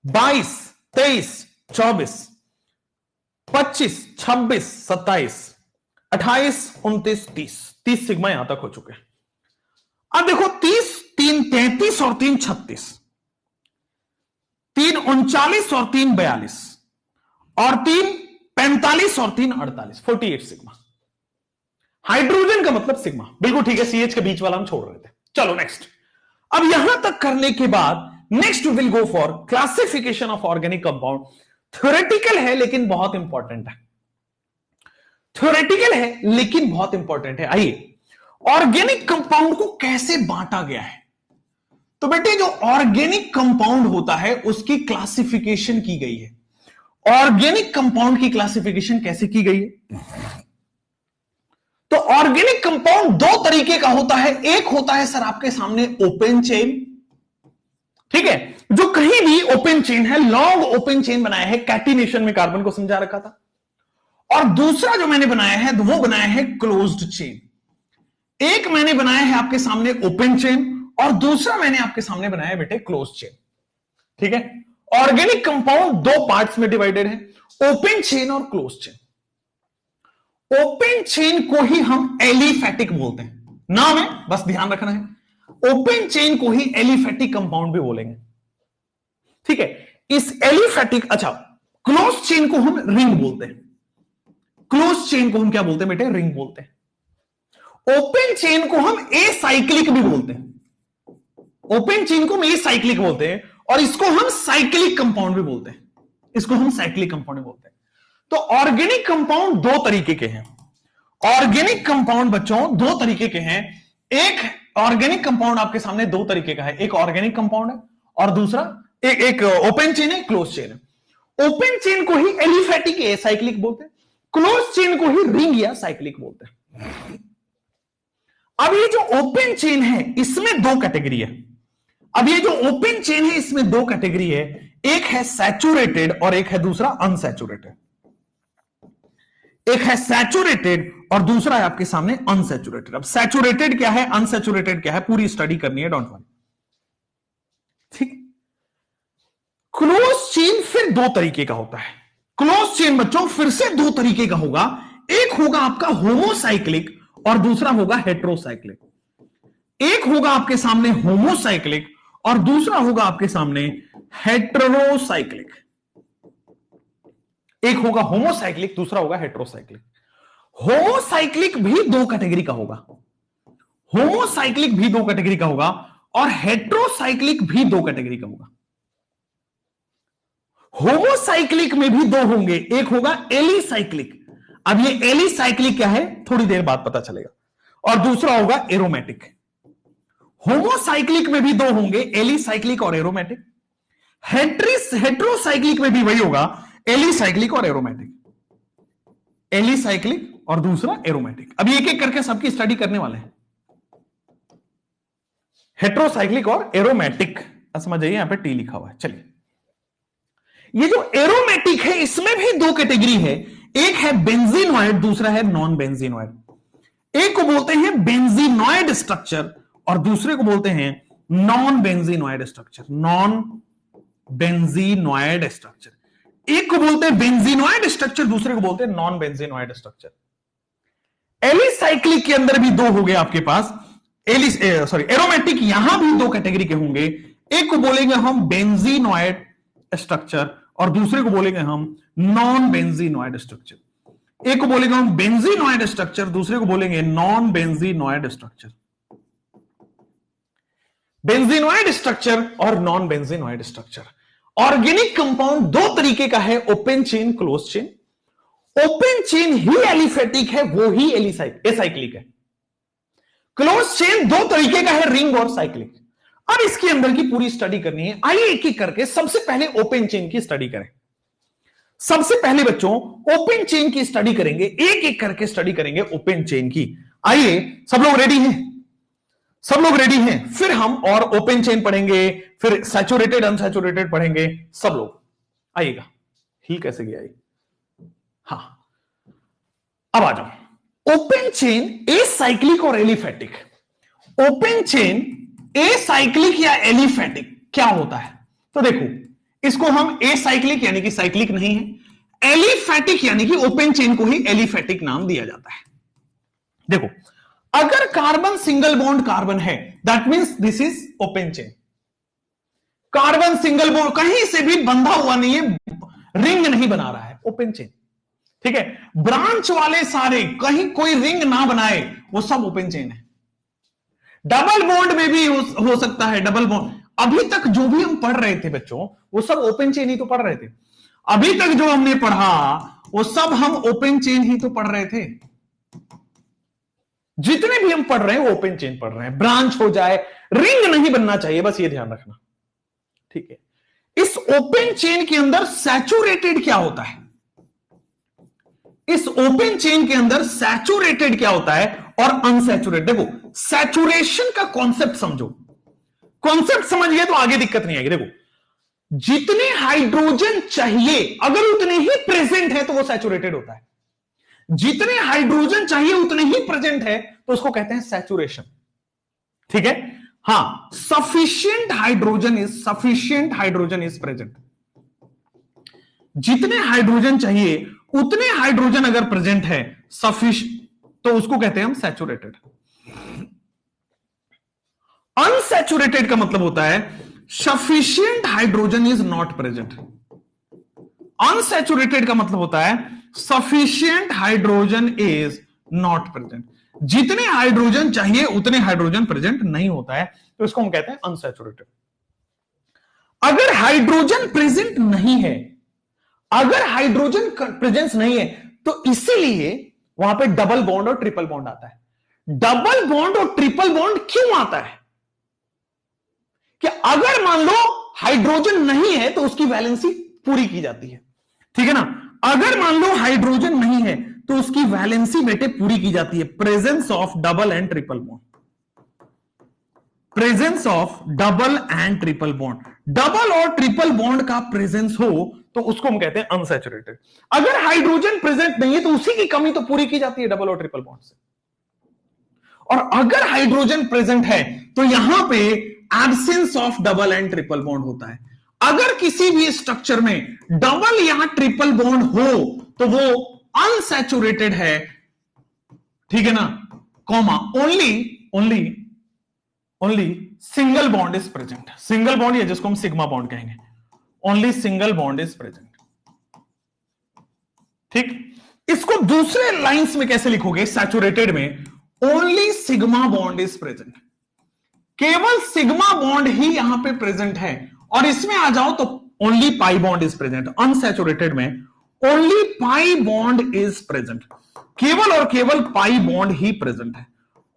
22 23 24 25 26 27 28 29 30 सिग्मा यहां तक हो चुके हैं। अब देखो, 30 3 33 और 3 36, 3 39 और 3 42 और 3 45 और 3 48, 48 सिग्मा। हाइड्रोजन का मतलब सिग्मा, बिल्कुल ठीक है, CH के बीच वाला हम छोड़ रहे थे। चलो नेक्स्ट, अब यहां तक करने के बाद next will go for classification of organic compound. Theoretical है लेकिन बहुत इंपॉर्टेंट है, थ्योरेटिकल है लेकिन बहुत इंपॉर्टेंट है। आइए, ऑर्गेनिक कंपाउंड को कैसे बांटा गया है? तो बेटे, जो ऑर्गेनिक कंपाउंड होता है उसकी क्लासिफिकेशन की गई है। ऑर्गेनिक कंपाउंड की क्लासिफिकेशन कैसे की गई है? तो ऑर्गेनिक कंपाउंड 2 तरीके का होता है। एक होता है सर आपके सामने ओपन चेन, ठीक है, जो कहीं भी ओपन चेन है, लॉन्ग ओपन चेन बनाया है, कैटिनेशन में कार्बन को समझा रखा था। और दूसरा जो मैंने बनाया है वो बनाया है क्लोज्ड चेन। एक मैंने बनाया है आपके सामने ओपन चेन और दूसरा मैंने आपके सामने बनाया है बेटे क्लोज्ड चेन, ठीक है। ऑर्गेनिक कंपाउंड 2 पार्ट्स में डिवाइडेड है, ओपन चेन और क्लोज्ड चेन। ओपन चेन को ही हम एलिफेटिक बोलते हैं, नाम है, बस ध्यान रखना है। ओपन चेन को ही एलिफेटिक कंपाउंड भी बोलेंगे, ठीक है। इस एलिफेटिक, अच्छा, क्लोज चेन को हम रिंग बोलते हैं। क्लोज चेन को हम क्या बोलते हैं बेटे? रिंग बोलते हैं। ओपन चेन को हम एसाइक्लिक भी बोलते हैं। ओपन चेन को हम एसाइक्लिक बोलते हैं और इसको हम साइक्लिक कंपाउंड भी बोलते हैं। इसको हम साइक्लिक कंपाउंड भी बोलते हैं। तो ऑर्गेनिक कंपाउंड 2 तरीके के हैं। ऑर्गेनिक कंपाउंड बच्चों 2 तरीके के हैं। एक ऑर्गेनिक कंपाउंड आपके सामने 2 तरीके का है, एक ऑर्गेनिक कंपाउंड है और दूसरा एक ओपन चेन है, क्लोज चेन है। ओपन चेन को ही एलिफेटिक या साइक्लिक बोलते हैं, क्लोज चेन को ही रिंग या साइक्लिक बोलते हैं। अब ये जो ओपन चेन है इसमें 2 कैटेगरी है। अब ये जो ओपन चेन है इसमें 2 कैटेगरी है, एक है सैचुरेटेड और एक है दूसरा अनसैचुरेटेड। एक है सैचुरेटेड और दूसरा है आपके सामने अनसैचुरेटेड। अब सैचुरेटेड क्या है, अनसैचुरेटेड क्या है, पूरी स्टडी करनी है, डोंट वरी, ठीक। क्लोज चेन फिर 2 तरीके का होता है। क्लोज चेन बच्चों फिर से 2 तरीके का होगा, एक होगा आपका होमोसाइक्लिक और दूसरा होगा हेट्रोसाइक्लिक। एक होगा आपके सामने होमोसाइक्लिक और दूसरा होगा आपके सामने हेटेरोसाइक्लिक। एक होगा होमोसाइक्लिक, दूसरा होगा हेटेरोसाइक्लिक। होमोसाइक्लिक भी 2 कैटेगरी का होगा, होमोसाइक्लिक भी 2 कैटेगरी का होगा और हेटेरोसाइक्लिक भी 2 कैटेगरी का होगा। होमोसाइक्लिक में भी 2 होंगे, एक होगा एलिसाइक्लिक। अब ये एलिसाइक्लिक क्या है थोड़ी देर बाद पता चलेगा, और दूसरा होगा एरोमेटिक। होमोसाइक्लिक में भी 2 होंगे, एलिसाइक्लिक और एरोमेटिक। हेटेरोसाइक्लिक में भी वही होगा, एलिसाइक्लिक और एरोमेटिक। एलिसाइक्लिक और दूसरा एरोमेटिक। अब एक एक करके सबकी स्टडी करने वाले हैं, हेटेरोसाइक्लिक और एरोमेटिक। समझ जाइए, यहां पे टी लिखा हुआ है। चलिए, ये जो एरोमेटिक है इसमें भी 2 कैटेगरी है, एक है बेंजीनॉइड, दूसरा है नॉन बेंजीनॉइड। एक को बोलते हैं बेंजीनॉइड स्ट्रक्चर और दूसरे को बोलते हैं non benzenoid structure. Non benzenoid structure, एक को बोलते हैं बेंजीनॉइड स्ट्रक्चर, दूसरे को बोलते हैं नॉन बेंजीनॉइड स्ट्रक्चर। एलिसाइक्लिक के अंदर भी 2 हो गए आपके पास, एरोमेटिक यहां भी 2 कैटेगरी के होंगे, एक को बोलेंगे हम बेंजीनॉइड स्ट्रक्चर और दूसरे को बोलेंगे हम नॉन बेंजीनॉइड स्ट्रक्चर। एक को बोलेंगे हम बेंजीनॉइड स्ट्रक्चर, दूसरे को बोलेंगे non benzenoid structure. Benzenoid structure और non benzenoid structure. Organic compound दो तरीके का है, open chain, close chain. Open chain ही एलिफेटिक है, वो ही एसाइक्लिक है। क्लोज चेन दो तरीके का है, रिंग और साइक्लिक। अब इसके अंदर की पूरी स्टडी करनी है, आइए एक एक करके सबसे पहले ओपन चेन की स्टडी करें। सबसे पहले बच्चों ओपन चेन की स्टडी करेंगे, एक एक करके स्टडी करेंगे ओपन चेन की। आइए, सब लोग रेडी हैं? सब लोग रेडी हैं? फिर हम और ओपन चेन पढ़ेंगे, फिर सैचुरेटेड अनसैचुरेटेड पढ़ेंगे। सब लोग आइएगा। ही कैसे गया? हाँ, अब आ जाओ। ओपन चेन ए साइक्लिक और aliphatic. Open chain a cyclic या एलिफेटिक क्या होता है? तो देखो, इसको हम ए साइक्लिक यानी कि साइक्लिक नहीं है, एलिफेटिक यानी कि ओपन चेन को ही एलिफेटिक नाम दिया जाता है। देखो, अगर कार्बन सिंगल बॉन्ड कार्बन है, that means this is open chain. Carbon single bond कहीं से भी बंधा हुआ नहीं है, रिंग नहीं बना रहा है, ओपन चेन। ठीक है, ब्रांच वाले सारे कहीं कोई रिंग ना बनाए, वो सब ओपन चेन है। डबल बॉन्ड में भी हो सकता है, डबल बॉन्ड। अभी तक जो भी हम पढ़ रहे थे बच्चों, वो सब ओपन चेन ही तो पढ़ रहे थे। अभी तक जो हमने पढ़ा वो सब हम ओपन चेन ही तो पढ़ रहे थे। जितने भी हम पढ़ रहे हैं वो ओपन चेन पढ़ रहे हैं। ब्रांच हो जाए, रिंग नहीं बनना चाहिए, बस ये ध्यान रखना। ठीक है, इस ओपन चेन के अंदर सैचुरेटेड क्या होता है? इस ओपन चेन के अंदर सैचुरेटेड क्या होता है और अनसैचुरेटेड। देखो, सैचुरेशन का कॉन्सेप्ट समझो। कॉन्सेप्ट समझ गए तो आगे दिक्कत नहीं आएगी। देखो, जितने हाइड्रोजन चाहिए अगर उतने ही प्रेजेंट है तो वो सैचुरेटेड होता है। जितने हाइड्रोजन चाहिए उतने ही प्रेजेंट है तो उसको कहते हैं सैचुरेशन। ठीक है, हां, सफिशिएंट हाइड्रोजन इज प्रेजेंट। जितने हाइड्रोजन चाहिए उतने हाइड्रोजन अगर प्रेजेंट है सफिशिएंट, तो उसको कहते हैं हम सैचुरेटेड। अनसैचुरेटेड का मतलब होता है sufficient hydrogen is not present. Unsaturated का मतलब होता है sufficient hydrogen is not present. जितने हाइड्रोजन चाहिए उतने हाइड्रोजन प्रेजेंट नहीं होता है, तो इसको हम कहते हैं अनसैचुरेटेड। अगर हाइड्रोजन प्रेजेंट नहीं है, अगर हाइड्रोजन प्रेजेंस नहीं है, तो इसीलिए वहां पे डबल बॉन्ड और ट्रिपल बॉन्ड आता है। डबल बॉन्ड और ट्रिपल बॉन्ड क्यों आता है? कि अगर मान लो हाइड्रोजन नहीं है तो उसकी वैलेंसी पूरी की जाती है। ठीक है ना, अगर मान लो हाइड्रोजन नहीं है तो उसकी वैलेंसी बेटे पूरी की जाती है। Presence of double and triple bond, presence of double and triple bond. Double और ट्रिपल बॉन्ड का प्रेजेंस हो तो उसको हम कहते हैं अनसैचुरेटेड। अगर हाइड्रोजन प्रेजेंट नहीं है तो उसी की कमी तो पूरी की जाती है डबल और ट्रिपल बॉन्ड से। और अगर हाइड्रोजन प्रेजेंट है तो यहां पे absence of double and triple bond होता है। अगर किसी भी स्ट्रक्चर में डबल या ट्रिपल बॉन्ड हो तो वो अनसैचुरेटेड है। ठीक है ना, comma, only single bond is present. Single bond या जिसको हम सिग्मा बॉन्ड कहेंगे, only single bond is present. ठीक, इसको दूसरे लाइंस में कैसे लिखोगे? सैचुरेटेड में only sigma bond is present. केवल सिग्मा बॉन्ड ही यहां पे प्रेजेंट है। और इसमें आ जाओ तो only pi bond is present. Unsaturated में only pi bond is present. केवल और केवल पाई बॉन्ड ही प्रेजेंट है।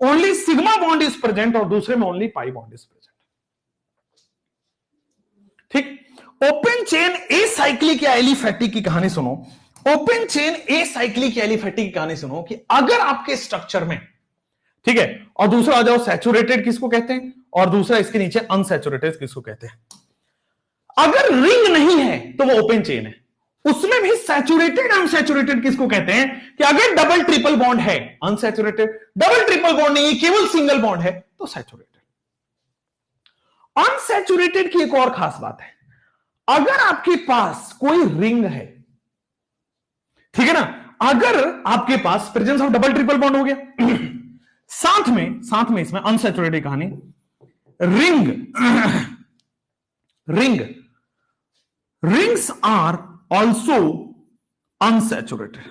Only sigma bond is present और दूसरे में only pi bond is present. ठीक, ओपन चेन ए साइक्लिक या एलिफैटिक की कहानी सुनो। ओपन चेन ए साइक्लिक या एलिफैटिक की कहानी सुनो कि अगर आपके स्ट्रक्चर में, ठीक है, और दूसरा आ जाओ सैचुरेटेड किसको कहते हैं, और दूसरा इसके नीचे अनसैचुरेटेड किसको कहते हैं। अगर रिंग नहीं है तो वो ओपन चेन है। उसमें भी सैचुरेटेड अनसैचुरेटेड किसको कहते हैं कि अगर डबल ट्रिपल बॉन्ड है अनसैचुरेटेड, डबल ट्रिपल बॉन्ड नहीं है केवल सिंगल बॉन्ड है तो सैचुरेटेड। अनसैचुरेटेड की एक और खास बात है, अगर आपके पास कोई रिंग है, ठीक है ना, अगर आपके पास presence of double triple bond हो गया, साथ में इसमें अनसैचुरेटेड कहानी, rings are also unsaturated.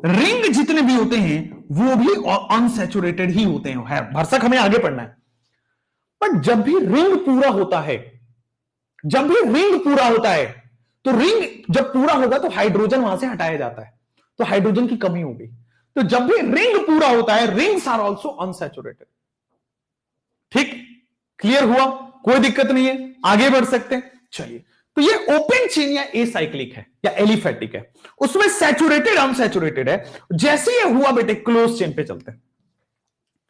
Ring जितने भी होते हैं वो भी अनसैचुरेटेड ही होते हैं, भरसक हमें आगे पढ़ना है। पर जब भी रिंग पूरा होता है, जब भी रिंग पूरा होता है, तो रिंग जब पूरा होगा तो हाइड्रोजन वहां से हटाया जाता है, तो हाइड्रोजन की कमी होगी। तो जब भी रिंग पूरा होता है, रिंग्स आर ऑल्सो अनसैचुरेटेड। ठीक, क्लियर हुआ? कोई दिक्कत नहीं है, आगे बढ़ सकते हैं। चलिए, तो ये ओपन चेन या एसाइक्लिक है या एलिफेटिक है, उसमें सैचुरेटेड अनसैचुरेटेड है। जैसे ये हुआ बेटे, क्लोज चेन पे चलते हैं।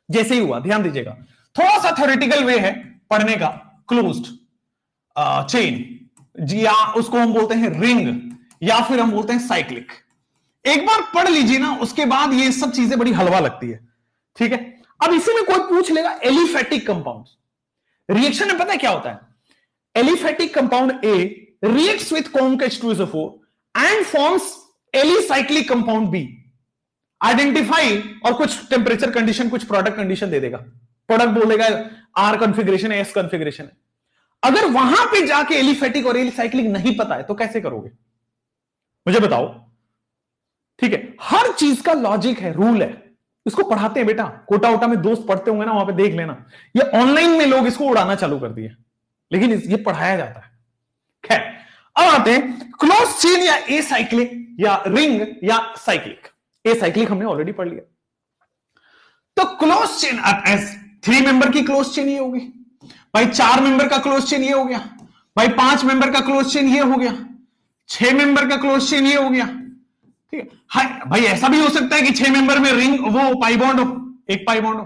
जैसे ही हुआ, ध्यान दीजिएगा, थोड़ा सा थ्योरेटिकल वे है पढ़ने का। क्लोज्ड चेन, या उसको हम बोलते हैं रिंग, या फिर हम बोलते हैं साइक्लिक। एक बार पढ़ लीजिए ना, उसके बाद ये सब चीजें बड़ी हलवा लगती है। ठीक है, अब इसी में कोई पूछ लेगा एलिफेटिक कंपाउंड, रिएक्शन में पता है क्या होता है? Aliphatic compound A reacts with conc H2SO4 and forms alicyclic compound B. Identify और कुछ टेम्परेचर कंडीशन, कुछ प्रोडक्ट कंडीशन दे देगा, प्रोडक्ट बोलेगा आर कॉन्फ़िगरेशन है, एस कॉन्फ़िगरेशन है। अगर वहां पे जाके एलिफेटिक और एलिसाइक्लिक नहीं पता है तो कैसे करोगे, मुझे बताओ। ठीक है, हर चीज का लॉजिक है, रूल है, इसको पढ़ाते हैं बेटा। कोटा वोटा में दोस्त पढ़ते होंगे ना, वहां पे देख लेना। ये ऑनलाइन में लोग इसको उड़ाना चालू कर दिए, लेकिन ये पढ़ाया जाता है। खैर, अब आते हैं क्लोज चेन या एसाइक्लिक या रिंग या साइक्लिक। एसाइक्लिक हमने ऑलरेडी पढ़ लिया। तो क्लोज चेन, एस 3 मेंबर की क्लोज चेन ये होगी भाई, 4 मेंबर का क्लोज चेन ये हो गया भाई, 5 मेंबर का क्लोज चेन ये हो गया, 6 मेंबर का क्लोज चेन ये हो गया। ठीक है, हाय भाई, ऐसा भी हो सकता है कि 6 मेंबर में रिंग वो पाई बॉन्ड हो, एक पाई बॉन्ड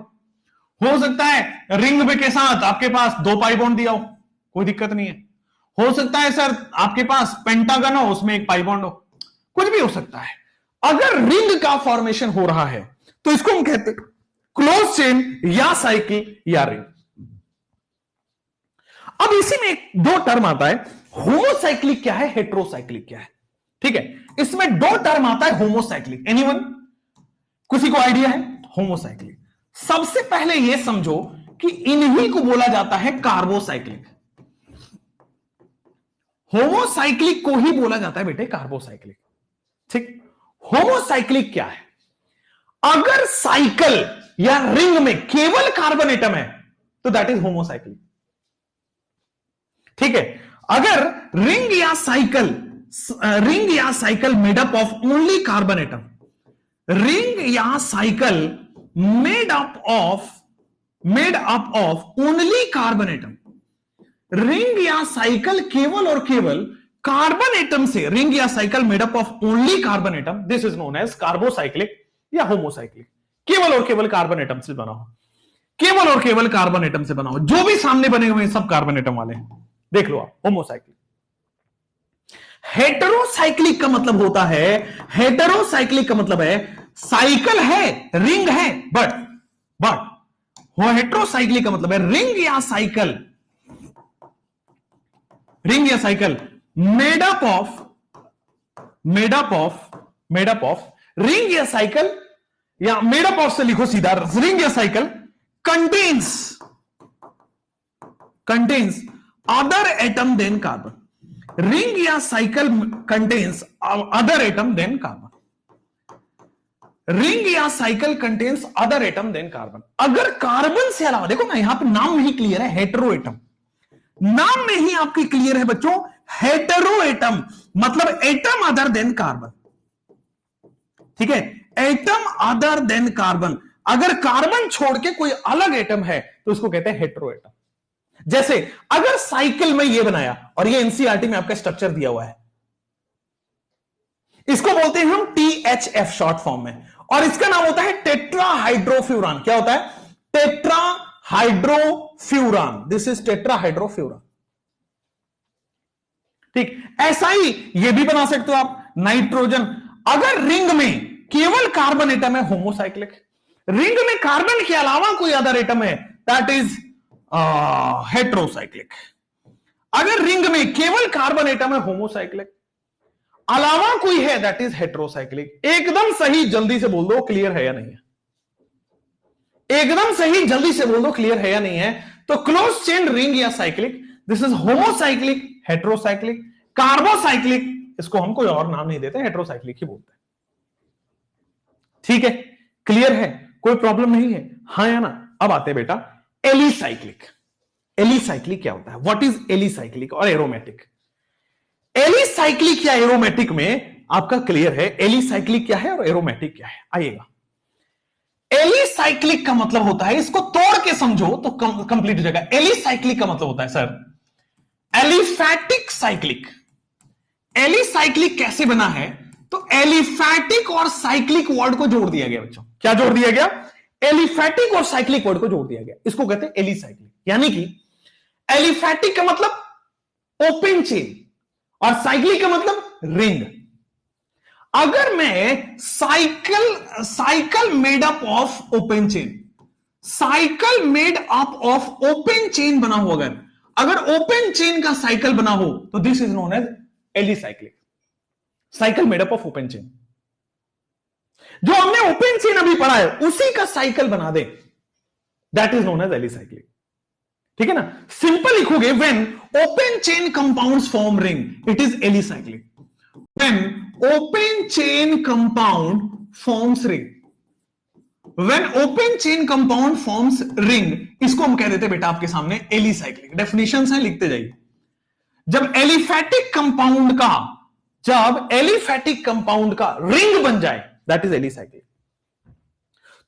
हो सकता है रिंग में के साथ आपके पास 2 पाई बॉन्ड दिया हो, कोई दिक्कत नहीं है। हो सकता है सर आपके पास पेंटागन हो, उसमें एक पाई बॉन्ड हो, कुछ भी हो सकता है। अगर रिंग का फॉर्मेशन हो रहा है तो इसको हम कहते हैं क्लोज चेन या साइकिल या रिंग। अब इसी में एक 2 टर्म आता है, होमोसाइक्लिक क्या है, हेट्रोसाइक्लिक क्या है। ठीक है, इसमें 2 टर्म आता है होमोसाइक्लिक। एनीवन, किसी को आइडिया है? होमोसाइक्लिक, सबसे पहले यह समझो कि इन्हीं को बोला जाता है कार्बोसाइक्लिक। होमोसाइक्लिक को ही बोला जाता है बेटे कार्बोसाइक्लिक। ठीक, होमोसाइक्लिक क्या है? अगर साइकिल या रिंग में केवल कार्बन एटम है तो दैट इज होमोसाइक्लिक। ठीक है, अगर रिंग या cycle made up of only carbon atom, ring या cycle made up of only carbon atom, ring या साइकिल केवल और केवल कार्बन एटम से, रिंग या cycle made up of only carbon atom, this is known as carbocyclic या homocyclic. केवल और केवल कार्बन एटम से बना हो, केवल और केवल कार्बन एटम से बना हो, जो भी सामने बने हुए हैं सब कार्बन एटम वाले हैं, देख लो आप, होमोसाइक्लिक। हेटेरोसाइक्लिक का मतलब होता है, हेटेरोसाइक्लिक का मतलब है साइकिल है, रिंग है, बट हेटेरोसाइक्लिक का मतलब है रिंग या cycle made up of ring या साइकिल, या मेड अप ऑफ से लिखो सीधा, रिंग या cycle contains other atom than carbon. Ring या cycle contains other atom than carbon. Ring या cycle contains other atom than carbon. अगर कार्बन से अलावा, देखो ना यहां पे नाम में ही क्लियर है, हेटेरो एटम, नाम में ही आपकी क्लियर है बच्चों, हेटेरो एटम मतलब एटम अदर देन कार्बन। ठीक है, एटम अदर देन कार्बन, अगर कार्बन छोड़ के कोई अलग एटम है तो उसको कहते हैं हेटेरो एटम। जैसे अगर साइकिल में ये बनाया, और ये एनसीईआरटी में आपका स्ट्रक्चर दिया हुआ है, इसको बोलते हैं हम THF शॉर्ट फॉर्म में, और इसका नाम होता है टेट्राहाइड्रोफ्यूरान। क्या होता है? टेट्राहाइड्रोफ्यूरान, दिस इज टेट्राहाइड्रोफ्यूरान। ठीक, ऐसा ही ये भी बना सकते हो आप, नाइट्रोजन। अगर रिंग में केवल कार्बन एटम है, होमोसाइक्लिक। रिंग में कार्बन के अलावा कोई अदर एटम है, दैट इज हेटेरोसाइक्लिक। अगर रिंग में केवल कार्बन एटम है, होमोसाइक्लिक, अलावा कोई है, दैट इज हेटेरोसाइक्लिक। एकदम सही, जल्दी से बोल दो क्लियर है या नहीं है, एकदम सही, जल्दी से बोल दो क्लियर है या नहीं है। तो क्लोज चेन रिंग या cyclic, this is homocyclic, heterocyclic. Carbocyclic, इसको हम कोई और नाम नहीं देते, हेटेरोसाइक्लिक ही बोलते हैं। ठीक है, क्लियर है, कोई प्रॉब्लम नहीं है, हाँ या ना? अब आते हैं बेटा एलिसाइक्लिक। एलिसाइक्लिक क्या होता है? व्हाट इज एलिसाइक्लिक और एरोमेटिक? एलिसाइक्लिक या एरोमेटिक में आपका क्लियर है, एलिसाइक्लिक क्या है और एरोमेटिक क्या है, आइएगा। एलिसाइक्लिक का मतलब होता है, इसको तोड़ के समझो तो कंप्लीट हो जाएगा। एलिसाइक्लिक का मतलब होता है सर एलिफैटिक साइक्लिक। एलिसाइक्लिक कैसे बना है? तो एलिफैटिक और साइक्लिक वर्ड को जोड़ दिया गया बच्चों। क्या जोड़ दिया गया? एलिफैटिक और साइक्लिक वर्ड को जोड़ दिया गया, इसको कहते हैं एलिसाइक्लिक। यानी कि एलिफैटिक का मतलब ओपन चेन और साइक्लिक का मतलब रिंग। अगर मैं cycle made up of open chain, cycle made up of open chain बना हो, अगर ओपन चेन का साइकिल बना हो तो this is known as alicyclic. Cycle made up of open chain, जो हमने ओपन चेन अभी पढ़ा है उसी का साइकिल बना दे, that is known as alicyclic. ठीक है ना? सिंपल लिखोगे, when open chain compounds form ring it is alicyclic. When open chain compound forms ring, when open chain compound forms ring, इसको हम कह देते बेटा आपके सामने एलिसाइक्लिक। डेफिनेशंस हैं, लिखते जाइए। जब एलिफैटिक कंपाउंड का रिंग बन जाए दैट इज एलिसाइक्लिक।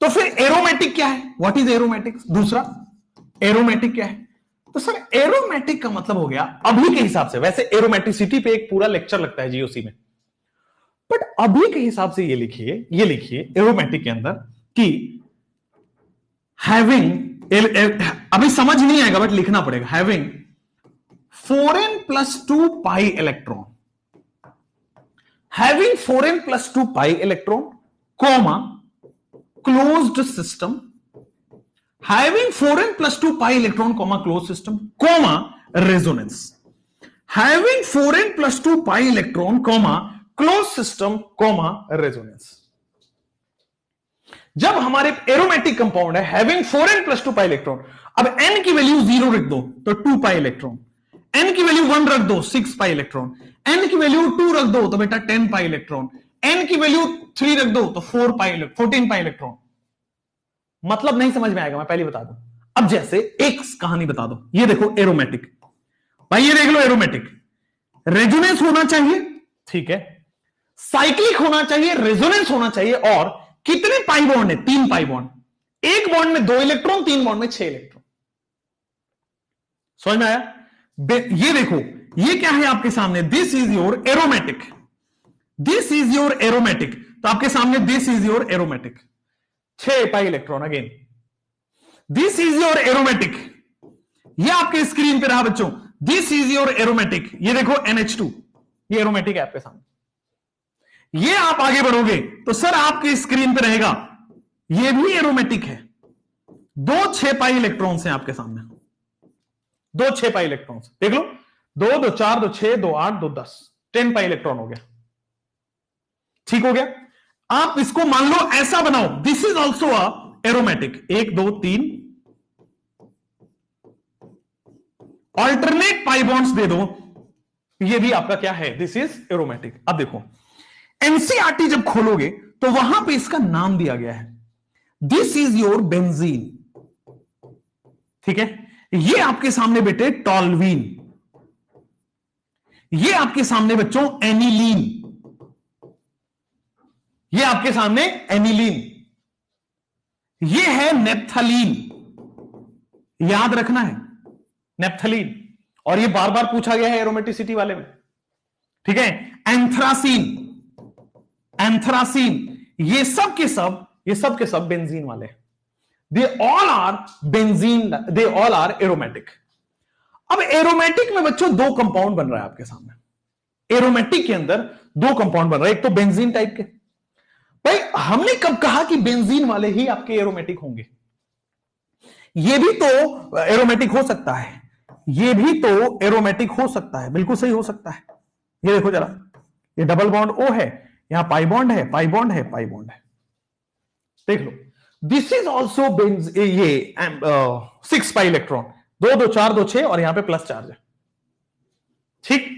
तो फिर एरोमेटिक क्या है? What is aromatic? दूसरा एरोमेटिक क्या है? तो सर एरोमेटिक का मतलब हो गया अभी के हिसाब से, वैसे एरोमेटिसिटी पे एक पूरा लेक्चर लगता है जीओसी में, बट अभी के हिसाब से ये लिखिए एरोमेटिक के अंदर कि हैविंग, अभी समझ नहीं आएगा बट लिखना पड़ेगा, having 4n+2 pi electron, having 4n+2 pi electron, comma, closed system, having 4n+2 pi electron, comma, closed system, comma, resonance, having 4n+2 pi electron, comma, closed system, comma, resonance। जब हमारे aromatic compound है having 4n+2 pi electron, अब n की value 0 रख दो तो 2 pi electron, n की value 1 रख दो 6 pi इलेक्ट्रॉन, n की वैल्यू 2 रख दो तो बेटा 10 पाई इलेक्ट्रॉन, n की वैल्यू 3 रख दो तो 14 पाई इलेक्ट्रॉन। मतलब नहीं समझ में आएगा, मैं पहले बता दूं। अब जैसे एक कहानी बता दो, ये देखो एरोमेटिक, भाई ये देख लो एरोमेटिक, रेजोनेंस होना चाहिए, ठीक है, साइक्लिक होना चाहिए, रेजोनेंस होना चाहिए, और कितने पाई बॉन्ड है? 3 पाई बॉन्ड। एक बॉन्ड में 2 इलेक्ट्रॉन, 3 बॉन्ड में 6 इलेक्ट्रॉन। समझ में आया? ये देखो, ये क्या है आपके सामने? This is your aromatic, this is your aromatic. तो आपके सामने this is your aromatic, 6 pi electron again, this is your aromatic. ये आपके स्क्रीन पे रहा बच्चों, दिस इज योर एरोमेटिक। ये देखो NH2, ये एरोमेटिक है आपके सामने। ये आप आगे बढ़ोगे तो सर आपके स्क्रीन पे रहेगा, ये भी एरोमेटिक है। 2 6 पाई इलेक्ट्रॉन्स हैं आपके सामने, 2 6 पाई इलेक्ट्रॉन्स, देख लो, 2 2 4 2 6 2 8 2 10, 10 पाई इलेक्ट्रॉन हो गया। ठीक हो गया? आप इसको मान लो ऐसा बनाओ, this is also a aromatic, 1 2 3 alternate pi bonds दे दो, ये भी आपका क्या है? This is aromatic. अब देखो एनसीईआरटी जब खोलोगे तो वहां पे इसका नाम दिया गया है, दिस इज योर बेंजीन, ठीक है। ये आपके सामने बेटे टॉल्वीन, ये आपके सामने बच्चों एनिलीन, ये आपके सामने एनिलीन, ये है नेप्थलीन, याद रखना है नेप्थलीन, और ये बार बार पूछा गया है एरोमेटिसिटी वाले में, ठीक है। एंथ्रासीन, एंथ्रासीन, ये सब के सब बेंजीन वाले, they all are benzene, they all are aromatic. अब एरोमेटिक में बच्चों 2 कंपाउंड बन रहा है आपके सामने, एरोमेटिक के अंदर 2 कंपाउंड बन रहा है, एक तो बेंजीन टाइप के। भाई हमने कब कहा कि बेंजीन वाले ही आपके एरोमेटिक होंगे? ये भी तो एरोमेटिक हो सकता है, ये भी तो एरोमेटिक हो सकता है, बिल्कुल सही हो सकता है। ये देखो जरा, ये डबल बॉन्ड O है, यहां पाई बॉन्ड है, पाई बॉन्ड है, पाई बॉन्ड है, देख लो। दिस इज ऑल्सो ये 6 पाई इलेक्ट्रॉन, 2 2 4 2 6, और यहां पे प्लस चार्ज है, ठीक।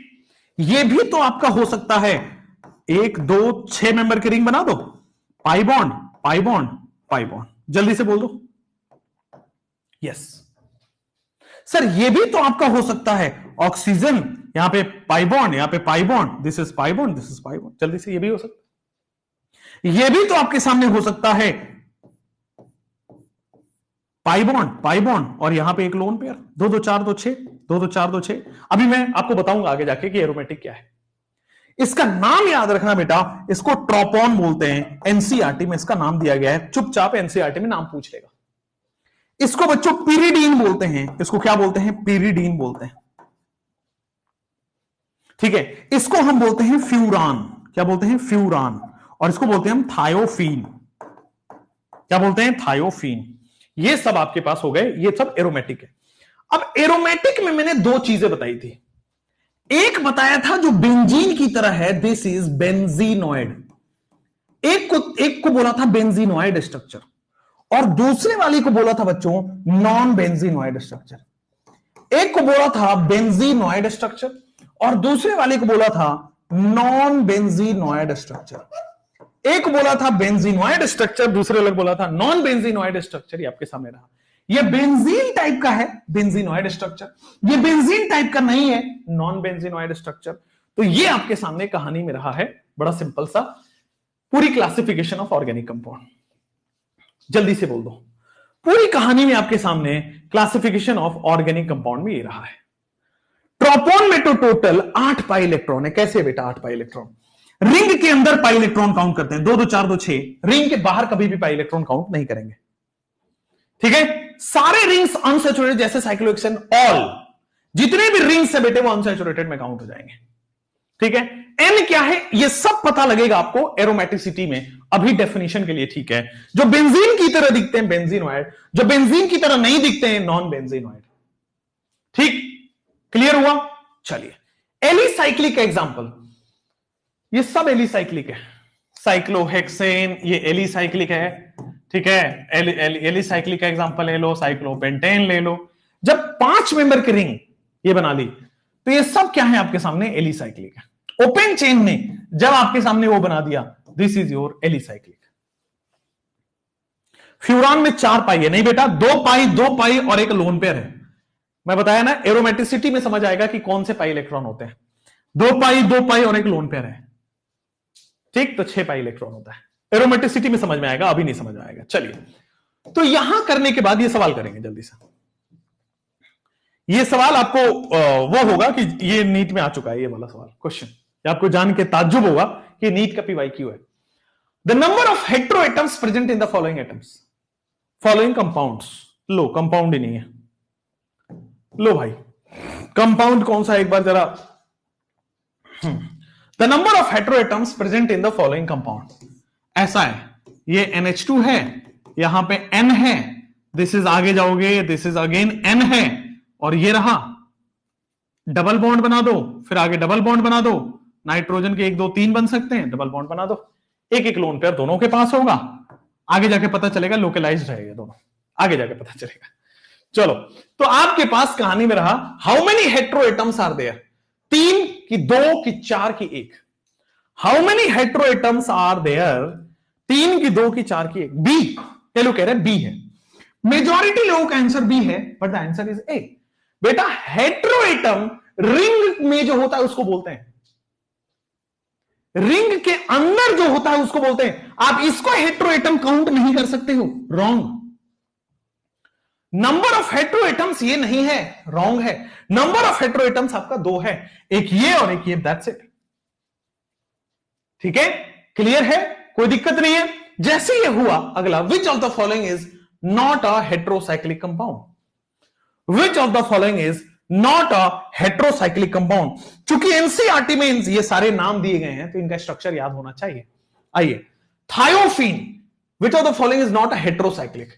ये भी तो आपका हो सकता है, 1 2 6 मेंबर की रिंग बना दो, पाई bond, pi bond, pi bond, जल्दी से बोल दो। यस सर, ये भी तो आपका हो सकता है, ऑक्सीजन यहां पे पाई बॉन्ड, यहां पे pi bond, this is pi bond, this is pi bond, जल्दी से, ये भी हो सकता है, ये भी तो आपके सामने हो सकता है, पाई बॉन्ड और यहां पे एक लोन पेयर, 2 2 4 2 6, 2 2 4 2 6। अभी मैं आपको बताऊंगा आगे जाके कि एरोमेटिक क्या है। इसका नाम याद रखना बेटा, इसको ट्रोपोन बोलते हैं, एनसीईआरटी में इसका नाम दिया गया है, चुपचाप एनसीईआरटी में नाम पूछ लेगा। इसको बच्चों पीरिडीन बोलते हैं, इसको क्या बोलते हैं, पीरिडीन बोलते हैं, ठीक है। इसको हम बोलते हैं फ्यूरान, क्या बोलते हैं, फ्यूरान, और इसको बोलते हैं हम थायोफीन, क्या बोलते हैं, थायोफीन। ये सब आपके पास हो गए, ये सब एरोमेटिक है। अब एरोमेटिक में मैंने 2 चीजें बताई थी, एक बताया था जो बेंजीन की तरह है, दिस इज बेंजीनॉइड, एक को बोला था बेंजीनॉइड स्ट्रक्चर, और दूसरे वाली को बोला था बच्चों नॉन बेंजीनॉइड स्ट्रक्चर। एक को बोला था बेंजीनॉइड स्ट्रक्चर और दूसरे वाले को बोला था नॉन बेंजीनॉइड स्ट्रक्चर। एक बोला था बेंजीनॉइड स्ट्रक्चर, दूसरे वाले बोला था नॉन बेंजीनॉइड स्ट्रक्चर। ये आपके सामने रहा, ये बेंजीन टाइप का है बेंजीनॉइड स्ट्रक्चर, ये बेंजीन टाइप का नहीं है नॉन बेंजीनॉइड स्ट्रक्चर। तो ये आपके सामने कहानी में रहा है, बड़ा सिंपल सा, पूरी क्लासिफिकेशन ऑफ ऑर्गेनिक कंपाउंड। जल्दी से बोल दो, पूरी कहानी में आपके सामने क्लासिफिकेशन ऑफ ऑर्गेनिक कंपाउंड में ये रहा है। ट्रोपोन में तो टोटल 8 पाई इलेक्ट्रॉन है। कैसे बेटा 8 पाई इलेक्ट्रॉन? रिंग के अंदर पाई इलेक्ट्रॉन काउंट करते हैं, 2 2 4 2 6। रिंग के बाहर कभी भी पाई इलेक्ट्रॉन काउंट नहीं करेंगे, ठीक है। सारे रिंग्स अनसैचुरेटेड, जैसे साइक्लोहेक्सेन, ऑल जितने भी रिंग्स है बेटे वो अनसैचुरेटेड में काउंट हो जाएंगे, ठीक है। एन क्या है ये सब पता लगेगा आपको एरोमेटिसिटी में, अभी डेफिनेशन के लिए, ठीक है। जो बेंजीन की तरह दिखते हैं बेंजीनॉइड, जो बेंजीन की तरह नहीं दिखते हैं नॉन बेंजीनॉइड, ठीक, क्लियर हुआ। चलिए एलिसाइक्लिक एग्जांपल, ये सब एलिसाइक्लिक है, साइक्लोहेक्सेन ये एलिसाइक्लिक है, ठीक है। एलिसाइक्लिक का एग्जांपल ले लो, साइक्लोपेंटेन ले लो। जब 5 मेंबर की रिंग ये बना ली तो ये सब क्या है आपके सामने, एलिसाइक्लिक है। ओपन चेन ने जब आपके सामने वो बना दिया, this is your alicyclic. Furan में 4 पाई है, नहीं बेटा 2 पाई और एक लोन पेयर है। मैं बताया ना, एरोमेटिसिटी में समझ आएगा कि कौन से पाई इलेक्ट्रॉन होते हैं। 2 पाई और एक लोन पेयर है, ठीक, तो 6 पाई इलेक्ट्रॉन होता है। एरोमेटिसिटी में समझ में आएगा, अभी नहीं समझ में आएगा। चलिए, तो यहां करने के बाद ये सवाल करेंगे जल्दी से। ये सवाल आपको वो होगा कि ये नीट में आ चुका है, ये वाला सवाल क्वेश्चन, आपको जान के ताज्जुब होगा कि नीट का पीवाईक्यू है। The number of heteroatoms present in the following atoms, following compounds. लो कंपाउंड ही नहीं है, लो भाई कंपाउंड कौन सा, एक बार जरा। The number of heteroatoms present in the following compound, ऐसा है, ये NH2 है, यहां पे N है, दिस इज, आगे जाओगे दिस इज अगेन N है, और ये रहा, डबल बॉन्ड बना दो, फिर आगे डबल बॉन्ड बना दो, नाइट्रोजन के 1 2 3 बन सकते हैं, डबल बॉन्ड बना दो, एक एक लोन पेयर दोनों के पास होगा। आगे जाके पता चलेगा लोकलाइज्ड रहेगा दोनों, आगे जाके पता चलेगा। चलो, तो आपके पास कहानी में रहा, how many heteroatoms are there, 3 की 2 की 4 की 1। How many heteroatoms are there, 3 की 2 की 4 की 1। बी, ये लोग कह रहे हैं बी है, मेजॉरिटी लोगों का आंसर बी है, but the answer is a. बेटा हेटेरोएटम रिंग में जो होता है उसको बोलते हैं, रिंग के अंदर जो होता है उसको बोलते हैं। आप इसको हेटेरोएटम काउंट नहीं कर सकते हो, रॉन्ग। नंबर ऑफ हेटेरोएटम्स ये नहीं है, रॉन्ग है। नंबर ऑफ हेटेरोएटम्स आपका 2 है, एक ये और एक ये, दैट्स इट, ठीक है, क्लियर है, कोई दिक्कत नहीं है। जैसे ये हुआ, अगला, विच of the following is not a heterocyclic compound, which of the following is not a heterocyclic compound. चूंकि एनसीईआरटी में ये सारे नाम दिए गए हैं तो इनका स्ट्रक्चर याद होना चाहिए। आइए, thiophene, which of the following is not a heterocyclic.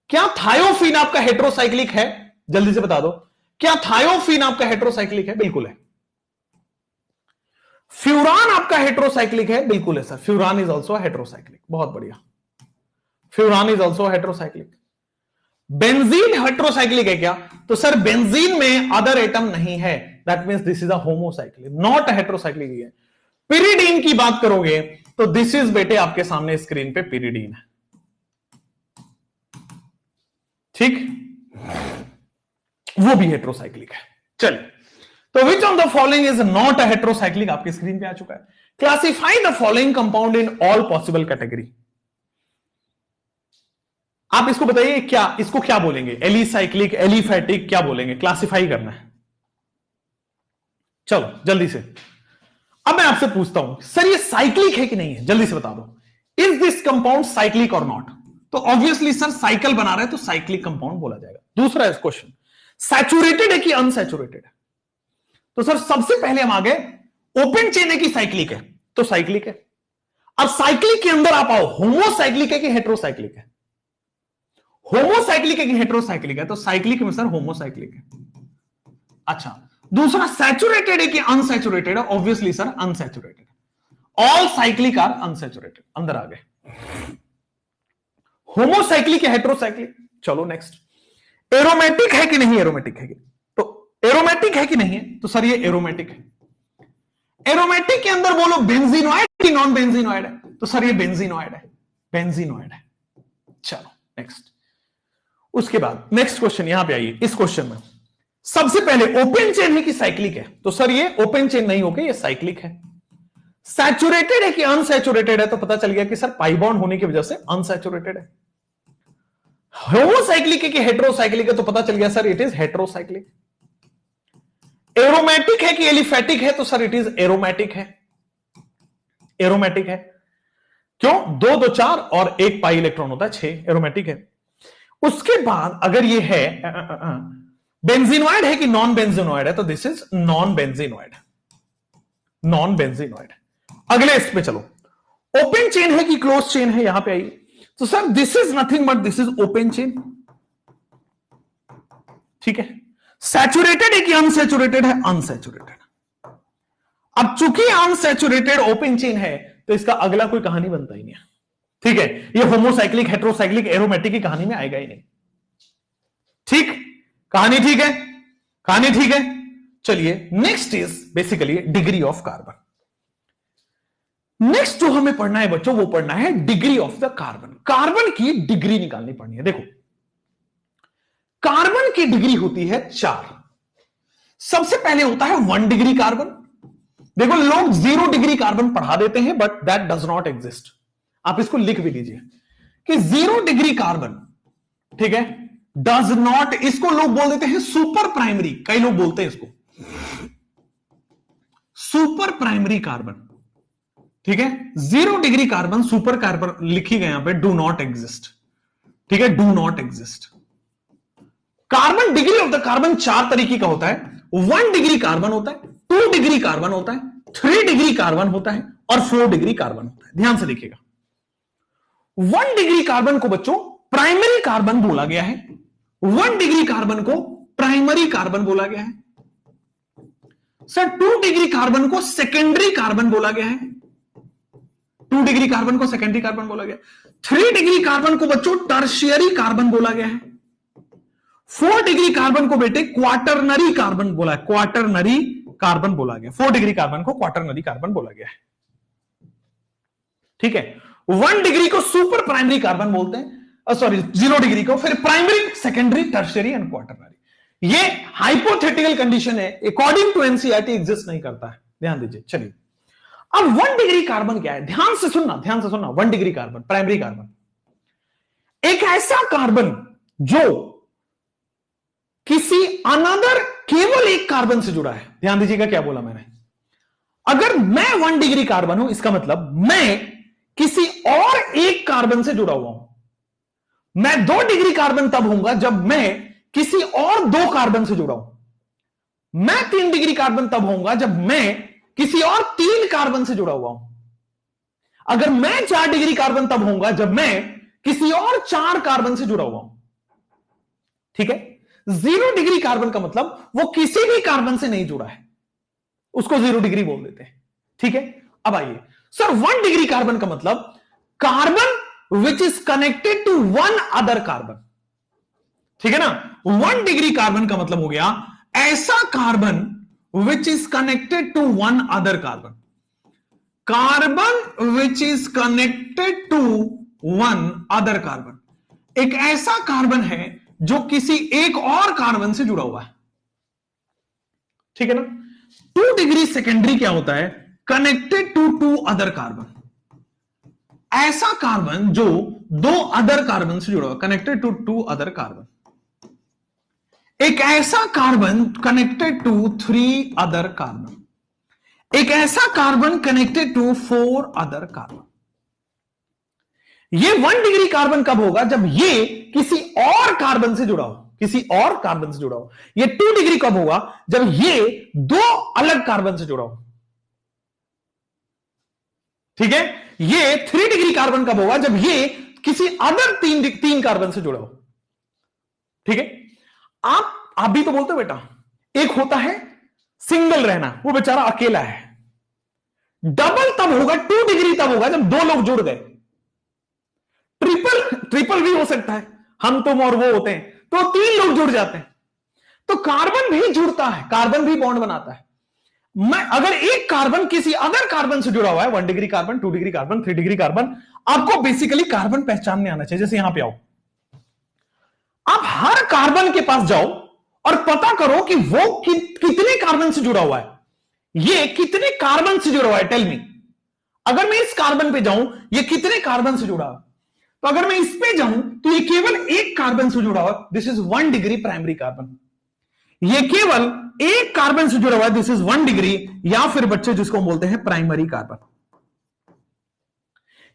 क्या थायोफीन आपका हेटेरोसाइक्लिक है? जल्दी से बता दो, क्या थायोफीन आपका हेटेरोसाइक्लिक है? बिल्कुल है। फ्यूरान आपका हेटेरोसाइक्लिक है? बिल्कुल है sir, furan is also heterocyclic. बहुत बढ़िया, furan is also heterocyclic. Benzene heterocyclic है क्या? तो सर बेंजीन में अदर एटम नहीं है, that means this is a homocyclic, not a heterocyclic है। पिरिडीन की बात करोगे तो दिस इज बेटे आपके सामने स्क्रीन पे पिरिडीन है, ठीक, वो भी हेट्रोसाइक्लिक है। चलिए, तो विच of the following is not a heterocyclic, आपकी स्क्रीन पे आ चुका है। Classify the following compound in all possible category. आप इसको बताइए, क्या इसको क्या बोलेंगे, एलिसाइक्लिक, एलिफैटिक, क्या बोलेंगे, क्लासिफाई करना है। चलो जल्दी से, अब मैं आपसे पूछता हूं, सर ये साइक्लिक है कि नहीं है, जल्दी से बता दो। इज दिस कंपाउंड साइक्लिक और नॉट? तो ऑब्वियसली सर साइकिल बना रहे हैं तो साइक्लिक कंपाउंड बोला जाएगा। दूसरा क्वेश्चन, सैचुरेटेड है कि अनसैचुरेटेड है? तो सर सबसे पहले हम आ गए, ओपन चेन है कि साइक्लिक है, तो साइक्लिक है। अब साइक्लिक के अंदर आप आओ, होमोसाइक्लिक है कि हेट्रोसाइक्लिक है? होमोसाइक्लिक है कि हेट्रोसाइक्लिक है? तो साइक्लिक में सर होमोसाइक्लिक है। अच्छा, दूसरा सैचुरेटेड है कि अनसैचुरेटेड है? Obviously sir unsaturated. All cyclic are unsaturated. अंदर आ गए, होमोसाइक्लिक या हेट्रोसाइक्लिक। चलो नेक्स्ट, एरोमेटिक है कि नहीं एरोमेटिक है? तो एरोमेटिक है कि नहीं है? तो सर ये एरोमेटिक है। एरोमेटिक के अंदर बोलो बेंजीनॉइड कि नॉन बेंजीनॉइड है? तो सर ये बेंजीनॉइड है, बेंजीनॉइड है। चलो नेक्स्ट, उसके बाद नेक्स्ट क्वेश्चन, यहां पे आइए। इस क्वेश्चन में सबसे पहले ओपन चेन है कि साइक्लिक है? तो सर ये ओपन चेन नहीं होगी, ये साइक्लिक है। सैचुरेटेड है कि अनसैचुरेटेड है? तो पता चल गया कि सर पाई बॉन्ड होने की वजह से अनसैचुरेटेड है। होमोसाइक्लिक है कि हेट्रोसाइक्लिक है? तो पता चल गया sir it is heterocyclic. Aromatic है कि एलिफैटिक है? तो सर इट इज एरोमेटिक है, एरोमेटिक है। क्यों? 2 2 4 और 1 पाई इलेक्ट्रॉन होता है 6, एरोमेटिक है। उसके बाद अगर ये है बेंजीनॉइड है कि नॉन बेंजीनॉइड है? तो this is non benzenoid, non benzenoid. अगले इस पे चलो, ओपन चेन है कि क्लोज चेन है? यहां पे आइए, तो sir this is nothing but this is open chain, ठीक है। सैचुरेटेड है कि अनसैचुरेटेड है? अनसैचुरेटेड। अब चूंकि अनसैचुरेटेड ओपन चेन है तो इसका अगला कोई कहानी बनता ही नहीं है, ठीक है। ये होमोसाइक्लिक, हेट्रोसाइक्लिक, एरोमेटिक की कहानी में आएगा ही नहीं, ठीक। कहानी ठीक है, कहानी ठीक है। चलिए next is basically degree of carbon. Next जो हमें पढ़ना है बच्चों, वो पढ़ना है degree of the carbon. Carbon की डिग्री निकालनी पड़नी है। देखो, कार्बन की डिग्री होती है 4। सबसे पहले होता है 1 डिग्री कार्बन। देखो लोग 0 डिग्री कार्बन पढ़ा देते हैं, but that does not exist. आप इसको लिख भी लीजिए कि 0 डिग्री कार्बन, ठीक है, डज नॉट, इसको लोग बोल देते हैं सुपर प्राइमरी। कई लोग बोलते हैं इसको सुपर प्राइमरी कार्बन, ठीक है। 0 डिग्री कार्बन, सुपर कार्बन लिखी गए यहां पे, डू नॉट एग्जिस्ट, ठीक है, do not exist. Carbon, degree of the carbon 4 तरीके का होता है। 1 डिग्री कार्बन होता है, 2 डिग्री कार्बन होता है, 3 डिग्री कार्बन होता है और 4 डिग्री कार्बन होता है। ध्यान से देखिएगा, 1 डिग्री कार्बन को बच्चों प्राइमरी कार्बन बोला गया है, 1 डिग्री कार्बन को प्राइमरी कार्बन बोला गया है। सर 2 डिग्री कार्बन को सेकेंडरी कार्बन बोला गया है, 2 डिग्री कार्बन को सेकेंडरी कार्बन बोला गया। 3 डिग्री कार्बन को बच्चों टर्शियरी कार्बन बोला गया है। 4 डिग्री कार्बन को बेटे क्वाटरनरी कार्बन बोला है, क्वाटरनरी कार्बन बोला गया। 4 डिग्री कार्बन को क्वाटरनरी कार्बन बोला गया है, ठीक है। 1 डिग्री को सुपर प्राइमरी कार्बन बोलते हैं, सॉरी 0 डिग्री को फिर primary, secondary, tertiary and quaternary. ये हाइपोथेटिकल कंडीशन है, अकॉर्डिंग टू एनसीईआरटी एग्जिस्ट नहीं करता है, ध्यान दीजिए। चलिए अब 1 डिग्री कार्बन क्या है, ध्यान से सुनना, ध्यान से सुनना। 1 डिग्री कार्बन, प्राइमरी कार्बन, एक ऐसा कार्बन जो किसी अनदर, केवल एक कार्बन से जुड़ा है। ध्यान दीजिएगा क्या बोला मैंने। अगर मैं 1 डिग्री कार्बन हूं, इसका मतलब मैं किसी और एक कार्बन से जुड़ा हुआ हूं। मैं 2 डिग्री कार्बन तब होऊंगा जब मैं किसी और 2 कार्बन से जुड़ा हूं। मैं 3 डिग्री कार्बन तब होऊंगा जब मैं किसी और 3 कार्बन से जुड़ा हुआ हूं। अगर मैं 4 डिग्री कार्बन तब होऊंगा जब मैं किसी और 4 कार्बन से जुड़ा हुआ हूं, ठीक है। 0 डिग्री कार्बन का मतलब वो किसी भी कार्बन से नहीं जुड़ा है, उसको 0 डिग्री बोल देते हैं, ठीक है। अब आइए सर, 1 डिग्री कार्बन का मतलब carbon which is connected to 1 other carbon, ठीक है ना। 1 डिग्री कार्बन का मतलब हो गया ऐसा carbon which is connected to 1 other carbon. Carbon which is connected to 1 other carbon, एक ऐसा कार्बन है जो किसी एक और कार्बन से जुड़ा हुआ है, ठीक है ना। 2 डिग्री सेकेंडरी क्या होता है? कनेक्टेड टू 2 अदर कार्बन, ऐसा कार्बन जो 2 अदर कार्बन से जुड़ा हुआ, कनेक्टेड टू 2 अदर कार्बन। एक ऐसा carbon connected to 3 other carbon, एक ऐसा carbon connected to 4 other carbon. ये 1 डिग्री कार्बन कब होगा? जब ये किसी और कार्बन से जुड़ा हो, किसी और कार्बन से जुड़ा हो। ये 2 डिग्री कब होगा? जब ये 2 अलग कार्बन से जुड़ा हो, ठीक है। ये 3 डिग्री कार्बन कब होगा? जब ये किसी अदर 3 कार्बन से जुड़ा हो, ठीक है। आप भी तो बोलते हो बेटा, एक होता है सिंगल रहना, वो बेचारा अकेला है। डबल तब होगा, 2 डिग्री तब होगा जब 2 लोग जुड़ गए। ट्रिपल भी हो सकता है, हम तुम और वो होते हैं तो 3 लोग जुड़ जाते हैं। तो कार्बन भी जुड़ता है, कार्बन भी बॉन्ड बनाता है। मैं अगर एक कार्बन किसी अदर कार्बन से जुड़ा हुआ है, 1 degree carbon, 2 degree carbon, 3 degree carbon, आपको बेसिकली कार्बन पहचानने आना चाहिए। जैसे यहां पे आओ, आप हर कार्बन के पास जाओ और पता करो कि वो कितने कार्बन से जुड़ा हुआ है, ये कितने कार्बन से जुड़ा हुआ है। टेल मी, अगर मैं इस कार्बन पे जाऊं, ये कितने कार्बन से जुड़ा हुआ? तो अगर मैं इस पे जाऊं तो ये केवल एक कार्बन से जुड़ा हुआ, this is 1 degree primary carbon. ये केवल एक कार्बन से जुड़ा हुआ है, दिस इज 1 डिग्री, या फिर बच्चे जिसको हम बोलते हैं प्राइमरी कार्बन।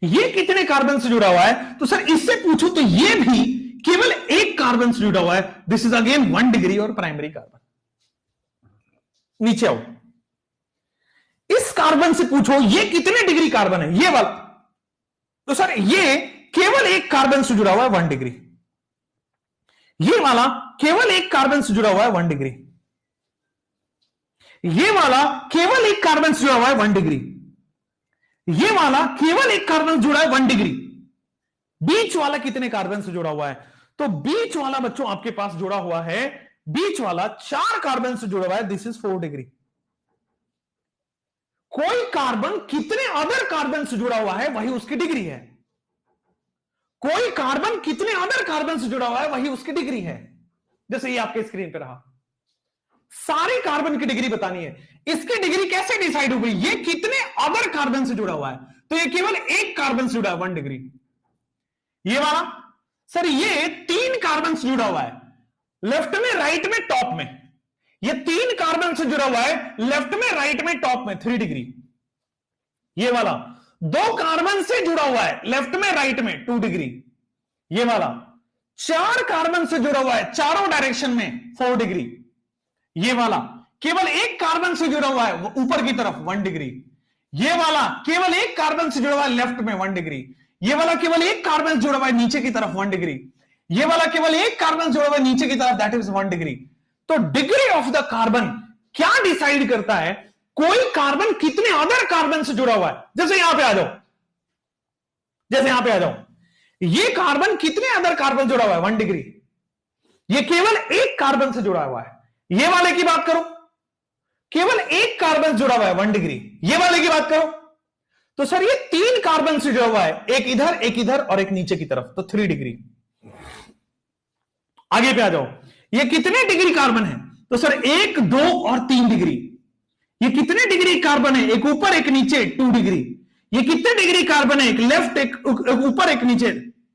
ये कितने कार्बन से जुड़ा हुआ है? तो सर इससे पूछो तो ये भी केवल एक कार्बन से जुड़ा हुआ है, दिस इज अगेन 1 डिग्री और प्राइमरी कार्बन। नीचे आओ, इस कार्बन से पूछो ये कितने डिग्री कार्बन है, ये वाला। तो सर ये केवल एक कार्बन से जुड़ा हुआ है, 1 डिग्री। ये वाला केवल एक कार्बन से जुड़ा हुआ है, 1 डिग्री। ये वाला केवल एक कार्बन से जुड़ा हुआ है, 1 डिग्री। ये वाला केवल एक कार्बन से जुड़ा है, 1 डिग्री। बीच वाला कितने कार्बन से जुड़ा हुआ है? तो बीच वाला बच्चों आपके पास जुड़ा हुआ है, बीच वाला 4 कार्बन से जुड़ा हुआ है, दिस इज 4 डिग्री। कोई कार्बन कितने अदर कार्बन से जुड़ा हुआ है, वही उसकी डिग्री है। कोई कार्बन कितने अदर कार्बन से जुड़ा हुआ है, वही उसकी डिग्री है। जैसे ये आपके स्क्रीन पे रहा, सारे कार्बन की डिग्री बतानी है। इसकी डिग्री कैसे डिसाइड हो गई? ये कितने अदर कार्बन से जुड़ा हुआ है, तो ये केवल एक कार्बन से जुड़ा है, 1 डिग्री। ये वाला सर ये 3 कार्बन से जुड़ा हुआ है, लेफ्ट में, राइट में, टॉप में। ये 3 कार्बन से जुड़ा हुआ है, लेफ्ट में, राइट में, टॉप में, 3 डिग्री। ये वाला 2 कार्बन से जुड़ा हुआ है, लेफ्ट में, राइट में, 2 डिग्री। ये वाला 4 कार्बन से जुड़ा हुआ है, चारों डायरेक्शन में, 4 डिग्री। ये वाला केवल एक कार्बन से जुड़ा हुआ है, ऊपर की तरफ, 1 डिग्री। ये वाला केवल एक कार्बन से जुड़ा हुआ है, लेफ्ट में, 1 डिग्री। ये वाला केवल एक कार्बन से जुड़ा हुआ है, नीचे की तरफ, 1 डिग्री। ये वाला केवल एक कार्बन से जुड़ा हुआ है, नीचे की तरफ, दैट इज 1 डिग्री। तो डिग्री ऑफ द कार्बन क्या डिसाइड करता है? कोई कार्बन कितने अदर कार्बन से जुड़ा हुआ है। जैसे यहां पे आ जाओ, जैसे यहां पे आ जाओ, ये कार्बन कितने अदर कार्बन जुड़ा हुआ है, 1 डिग्री। ये केवल एक कार्बन से जुड़ा हुआ है। ये वाले की बात करो, केवल एक कार्बन जुड़ा हुआ है, 1 डिग्री। ये वाले की बात करो तो सर ये 3 कार्बन से जुड़ा हुआ है, एक इधर और एक नीचे की तरफ, तो 3 डिग्री। आगे पे आ जाओ, ये कितने डिग्री कार्बन है? तो सर 1, 2 और 3 डिग्री। ये कितने डिग्री कार्बन है? एक ऊपर एक नीचे, 2 डिग्री। ये कितने डिग्री कार्बन है? एक लेफ्ट, एक ऊपर एक नीचे,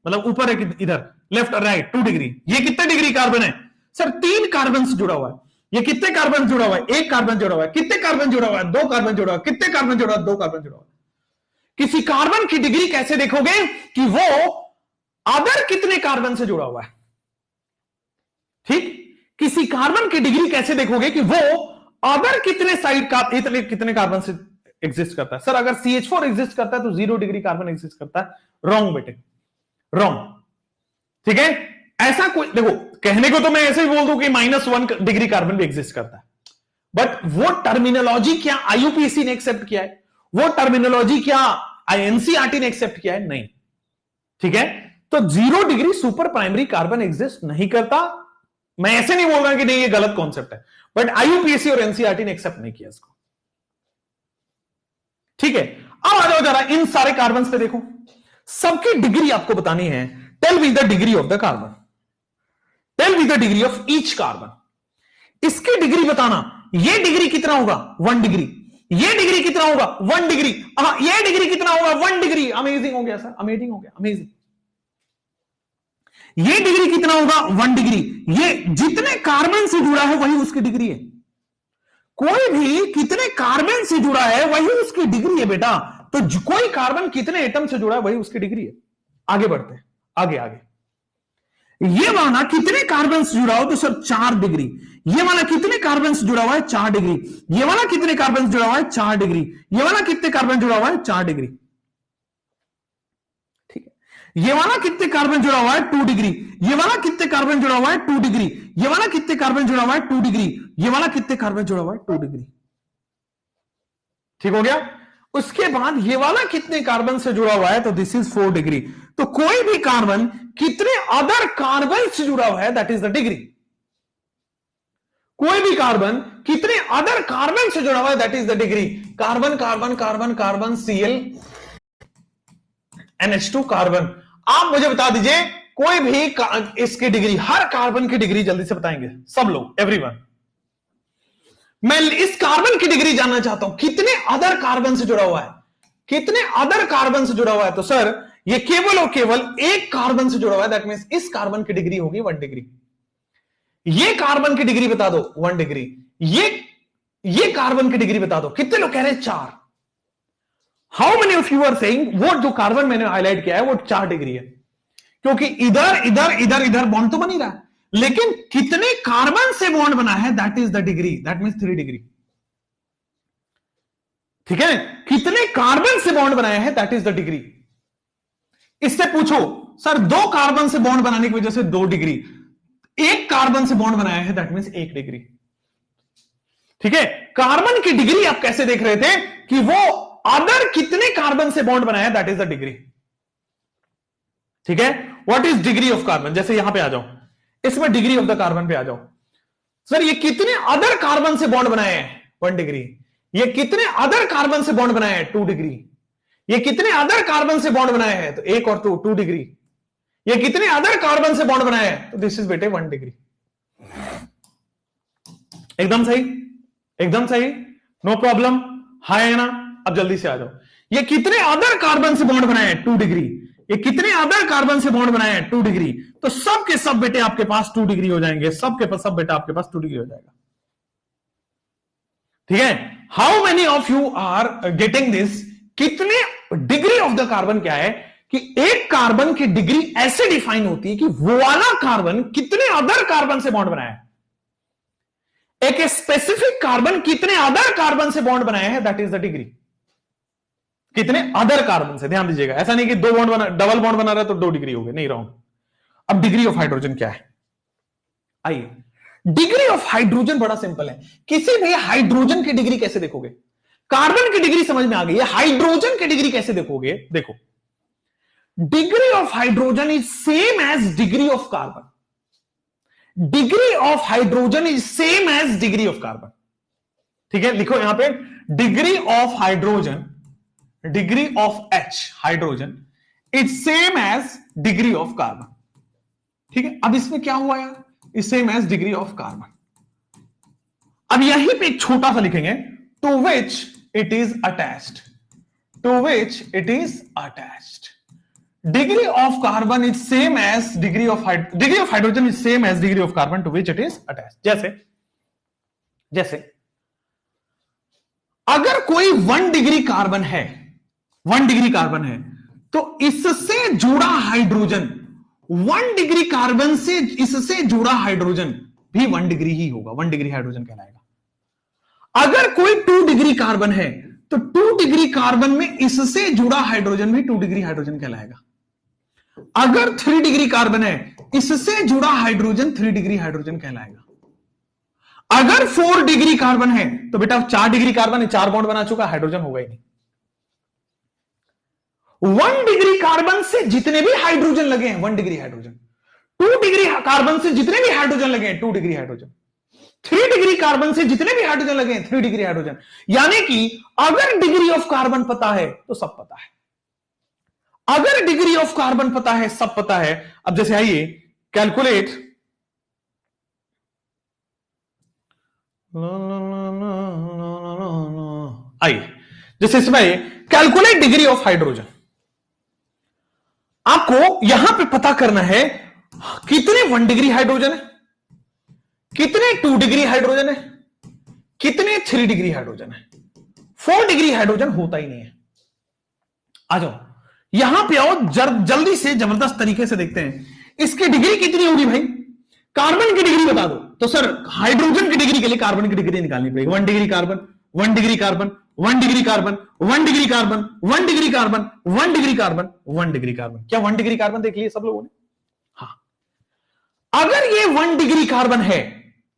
मतलब ऊपर एक इधर, लेफ्ट और राइट, 2 डिग्री। ये कितने डिग्री कार्बन है? सर 3 कार्बन से जुड़ा हुआ है। ये कितने कार्बन जुड़ा हुआ है? एक कार्बन जुड़ा हुआ है। कितने कार्बन जुड़ा हुआ है? 2 कार्बन जुड़ा हुआ है। कितने कार्बन जुड़ा हुआ है? 2 कार्बन जुड़ा हुआ है। किसी कार्बन की डिग्री कैसे देखोगे कि वो अदर कितने कार्बन से जुड़ा हुआ है? ठीक, किसी कार्बन की डिग्री कैसे देखोगे कि वो अदर कितने साइड का, कितने कार्बन से एग्जिस्ट करता है। सर अगर CH4 एग्जिस्ट करता है तो 0 डिग्री कार्बन एग्जिस्ट करता है। रॉन्ग बेटे, रॉन्ग। ठीक है, ऐसा कोई, देखो कहने को तो मैं ऐसे ही बोल दूं कि -1 डिग्री कार्बन भी एग्जिस्ट करता है, बट वो टर्मिनोलॉजी क्या IUPAC ने एक्सेप्ट किया है? वो टर्मिनोलॉजी क्या NCERT ने एक्सेप्ट किया है? नहीं। ठीक है, तो 0 degree super primary carbon exist नहीं करता। मैं ऐसे नहीं बोल रहा कि नहीं ये गलत कॉन्सेप्ट है, बट IUPAC और NCERT ने एक्सेप्ट नहीं किया इसको। ठीक है, अब आ जाओ जरा इन सारे कार्बन पे देखो, सबकी डिग्री आपको बतानी है। Tell me the degree of the carbon. Tell me the degree of each carbon. इसकी डिग्री बताना। ये डिग्री कितना होगा? 1 डिग्री। ये डिग्री कितना होगा? 1 डिग्री। ये डिग्री कितना होगा? 1 डिग्री। अमेजिंग हो गया सर, अमेजिंग हो गया, अमेजिंग। ये डिग्री कितना होगा? 1 डिग्री। ये जितने कार्बन से जुड़ा है वही उसकी डिग्री है। कोई भी कितने कार्बन से जुड़ा है वही उसकी डिग्री है बेटा। तो कोई कार्बन कितने एटम से जुड़ा है वही उसकी डिग्री है। आगे बढ़ते हैं, आगे आगे। ये वाला कितने कार्बन से जुड़ा हो? तो सर 4 डिग्री। ये वाला कितने कार्बन से जुड़ा हुआ है? 4 डिग्री। ये वाला कितने कार्बन से जुड़ा हुआ है? 4 डिग्री। ये वाला कितने कार्बन जुड़ा हुआ है? 4 डिग्री। ठीक है। ये वाला कितने कार्बन जुड़ा हुआ है? 2 डिग्री। ये वाला कितने कार्बन जुड़ा हुआ है? 2 डिग्री। ये वाला कितने कार्बन जुड़ा हुआ है? 2 डिग्री। ये वाला कितने कार्बन जुड़ा हुआ है? 2 डिग्री। ठीक हो गया। उसके बाद ये वाला कितने कार्बन से जुड़ा हुआ है? तो दिस इज 4 डिग्री। तो कोई भी कार्बन कितने अदर कार्बन से जुड़ा हुआ है, दैट इज द डिग्री। कोई भी कार्बन कितने अदर कार्बन से जुड़ा हुआ है, that is the degree. Carbon carbon carbon carbon Cl NH2 carbon. आप मुझे बता दीजिए कोई भी इसकी डिग्री, हर कार्बन की डिग्री जल्दी से बताएंगे सब लोग, एवरीवन। मैं इस कार्बन की डिग्री जानना चाहता हूं, कितने अदर कार्बन से जुड़ा हुआ है, कितने अदर कार्बन से जुड़ा हुआ है। तो सर ये केवल और केवल एक कार्बन से जुड़ा हुआ है, दैट मींस इस कार्बन की डिग्री होगी 1 डिग्री। ये कार्बन की डिग्री बता दो 1 डिग्री। ये कार्बन की डिग्री बता दो। कितने लोग कह रहे हैं? 4। How many of you are saying वो जो कार्बन मैंने हाईलाइट किया है वो 4 डिग्री है? क्योंकि इधर इधर इधर इधर बॉन्ड तो बन ही रहा है, लेकिन कितने कार्बन से बॉन्ड बना है, that is the degree, that means 3 degree. ठीक है, कितने कार्बन से बॉन्ड बनाया है, दैट इज द डिग्री। इससे पूछो सर 2 कार्बन से बॉन्ड बनाने की वजह से 2 डिग्री, 1 कार्बन से बॉन्ड बनाया है, दैट मींस 1 डिग्री। ठीक है, कार्बन की डिग्री आप कैसे देख रहे थे कि वो अदर कितने कार्बन से बॉन्ड बनाया है, दैट इज द डिग्री। ठीक है, what is degree of carbon? जैसे यहां पे आ जाओ, इसमें डिग्री ऑफ द कार्बन पे आ जाओ। सर ये कितने अदर कार्बन से बॉन्ड बनाए हैं? 1 डिग्री। ये कितने अदर कार्बन से बॉन्ड बनाए हैं? 2 डिग्री। ये कितने अदर कार्बन से बॉन्ड बनाए हैं? तो 1 और 2 डिग्री। ये कितने अदर कार्बन से बॉन्ड बनाए हैं? तो दिस इज बेटे 1 डिग्री। एकदम सही, एकदम सही, नो प्रॉब्लम। हाय ना। अब जल्दी से आ जाओ, ये कितने अदर कार्बन से बॉन्ड बनाए हैं? 2 डिग्री। ये कितने अदर कार्बन से बॉन्ड बनाए हैं? 2 डिग्री। तो सब के सब बेटे आपके पास 2 डिग्री हो जाएंगे, सब के सब बेटा आपके पास 2 डिग्री हो जाएगा। ठीक है, how many of you are getting this? कितने डिग्री ऑफ द कार्बन क्या है कि एक कार्बन की डिग्री ऐसे डिफाइन होती है कि वो वाला कार्बन कितने अदर कार्बन से बॉन्ड बनाया है। एक स्पेसिफिक कार्बन कितने अदर कार्बन से बॉन्ड बनाया है, दैट इज द डिग्री। कितने अदर कार्बन से, ध्यान दीजिएगा, ऐसा नहीं कि 2 बॉन्ड बना, डबल बॉन्ड बना रहा है तो 2 डिग्री हो गए, नहीं रॉन्ग। अब डिग्री ऑफ हाइड्रोजन क्या है? आइए, डिग्री ऑफ हाइड्रोजन बड़ा सिंपल है। किसी भी हाइड्रोजन की डिग्री कैसे देखोगे? कार्बन की डिग्री समझ में आ गई है, हाइड्रोजन की डिग्री कैसे देखोगे? देखो, degree of hydrogen is same as degree of carbon. Degree of hydrogen is same as degree of carbon. ठीक है, लिखो यहां पे, degree of hydrogen, degree of H hydrogen is same as degree of carbon. ठीक है, अब इसमें क्या हुआ यार? Is same as degree of carbon. अब यहीं पे एक छोटा सा लिखेंगे, to which it is attached, to which it is attached. Degree of carbon is same as degree of hydrogen is same as degree of carbon to which it is attached. जैसे अगर कोई 1 डिग्री कार्बन है, 1 degree carbon है, तो इससे जुड़ा hydrogen 1 degree carbon से, इससे जुड़ा हाइड्रोजन भी 1 डिग्री ही होगा, 1 डिग्री हाइड्रोजन कहलाएगा। अगर कोई 2 डिग्री कार्बन है तो 2 डिग्री कार्बन में इससे जुड़ा हाइड्रोजन भी 2 डिग्री हाइड्रोजन कहलाएगा। अगर 3 डिग्री कार्बन है, इससे जुड़ा हाइड्रोजन 3 डिग्री हाइड्रोजन कहलाएगा। अगर 4 डिग्री कार्बन है तो बेटा 4 डिग्री कार्बन है, 4 बॉन्ड बना चुका, हाइड्रोजन होगा ही नहीं। 1 डिग्री कार्बन से जितने भी हाइड्रोजन लगे हैं 1 डिग्री हाइड्रोजन, 2 डिग्री कार्बन से जितने भी हाइड्रोजन लगे हैं 2 डिग्री हाइड्रोजन, 3 डिग्री कार्बन से जितने भी हाइड्रोजन लगे हैं 3 डिग्री हाइड्रोजन। यानी कि अगर डिग्री ऑफ कार्बन पता है तो सब पता है, अगर डिग्री ऑफ कार्बन पता है सब पता है। अब जैसे आइए कैलकुलेट आइए, जैसे इसमें कैलकुलेट डिग्री ऑफ हाइड्रोजन, आपको यहां पे पता करना है कितने 1 डिग्री हाइड्रोजन है, कितने 2 डिग्री हाइड्रोजन है, कितने 3 डिग्री हाइड्रोजन है। 4 डिग्री हाइड्रोजन होता ही नहीं है। आ जाओ यहां पे आओ, जल्दी से जबरदस्त तरीके से देखते हैं इसकी डिग्री कितनी होगी भाई। कार्बन की डिग्री बता दो तो सर हाइड्रोजन की डिग्री के लिए कार्बन की डिग्री निकालनी पड़ेगी। 1 degree carbon, 1 degree carbon, 1 degree carbon, 1 degree carbon, 1 degree carbon, 1 degree carbon, 1 degree carbon. क्या 1 डिग्री कार्बन देख लिए सब लोगों ने? हाँ, अगर ये 1 डिग्री कार्बन है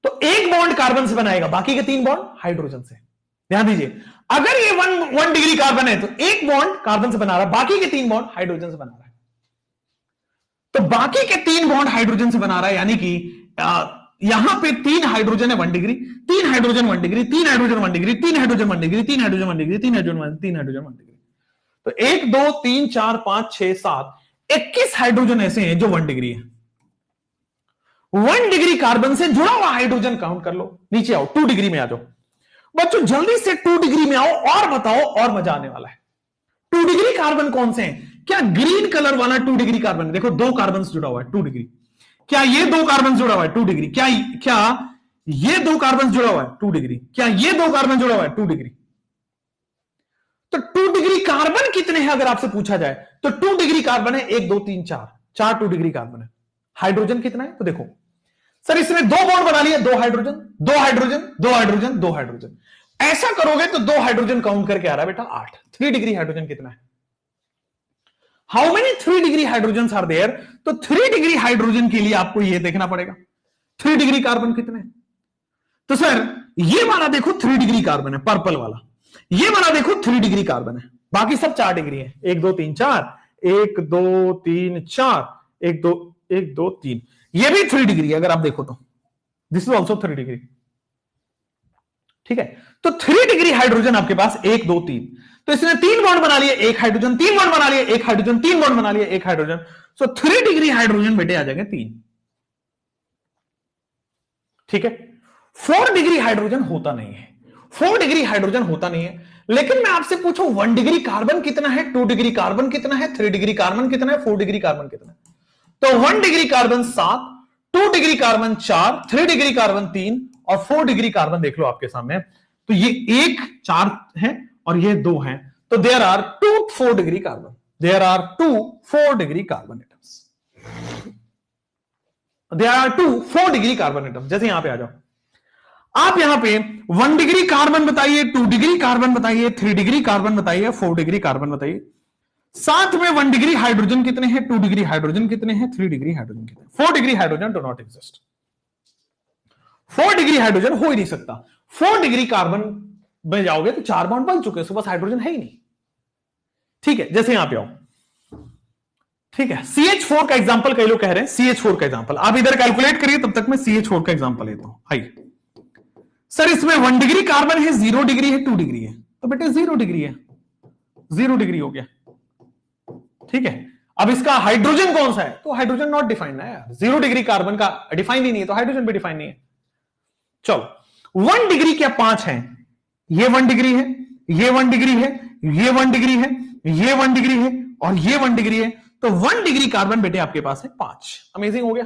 तो एक बॉन्ड कार्बन से बनाएगा, बाकी के 3 बॉन्ड हाइड्रोजन से। ध्यान दीजिए, अगर ये 1 डिग्री कार्बन है तो एक बॉन्ड कार्बन से बना रहा है, बाकी के 3 बॉन्ड हाइड्रोजन से बना रहा है। तो बाकी के 3 बॉन्ड हाइड्रोजन से बना रहा है, यानी कि यहां पे 3 हाइड्रोजन है 1 degree, 3 hydrogen 1 degree, 3 hydrogen 1 degree, 3 hydrogen 1 degree, 3 hydrogen 1 degree, 3 hydrogen 1 degree. तो 1 2 3 4 5 6 7 21 हाइड्रोजन ऐसे हैं जो 1 डिग्री है। 1 डिग्री कार्बन से जुड़ा हुआ हाइड्रोजन काउंट कर लो। नीचे आओ, 2 डिग्री में आ जाओ बच्चों, जल्दी से 2 डिग्री में आओ और बताओ, और मजा आने वाला है। 2 डिग्री कार्बन कौन से हैं? क्या ग्रीन कलर वाला 2 डिग्री कार्बन है? देखो 2 कार्बन जुड़ा हुआ है 2 डिग्री। क्या ये 2 कार्बन जुड़ा हुआ है 2 डिग्री? क्या ये 2 कार्बन जुड़ा हुआ है 2 डिग्री? क्या ये 2 कार्बन जुड़ा हुआ है 2 डिग्री? तो 2 डिग्री कार्बन कितने हैं अगर आपसे पूछा जाए तो 2 डिग्री कार्बन है 1 2 3 4 2 डिग्री कार्बन है। हाइड्रोजन कितना है? तो देखो सर इसने 2 बॉन्ड बना लिए, 2 हाइड्रोजन 2 हाइड्रोजन 2 हाइड्रोजन 2 हाइड्रोजन। ऐसा करोगे तो 2 हाइड्रोजन काउंट करके आ रहा है बेटा 8। 3 डिग्री हाइड्रोजन कितना है? How many 3 degree hydrogen are there? तो 3 डिग्री हाइड्रोजन के लिए आपको यह देखना पड़ेगा 3 डिग्री कार्बन कितने हैं। तो सर ये वाला देखो 3 डिग्री कार्बन है, पर्पल वाला। ये वाला देखो 3 डिग्री कार्बन है, बाकी सब 4 डिग्री है। 1 2 3 4, 1 2 3 4, 1 2 3। ये भी 3 डिग्री है अगर आप देखो तो, दिस इज ऑल्सो 3 डिग्री। ठीक है, तो 3 डिग्री हाइड्रोजन आपके पास 1 2 3। तो इसने 3 बॉन्ड बना लिए, 1 हाइड्रोजन, 3 बॉन्ड बना लिए, 1 हाइड्रोजन, 3 बॉन्ड बना लिए, 1 हाइड्रोजन। सो 3 डिग्री हाइड्रोजन बेटे आ जाएंगे 3। ठीक है, 4 डिग्री हाइड्रोजन होता नहीं है, 4 डिग्री हाइड्रोजन होता नहीं है। लेकिन मैं आपसे पूछूं 1 डिग्री कार्बन कितना है, 2 डिग्री कार्बन कितना है, 3 डिग्री कार्बन कितना है, 4 डिग्री कार्बन कितना है? तो 1 degree carbon 7, 2 degree carbon 4, 3 degree carbon 3 और 4 डिग्री कार्बन देख लो आपके सामने। तो ये 1 4 है और ये 2 है, तो there are 2 4 degree carbon, there are 2 4 degree carbon atoms, there are 2 4 degree carbon atoms. जैसे यहां पे आ जाओ आप, यहां पे 1 डिग्री कार्बन बताइए, 2 डिग्री कार्बन बताइए, 3 डिग्री कार्बन बताइए, 4 डिग्री कार्बन बताइए। साथ में 1 डिग्री हाइड्रोजन कितने हैं, 2 डिग्री हाइड्रोजन कितने हैं, 3 डिग्री हाइड्रोजन कितने हैं? 4 degree hydrogen do not exist. 4 degree hydrogen हो ही नहीं सकता। 4 डिग्री कार्बन में जाओगे तो 4 बॉन्ड बन चुके हैं, बस हाइड्रोजन है ही नहीं। ठीक है, जैसे यहां पे आओ, ठीक है, CH4 का एग्जांपल कई लोग कह रहे हैं, CH4 का एग्जांपल आप इधर कैलकुलेट करिए, तब तक मैं CH4 का एग्जांपल लेता हूं। आइए सर, इसमें 1 डिग्री कार्बन है, 0 डिग्री है, 2 डिग्री है, तो बेटे 0 डिग्री है, 0 डिग्री हो गया। ठीक है, अब इसका हाइड्रोजन कौन सा है? तो हाइड्रोजन नॉट डिफाइंड है यार, 0 डिग्री कार्बन का डिफाइन ही नहीं है, तो हाइड्रोजन भी डिफाइन नहीं है। चलो 1 डिग्री क्या 5 है? ये 1 डिग्री है, ये 1 डिग्री है, ये 1 डिग्री है, ये 1 डिग्री है और ये 1 डिग्री है। तो 1 डिग्री कार्बन बेटे आपके पास है 5। अमेजिंग हो गया,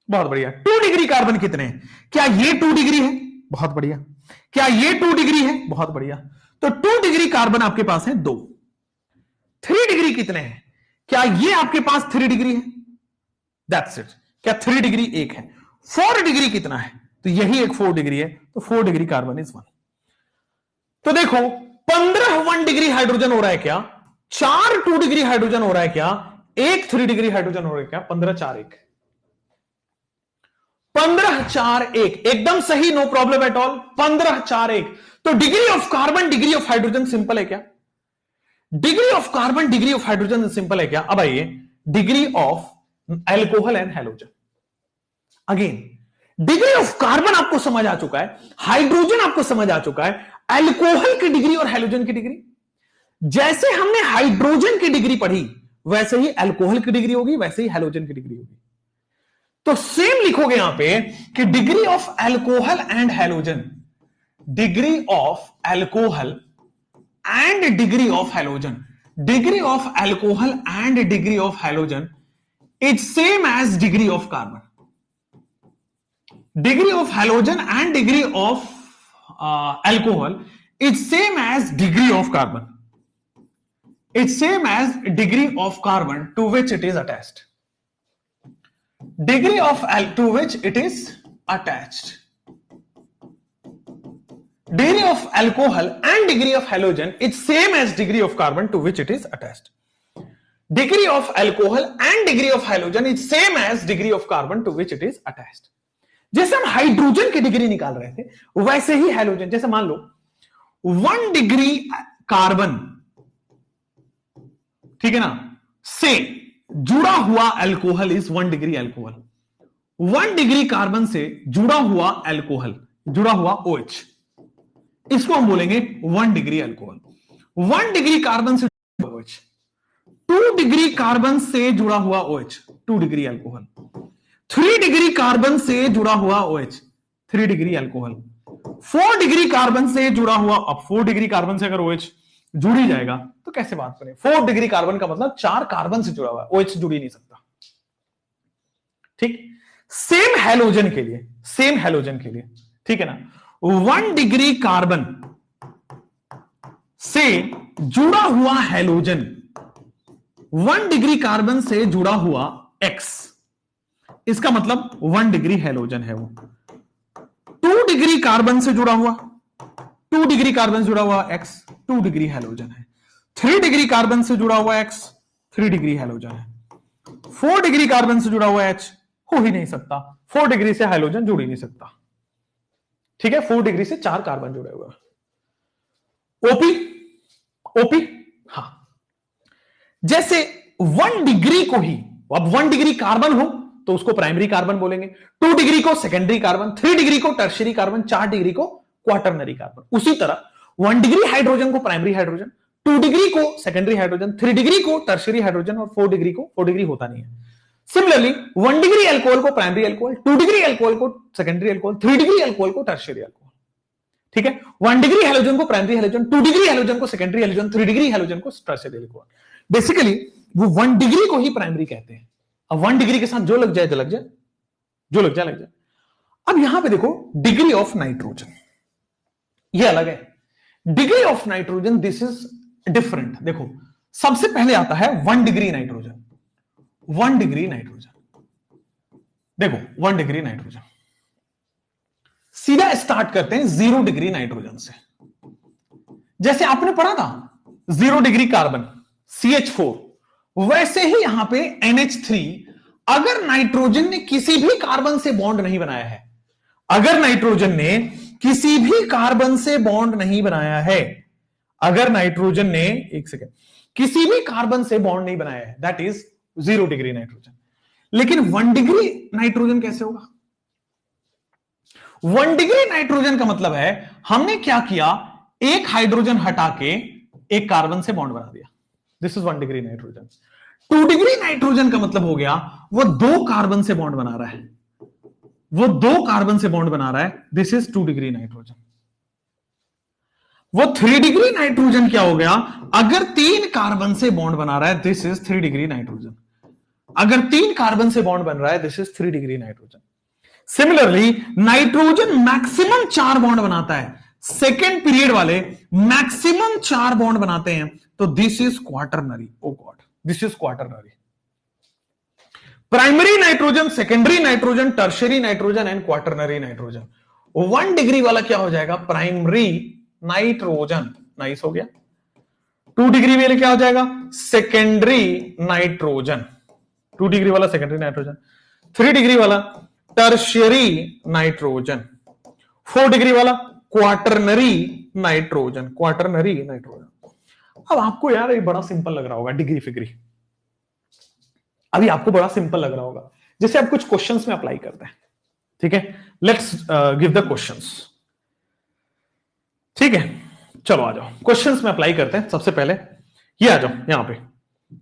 बहुत बढ़िया। 2 डिग्री कार्बन कितने हैं? क्या ये 2 डिग्री है? बहुत बढ़िया। क्या ये 2 डिग्री है? बहुत बढ़िया। तो 2 डिग्री कार्बन आपके पास है 2। 3 डिग्री कितने हैं? क्या ये आपके पास 3 डिग्री है? That's it. क्या 3 डिग्री 1 है? 4 डिग्री कितना है? तो यही एक 4 डिग्री है, तो 4 डिग्री कार्बन इज 1। तो देखो 15 1 डिग्री हाइड्रोजन हो रहा है क्या? 4 2 डिग्री हाइड्रोजन हो रहा है क्या? 1 3 डिग्री हाइड्रोजन हो रहा है क्या? 15 4 1, 15 4 1 एकदम सही, नो प्रॉब्लम एट ऑल। 15 4 1। तो degree of carbon degree of hydrogen simple है क्या? Degree of carbon degree of hydrogen simple है क्या? अब आइए degree of alcohol and halogen. Again degree of carbon आपको समझ आ चुका है, हाइड्रोजन आपको समझ आ चुका है, एल्कोहल की डिग्री और हैलोजन की डिग्री। जैसे हमने हाइड्रोजन की डिग्री पढ़ी वैसे ही एल्कोहल की डिग्री होगी, वैसे ही हैलोजन की डिग्री होगी। तो सेम लिखोगे यहां पे कि degree of alcohol and halogen, degree of alcohol and degree of halogen, degree of alcohol and degree of halogen is same as degree of carbon. Degree of halogen and degree of alcohol is same as degree of carbon. It's same as degree of carbon to which it is attached. Degree of to which it is attached. Degree of alcohol and degree of halogen is same as degree of carbon to which it is attached. Degree of alcohol and degree of halogen is same as degree of carbon to which it is attached. जैसे हम hydrogen की degree निकाल रहे थे वैसे ही halogen, जैसे मान लो 1 degree carbon, ठीक है ना, से जुड़ा हुआ alcohol is 1 degree alcohol. 1 degree carbon से जुड़ा हुआ अल्कोहल, जुड़ा हुआ OH, इसको हम बोलेंगे 1 डिग्री अल्कोहल. 1 डिग्री कार्बन से OH, 2 डिग्री कार्बन से जुड़ा हुआ OH 2 degree alcohol. 3 degree carbon से जुड़ा हुआ OH 3 degree alcohol. 4 degree carbon से जुड़ा हुआ, अब 4 डिग्री कार्बन से अगर OH जुड़ ही जाएगा तो कैसे बात करें. 4 डिग्री कार्बन का मतलब 4 कार्बन से जुड़ा हुआ है, OH जुड़ ही नहीं सकता. ठीक, सेम हैलोजन के लिए, सेम हैलोजन के लिए, ठीक है ना, 1 डिग्री कार्बन से जुड़ा हुआ हैलोजन, 1 डिग्री कार्बन से जुड़ा हुआ X, इसका मतलब 1 डिग्री हैलोजन है वो. 2 डिग्री कार्बन से जुड़ा हुआ, 2 डिग्री कार्बन से जुड़ा हुआ X 2 डिग्री हैलोजन है. 3 डिग्री कार्बन से जुड़ा हुआ X 3 डिग्री हैलोजन है. 4 डिग्री कार्बन से जुड़ा हुआ H हो ही नहीं सकता, 4 डिग्री से हैलोजन जुड़ ही नहीं सकता. ठीक है, 4 डिग्री से 4 कार्बन जुड़े हुए. ओपी, हाँ, जैसे 1 डिग्री को ही, अब 1 डिग्री कार्बन हो तो उसको प्राइमरी कार्बन बोलेंगे, 2 डिग्री को सेकेंडरी कार्बन, 3 डिग्री को टर्शियरी कार्बन, 4 डिग्री को क्वाटरनरी कार्बन. उसी तरह 1 डिग्री हाइड्रोजन को प्राइमरी हाइड्रोजन, 2 डिग्री को सेकेंडरी हाइड्रोजन, 3 डिग्री को टर्शियरी हाइड्रोजन और 4 डिग्री को, 4 डिग्री होता नहीं है. सिमिलरली 1 डिग्री अल्कोहल को प्राइमरी अल्कोहल, 2 डिग्री अल्कोहल को सेकेंडरी अल्कोहल, 3 डिग्री अल्कोहल को टर्शियरी अल्कोहल. ठीक है, 1 डिग्री हैलोजन को प्राइमरी हैलोजन, 2 डिग्री हैलोजन को सेकेंडरी हैलोजन, 3 डिग्री हैलोजन को टर्शियरी अल्कोहल. बेसिकली वो 1 डिग्री को ही प्राइमरी कहते हैं. अब 1 डिग्री के साथ जो लग जाए तो लग जाए, जो लग जाए. अब यहां पे देखो डिग्री ऑफ नाइट्रोजन, ये अलग है. Degree of nitrogen this is different. देखो सबसे पहले आता है 1 डिग्री नाइट्रोजन. 1 डिग्री नाइट्रोजन, देखो 1 डिग्री नाइट्रोजन, सीधा स्टार्ट करते हैं 0 डिग्री नाइट्रोजन से. जैसे आपने पढ़ा था 0 डिग्री कार्बन CH4, वैसे ही यहां पे NH3, अगर नाइट्रोजन ने किसी भी कार्बन से बॉन्ड नहीं बनाया है, अगर नाइट्रोजन ने किसी भी कार्बन से बॉन्ड नहीं बनाया है, अगर नाइट्रोजन ने, एक सेकेंड, किसी भी कार्बन से बॉन्ड नहीं बनाया है, दैट इज 0 डिग्री नाइट्रोजन. लेकिन 1 डिग्री नाइट्रोजन कैसे होगा? 1 डिग्री नाइट्रोजन का मतलब है हमने क्या किया, एक हाइड्रोजन हटा के एक कार्बन से बॉन्ड बना दिया. This is 1 degree nitrogen. 2 degree nitrogen का मतलब हो गया वो 2 कार्बन से बॉन्ड बना रहा है, वो 2 कार्बन से बॉन्ड बना रहा है. This is 2 degree nitrogen. वो 3 डिग्री नाइट्रोजन क्या हो गया, अगर 3 कार्बन से बॉन्ड बना रहा है, दिस इज 3 डिग्री नाइट्रोजन. अगर 3 कार्बन से बॉन्ड बन रहा है, this is 3 degree nitrogen. Similarly nitrogen maximum 4 bond बनाता है, सेकेंड पीरियड वाले मैक्सिमम 4 बॉन्ड बनाते हैं, तो this is quaternary. Oh god, this is quaternary. Primary nitrogen, secondary nitrogen, tertiary nitrogen and quaternary nitrogen. 1 degree वाला क्या हो जाएगा, प्राइमरी नाइट्रोजन. नाइस हो गया. 2 डिग्री वाले क्या हो जाएगा, सेकेंडरी नाइट्रोजन. 2 डिग्री वाला सेकेंडरी नाइट्रोजन. 3 डिग्री वाला टर्शियरी नाइट्रोजन. 4 डिग्री वाला क्वाटरनरी नाइट्रोजन. Quaternary nitrogen. अब आपको यार ये बड़ा सिंपल लग रहा होगा डिग्री फिग्री, अभी आपको बड़ा सिंपल लग रहा होगा, जैसे आप कुछ क्वेश्चंस में अप्लाई करते हैं. ठीक है, लेट्स गिव द क्वेश्चंस. ठीक है, चलो आ जाओ क्वेश्चंस में अप्लाई करते हैं. सबसे पहले ये आ जाओ यहां पे,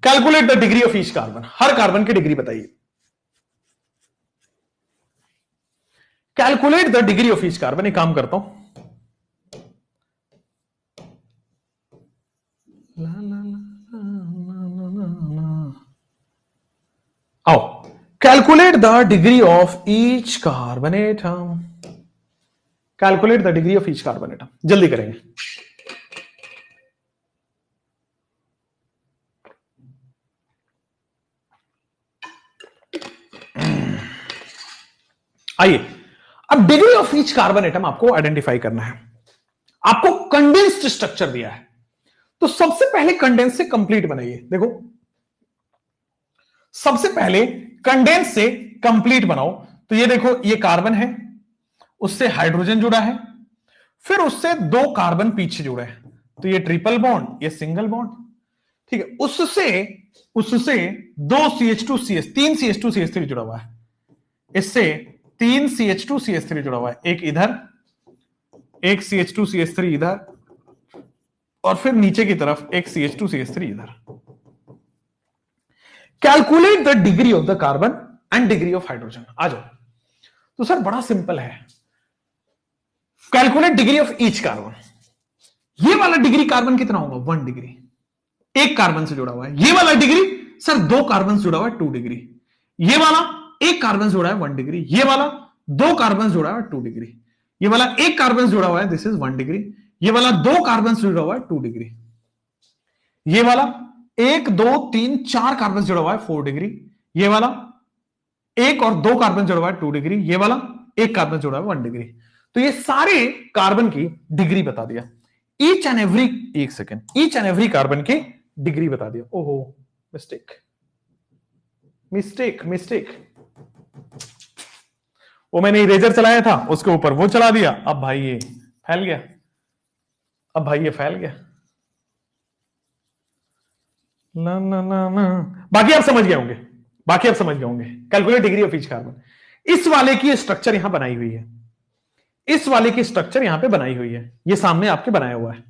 calculate the degree of each carbon. Her carbon की डिग्री बताइए. Calculate the degree of each carbon. एक काम करता हूं, आओ, calculate the degree of each carbon atom. Calculate the degree of each carbon atom, जल्दी करेंगे। आइए, अब degree of each carbon atom आपको आइडेंटिफाई करना है। आपको कंडेंस्ड स्ट्रक्चर दिया है, तो सबसे पहले कंडेंस से कंप्लीट बनाइए। देखो, सबसे पहले कंडेंस से कंप्लीट बनाओ। तो ये देखो, ये कार्बन है, उससे हाइड्रोजन जुड़ा है, फिर उससे दो कार्बन पीछे जुड़े हैं, तो ये ट्रिपल बॉन्ड, ये सिंगल बॉन्ड। ठीक है, उससे उससे दो CH2CH, तीन CH2CH3 जुड़ा हुआ है, इससे तीन CH2CH3 जुड़ा हुआ है, एक इधर, एक CH2CH3 इधर, और फिर नीचे की तरफ एक CH2CH3 इधर। Calculate the degree of the carbon and degree of hydrogen. आ जाओ। तो सर बड़ा सिंपल है, calculate degree of each carbon. ये वाला डिग्री कार्बन कितना होगा? 1 डिग्री, एक कार्बन से जुड़ा हुआ है। ये वाला डिग्री सर दो कार्बन से जुड़ा हुआ है, 2 डिग्री। ये वाला एक कार्बन से जुड़ा है, 1 डिग्री। ये वाला दो कार्बन से जुड़ा है, 2 डिग्री। ये वाला एक कार्बन से जुड़ा हुआ है, दिस इज 1 डिग्री। ये वाला दो कार्बन से जुड़ा हुआ है, 2 डिग्री। ये वाला एक दो तीन चार कार्बन से जुड़ा हुआ है, 4 डिग्री। ये वाला एक और दो कार्बन जुड़ा हुआ है, 2 डिग्री। ये वाला एक कार्बन जुड़ा हुआ है, 1 डिग्री। तो ये सारे कार्बन की डिग्री बता दिया, ईच एंड एवरी, एक second, each and every carbon की डिग्री बता दिया। ओहो, मिस्टेक मिस्टेक मिस्टेक, वो मैंने इरेजर चलाया था, उसके ऊपर वो चला दिया। अब भाई ये फैल गया, अब भाई ये फैल गया। ना ना ना ना, बाकी आप समझ गए होंगे, बाकी आप समझ गए होंगे। Calculate degree of each carbon. इस वाले की स्ट्रक्चर यहां बनाई हुई है, इस वाले की स्ट्रक्चर यहां पे बनाई हुई है, ये सामने आपके बनाया हुआ है।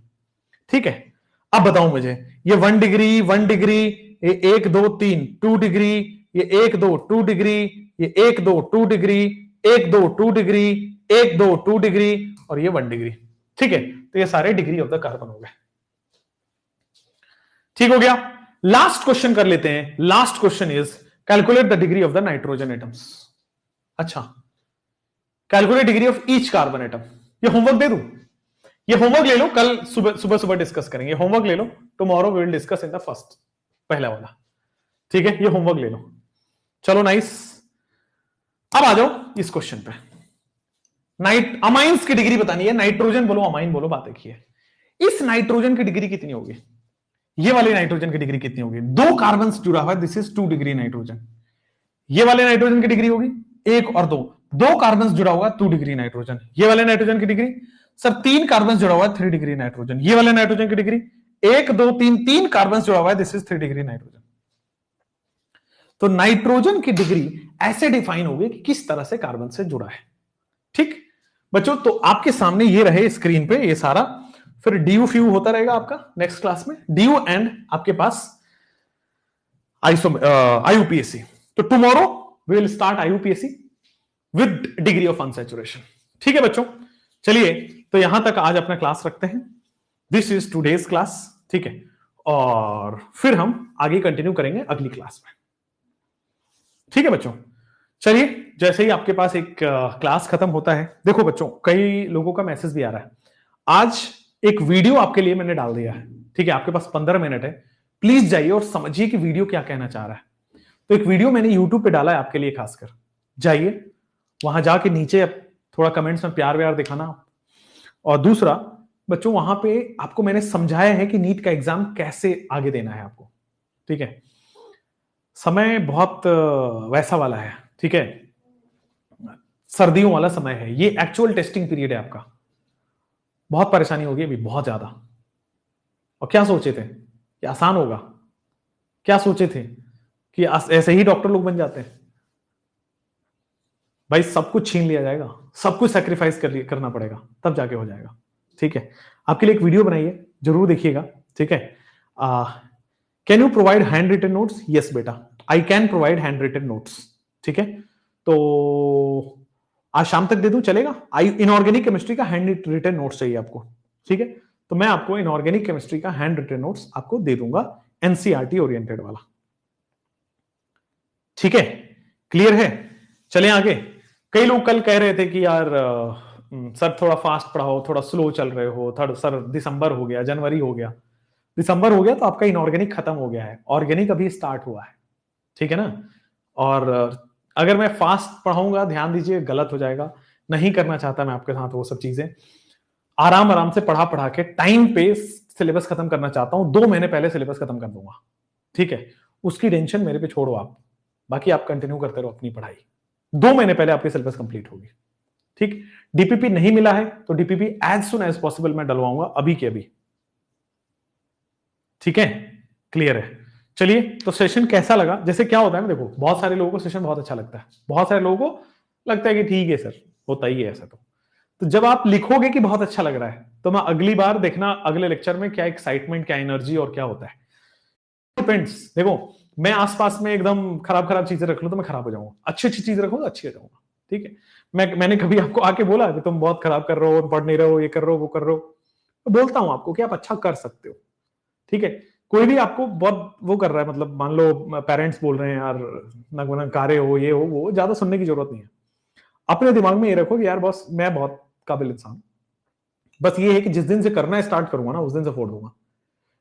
ठीक है, अब बताओ मुझे, ये 1 डिग्री 1 डिग्री, ये 1 2 3 2 डिग्री, ये 1 2 2 डिग्री, ये 1 2 2 डिग्री, 1 2 2 डिग्री, 1 2 2 डिग्री, और ये 1 डिग्री। ठीक है, तो ये सारे डिग्री ऑफ द कार्बन हो गए। ठीक हो गया। लास्ट क्वेश्चन कर लेते हैं। Last question is calculate the degree of the nitrogen atoms. अच्छा, calculate degree of each carbon atom. ये होमवर्क दे दूं? ये होमवर्क ले लो, कल सुबह सुबह सुबह डिस्कस करेंगे। होमवर्क ले लो, tomorrow we will discuss in the first, पहला वाला। ठीक है, ये होमवर्क ले लो। चलो नाइस, अब आ जाओ इस क्वेश्चन पे। अमाइंस की डिग्री बतानी है। नाइट्रोजन बोलो, अमाइन बोलो, बात एक ही है। इस नाइट्रोजन की डिग्री कितनी होगी? ये वाले नाइट्रोजन की डिग्री कितनी होगी? दो कार्बन जुड़ा हुआ है, दिस इज 2 डिग्री नाइट्रोजन। ये वाले नाइट्रोजन की डिग्री होगी एक और दो, दो कार्बन जुड़ा हुआ 2 डिग्री नाइट्रोजन। ये वाले नाइट्रोजन की डिग्री सर तीन कार्बन जुड़ा हुआ है, 3 डिग्री नाइट्रोजन। ये वाले नाइट्रोजन की डिग्री एक दो तीन, तीन कार्बन जुड़ा हुआ है, दिस इज 3 डिग्री नाइट्रोजन। तो नाइट्रोजन की डिग्री ऐसे डिफाइन होगी कि किस तरह से कार्बन से जुड़ा है। ठीक बच्चों, तो आपके सामने ये रहे स्क्रीन पे ये सारा, फिर ड्यू फ्यू होता रहेगा आपका नेक्स्ट क्लास में, ड्यू एंड आपके पास IUPAC। तो tomorrow we will start IUPAC with degree of unsaturation. ठीक है बच्चों, चलिए तो यहां तक आज अपना क्लास रखते हैं। This is today's class. ठीक है, और फिर हम आगे कंटिन्यू करेंगे अगली क्लास में। ठीक है बच्चों, चलिए जैसे ही आपके पास एक क्लास खत्म होता है, देखो बच्चों कई लोगों का मैसेज भी आ रहा है। आज एक वीडियो आपके लिए मैंने डाल दिया है। ठीक है, आपके पास 15 मिनट है, प्लीज जाइए और समझिए कि वीडियो क्या कहना चाह रहा है। तो एक वीडियो मैंने यूट्यूब पे डाला है आपके लिए खासकर, जाइए वहां जाके नीचे थोड़ा कमेंट्स में प्यार व्यार दिखाना। और दूसरा बच्चों, वहां पे आपको मैंने समझाया है कि नीट का एग्जाम कैसे आगे देना है आपको। ठीक है, समय बहुत वैसा वाला है। ठीक है, सर्दियों वाला समय है, ये एक्चुअल टेस्टिंग पीरियड है आपका। बहुत परेशानी होगी अभी, बहुत ज्यादा। और क्या सोचे थे कि आसान होगा? क्या सोचे थे कि ऐसे ही डॉक्टर लोग बन जाते हैं? भाई सब कुछ छीन लिया जाएगा, सब कुछ सैक्रिफाइस करना पड़ेगा, तब जाके हो जाएगा। ठीक है, आपके लिए एक वीडियो बनाई है, जरूर देखिएगा। ठीक है, can you provide hand written notes? Yes बेटा, I can provide hand written notes. ठीक है, तो आज शाम तक दे दूं चलेगा? इनऑर्गेनिक केमिस्ट्री का हैंड रिटन नोट्स चाहिए आपको, ठीक है? तो मैं आपको इनऑर्गेनिक केमिस्ट्री का हैंड रिटन नोट्स आपको दे दूंगा, एनसीईआरटी ओरिएंटेड वाला, ठीक है? क्लियर है? चलें आगे। कई लोग कल कह रहे थे कि यार सर थोड़ा फास्ट पढ़ाओ, थोड़ा स्लो चल रहे हो, थोड़ा सर दिसंबर हो गया, जनवरी हो गया। दिसंबर हो गया तो आपका इनऑर्गेनिक खत्म हो गया है, ऑर्गेनिक अभी स्टार्ट हुआ है, ठीक है ना? और अगर मैं फास्ट पढ़ाऊंगा, ध्यान दीजिए, गलत हो जाएगा। नहीं करना चाहता मैं आपके साथ वो सब चीजें। आराम आराम से पढ़ा पढ़ा के टाइम पे सिलेबस खत्म करना चाहता हूं। 2 महीने पहले सिलेबस खत्म कर दूंगा, ठीक है? उसकी टेंशन मेरे पे छोड़ो आप, बाकी आप कंटिन्यू करते रहो अपनी पढ़ाई। 2 महीने पहले आपकी सिलेबस कंप्लीट होगी, ठीक? डीपीपी नहीं मिला है तो DPP as soon as possible मैं डलवाऊंगा, अभी के अभी, ठीक है? क्लियर है? चलिए, तो सेशन कैसा लगा? जैसे क्या होता है ना, देखो, बहुत सारे लोगों को सेशन बहुत अच्छा लगता है, बहुत सारे लोगों को लगता है कि ठीक है सर, होता ही है ऐसा। तो जब आप लिखोगे कि बहुत अच्छा लग रहा है, तो मैं अगली बार देखना अगले लेक्चर में क्या एक्साइटमेंट, क्या एनर्जी और क्या होता है। डिपेंड्स। देखो, मैं आसपास में एकदम खराब खराब चीजें रख लूं तो मैं खराब हो जाऊंगा, अच्छी अच्छी चीज रखूंगा अच्छी हो जाऊंगा, ठीक है? मैंने कभी आपको आके बोला कि तुम बहुत खराब कर रहे हो, पढ़ नहीं रहे हो, ये कर रहे हो, वो कर रहे हो? तो बोलता हूं आपको कि आप अच्छा कर सकते हो, ठीक है? कोई भी आपको बहुत वो कर रहा है, मतलब मान लो पेरेंट्स बोल रहे हैं यार नकारे हो, ये हो वो, ज्यादा सुनने की जरूरत नहीं है। अपने दिमाग में ये रखो कि यार बॉस, मैं बहुत काबिल इंसान, बस ये है कि जिस दिन से करना स्टार्ट करूंगा ना, उस दिन से फोड़ दूंगा।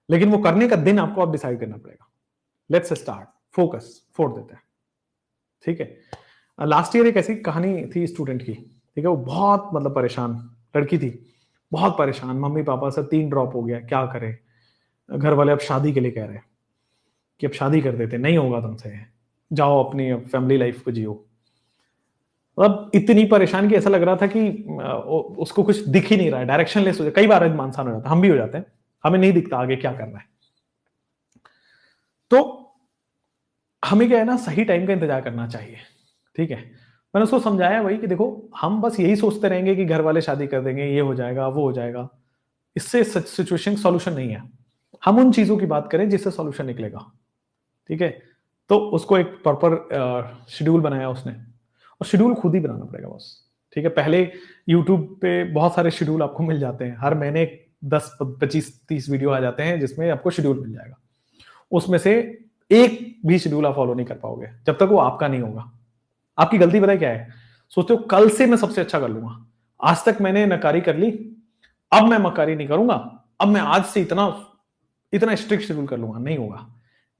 लेकिन वो करने का दिन आपको अब डिसाइड करना पड़ेगा। लेट्स स्टार्ट, फोकस, फोड़ देते हैं, ठीक है? लास्ट ईयर एक ऐसी कहानी थी स्टूडेंट की, ठीक है? वो बहुत मतलब परेशान लड़की थी, बहुत परेशान, मम्मी पापा से 3 ड्रॉप हो गया, क्या करे? घर वाले अब शादी के लिए कह रहे हैं कि अब शादी कर देते, नहीं होगा तुमसे, जाओ अपनी फैमिली लाइफ को जियो। मतलब इतनी परेशान कि ऐसा लग रहा था कि उसको कुछ दिख ही नहीं रहा है, डायरेक्शनलेस हो जाए। कई बार इंसान हो जाता है, हम भी हो जाते हैं, हमें नहीं दिखता आगे क्या करना है। तो हमें क्या है ना, सही टाइम का इंतजार करना चाहिए, ठीक है? मैंने उसको समझाया वही कि देखो, हम बस यही सोचते रहेंगे कि घर वाले शादी कर देंगे, ये हो जाएगा, वो हो जाएगा, इससे सिचुएशन सॉल्यूशन नहीं है। हम उन चीजों की बात करें जिससे सॉल्यूशन निकलेगा, ठीक है? तो उसको एक प्रॉपर शेड्यूल बनाया उसने, और शेड्यूल खुद ही बनाना पड़ेगा बस, ठीक है? पहले यूट्यूब पे बहुत सारे शेड्यूल आपको मिल जाते हैं, हर महीने 10 25 30 वीडियो आ जाते हैं जिसमें आपको शेड्यूल मिल जाएगा। उसमें से एक भी शेड्यूल आप फॉलो नहीं कर पाओगे जब तक वो आपका नहीं होगा। आपकी गलती पता है क्या है? सोचते हो कल से मैं सबसे अच्छा कर लूंगा, आज तक मैंने नकारी कर ली, अब मैं मकारी नहीं करूंगा, अब मैं आज से इतना इतना स्ट्रिक्ट शेड्यूल कर लूंगा। नहीं होगा।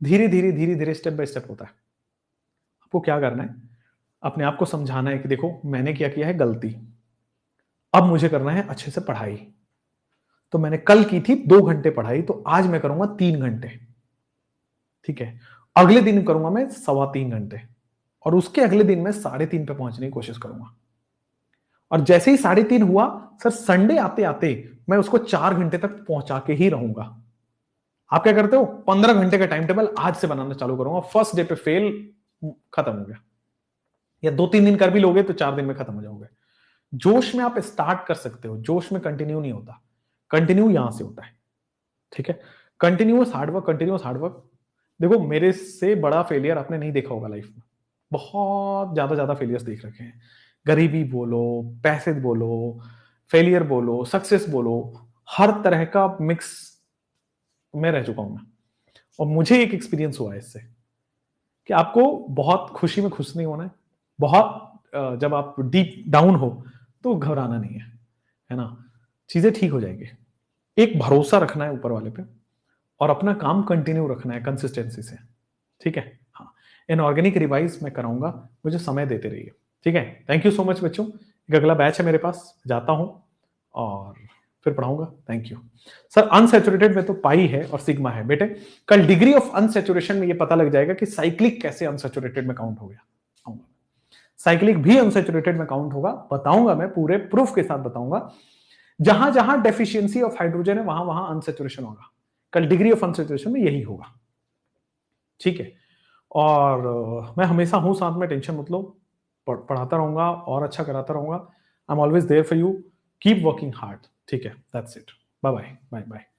धीरे धीरे धीरे धीरे स्टेप बाय स्टेप होता है। आपको क्या करना है? अपने आप को समझाना है कि देखो, मैंने क्या किया है गलती, अब मुझे करना है अच्छे से पढ़ाई। तो मैंने कल की थी 2 घंटे पढ़ाई, तो आज मैं करूंगा 3 घंटे, ठीक है? अगले दिन करूंगा मैं 3.25 घंटे, और उसके अगले दिन मैं 3:30 पे पहुंचने की कोशिश करूंगा। और जैसे ही 3:30 हुआ, सर संडे आते आते मैं उसको 4 घंटे तक पहुंचा के ही रहूंगा। आप क्या करते हो? 15 घंटे का टाइम टेबल आज से बनाना चालू करूंगा। फर्स्ट डे पे फेल, खत्म हो गया। या 2-3 दिन कर भी लोगे तो 4 दिन में खत्म हो जाओगे। जोश में आप स्टार्ट कर सकते हो, जोश में कंटिन्यू नहीं होता, कंटिन्यू यहां से होता है, ठीक है? Continuous hard work, continuous hard work. देखो, मेरे से बड़ा फेलियर आपने नहीं देखा होगा लाइफ में, बहुत ज्यादा ज्यादा फेलियर्स देख रखे हैं। गरीबी बोलो, पैसे बोलो, फेलियर बोलो, सक्सेस बोलो, हर तरह का मिक्स में रह चुका हूं मैं। और मुझे एक एक्सपीरियंस हुआ है इससे कि आपको बहुत खुशी में खुश नहीं होना है, बहुत जब आप डीप डाउन हो तो घबराना नहीं है ना? चीजें ठीक हो जाएंगी। एक भरोसा रखना है ऊपर वाले पे, और अपना काम कंटिन्यू रखना है कंसिस्टेंसी से, ठीक है? हाँ, इनऑर्गेनिक रिवाइज मैं कराऊंगा, मुझे समय देते रहिए, ठीक है? थैंक यू सो मच बच्चों। एक अगला बैच है मेरे पास, जाता हूं और फिर पढ़ाऊंगा। Thank you sir. अनसैचुरेटेड में तो पाई है और सिग्मा है बेटे। कल डिग्री ऑफ अनसैचुरेशन में ये पता लग जाएगा कि साइक्लिक कैसे अनसैचुरेटेड में काउंट हो गया। साइक्लिक भी अनसैचुरेटेड में काउंट होगा, बताऊंगा मैं, पूरे प्रूफ के साथ बताऊंगा। जहां जहां डेफिशिएंसी ऑफ हाइड्रोजन है वहां वहां अनसैचुरेशन होगा। कल डिग्री ऑफ अनसैचुरेशन में यही होगा, ठीक है? और मैं हमेशा हूं साथ में, टेंशन मत लो, पढ़ाता रहूंगा और अच्छा कराता रहूंगा। I am always there for you. Keep working hard, ठीक है? That's it. Bye bye bye bye.